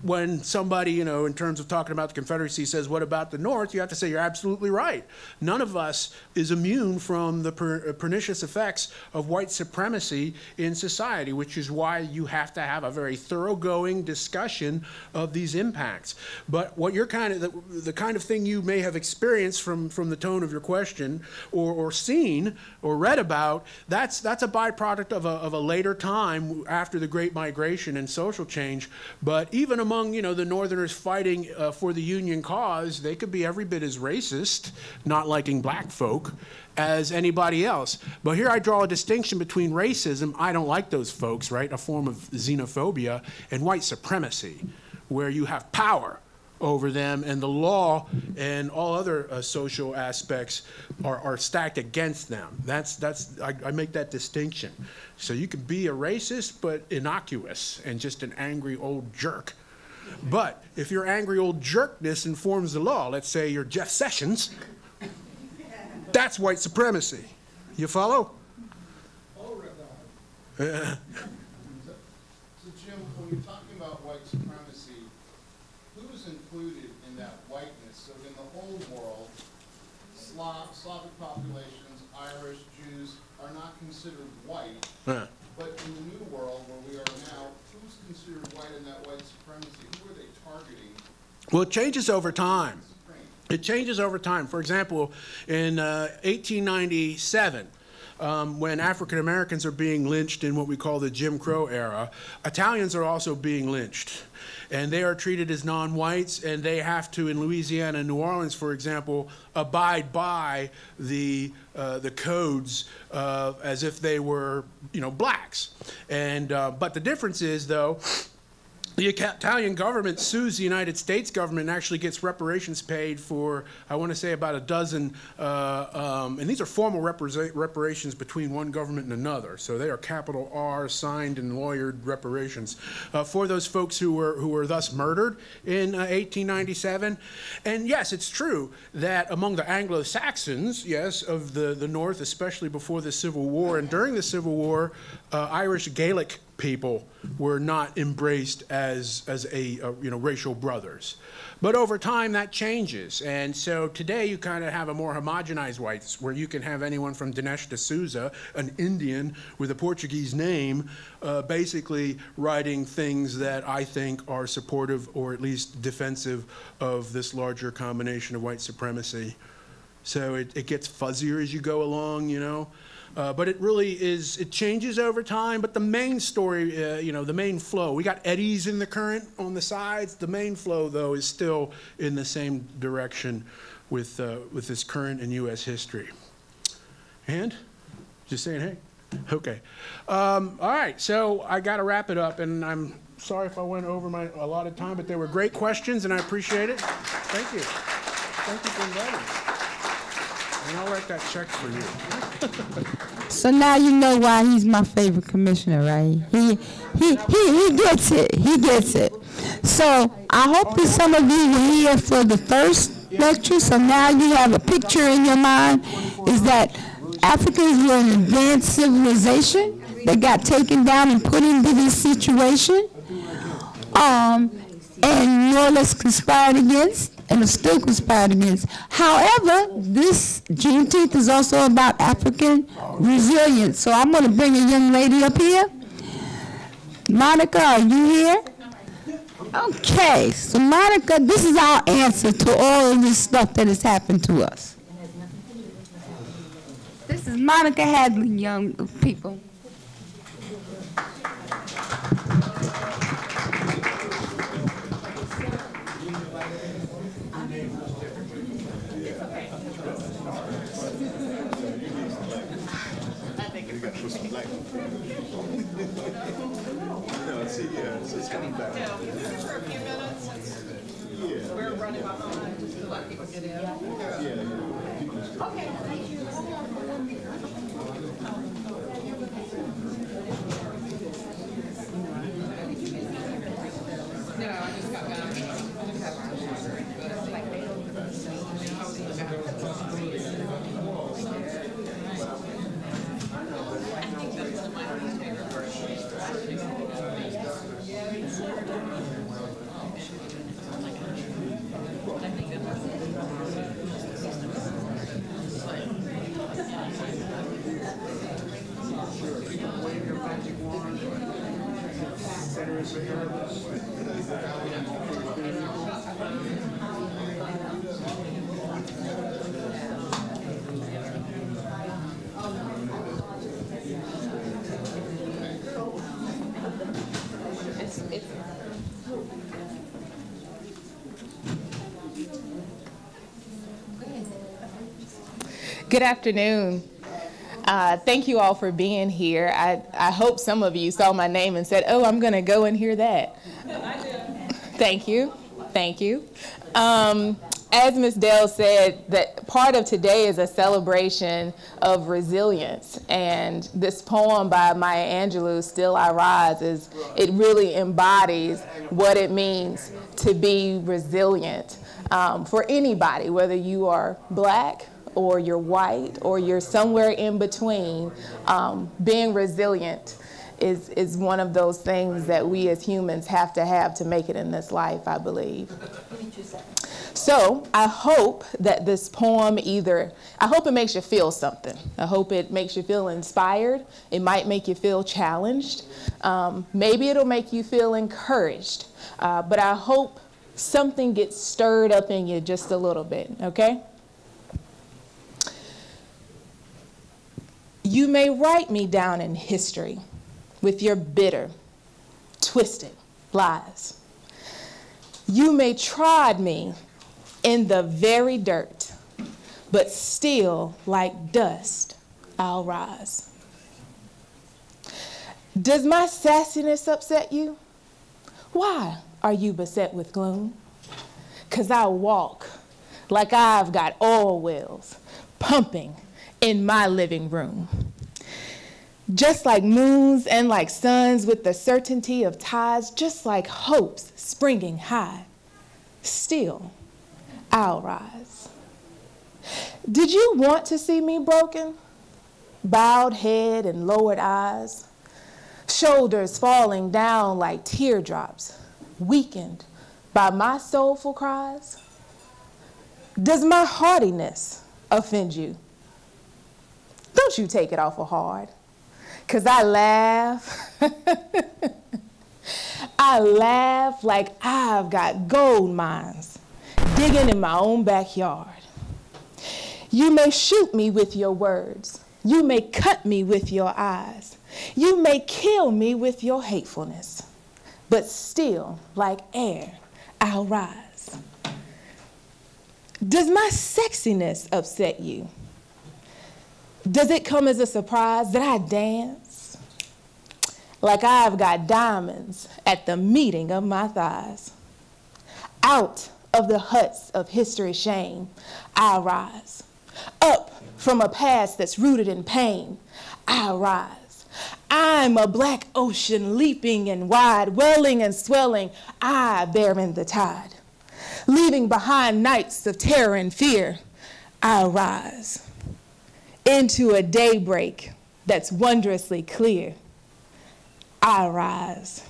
when somebody, in terms of talking about the Confederacy, says, what about the North? You have to say, you're absolutely right. None of us is immune from the pernicious effects of white supremacy in society, which is why you have to have a very thoroughgoing discussion of these impacts. But what you're the kind of thing you may have experienced from the tone of your question, or seen or read about, that's a byproduct of a later time after the Great Migration and social change. But even among, the Northerners fighting for the Union cause, they could be every bit as racist, not liking black folk, as anybody else. But here I draw a distinction between racism, I don't like those folks, right, a form of xenophobia, and white supremacy, where you have power over them, and the law and all other social aspects are stacked against them. I make that distinction. So you can be a racist, but innocuous and just an angry old jerk. But if your angry old jerkness informs the law, let's say you're Jeff Sessions, that's white supremacy. You follow? So Jim, when you're talking about white supremacy, who's included in that whiteness? So in the old world, Slavic populations, Irish, Jews are not considered white. But in the new world, where we are now, who's considered white in that white supremacy? Who are they targeting? Well, it changes over time. It changes over time. For example, in 1897, when African Americans are being lynched in what we call the Jim Crow era, Italians are also being lynched. And they are treated as non-whites, and they have to, in Louisiana and New Orleans, for example, abide by the codes as if they were, blacks. And but the difference is, though, the Italian government sues the United States government and actually gets reparations paid for, I want to say, about a dozen, and these are formal reparations between one government and another. So they are capital R, signed and lawyered reparations for those folks who were thus murdered in 1897. And yes, it's true that among the Anglo-Saxons, yes, of the North, especially before the Civil War and during the Civil War, Irish Gaelic people were not embraced as racial brothers. But over time that changes, and so today you kind of have a more homogenized whites where you can have anyone from Dinesh D'Souza, an Indian with a Portuguese name, basically writing things that I think are supportive or at least defensive of this larger combination of white supremacy. So it gets fuzzier as you go along, you know. But it really is, it changes over time, but the main story, the main flow, we got eddies in the current on the sides. The main flow, though, is still in the same direction with this current in U.S. history. And? Just saying, hey? Okay. All right, so I got to wrap it up, and I'm sorry if I went over my allotted time, but they were great questions, and I appreciate it. Thank you. Thank you for inviting me. And I'll write that check for you. So now you know why he's my favorite commissioner, right? He gets it. He gets it. So I hope that some of you were here for the first lecture. So now you have a picture in your mind is that Africans were an advanced civilization that got taken down and put into this situation, and more or less conspired against, and are still conspired against. However, this Juneteenth is also about African resilience. So I'm going to bring a young lady up here. Monica, are you here? Okay, so Monica, this is our answer to all of this stuff that has happened to us. This is Monica Hadley, young people. It's coming back. Just for a few minutes. Yeah. We're running behind to let people get in. Okay. No, I just got back. Good afternoon. Thank you all for being here. I hope some of you saw my name and said, oh, I'm going to go and hear that. I did. Thank you. Thank you. As Ms. Dale said, that part of today is a celebration of resilience. And this poem by Maya Angelou, Still I Rise, it really embodies what it means to be resilient for anybody, whether you are black, or you're white, or you're somewhere in between. Being resilient is one of those things that we as humans have to make it in this life, I believe. So I hope that this poem I hope it makes you feel something. I hope it makes you feel inspired. It might make you feel challenged. Maybe it'll make you feel encouraged. But I hope something gets stirred up in you just a little bit, okay? You may write me down in history with your bitter, twisted lies. You may trod me in the very dirt, but still, like dust, I'll rise. Does my sassiness upset you? Why are you beset with gloom? 'Cause I walk like I've got oil wells pumping in my living room. Just like moons and like suns with the certainty of tides, just like hopes springing high, still I'll rise. Did you want to see me broken? Bowed head and lowered eyes, shoulders falling down like teardrops, weakened by my soulful cries? Does my hardiness offend you? Don't you take it awful hard, 'cause I laugh. I laugh like I've got gold mines digging in my own backyard. You may shoot me with your words. You may cut me with your eyes. You may kill me with your hatefulness, but still, like air, I'll rise. Does my sexiness upset you? Does it come as a surprise that I dance like I've got diamonds at the meeting of my thighs? Out of the huts of history's shame, I rise. Up from a past that's rooted in pain, I rise. I'm a black ocean leaping and wide, welling and swelling, I bear in the tide. Leaving behind nights of terror and fear, I rise. Into a daybreak that's wondrously clear, I rise.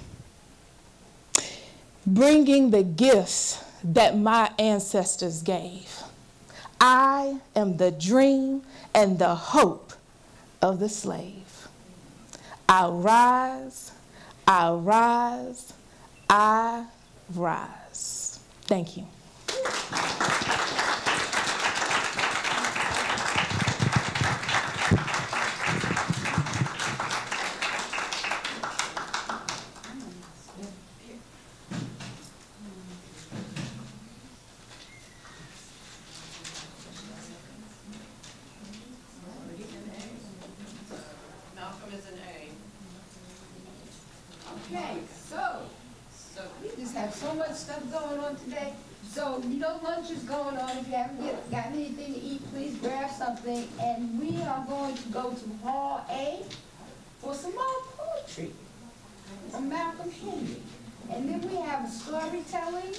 Bringing the gifts that my ancestors gave. I am the dream and the hope of the slave. I rise, I rise, I rise. Thank you. Okay, so we just have so much stuff going on today. So you know lunch is going on. If you haven't gotten anything to eat, please grab something. And we are going to go to Hall A for some more poetry from Malcolm Henry. And then we have storytelling.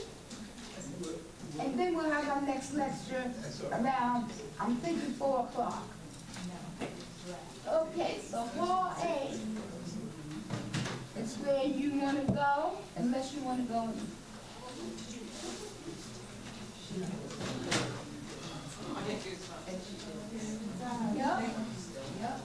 And then we'll have our next lecture around, I'm thinking 4 o'clock. Okay, so Hall A. It's where you want to go, unless you want to go. Yep. Yep.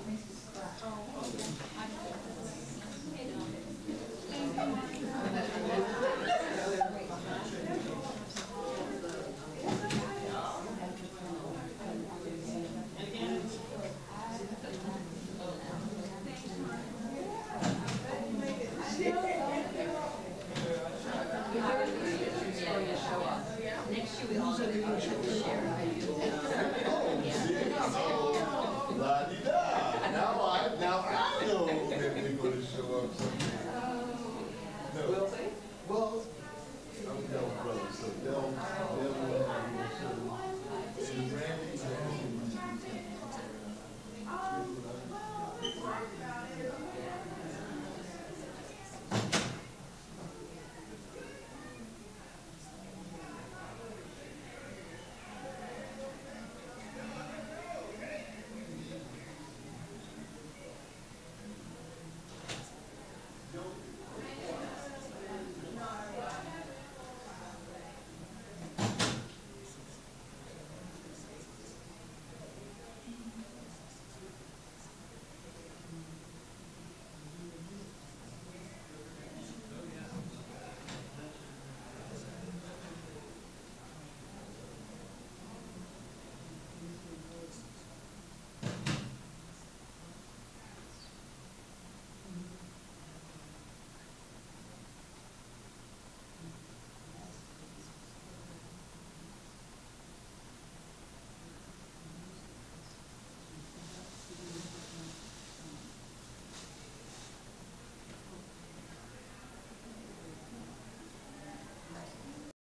La-di-da.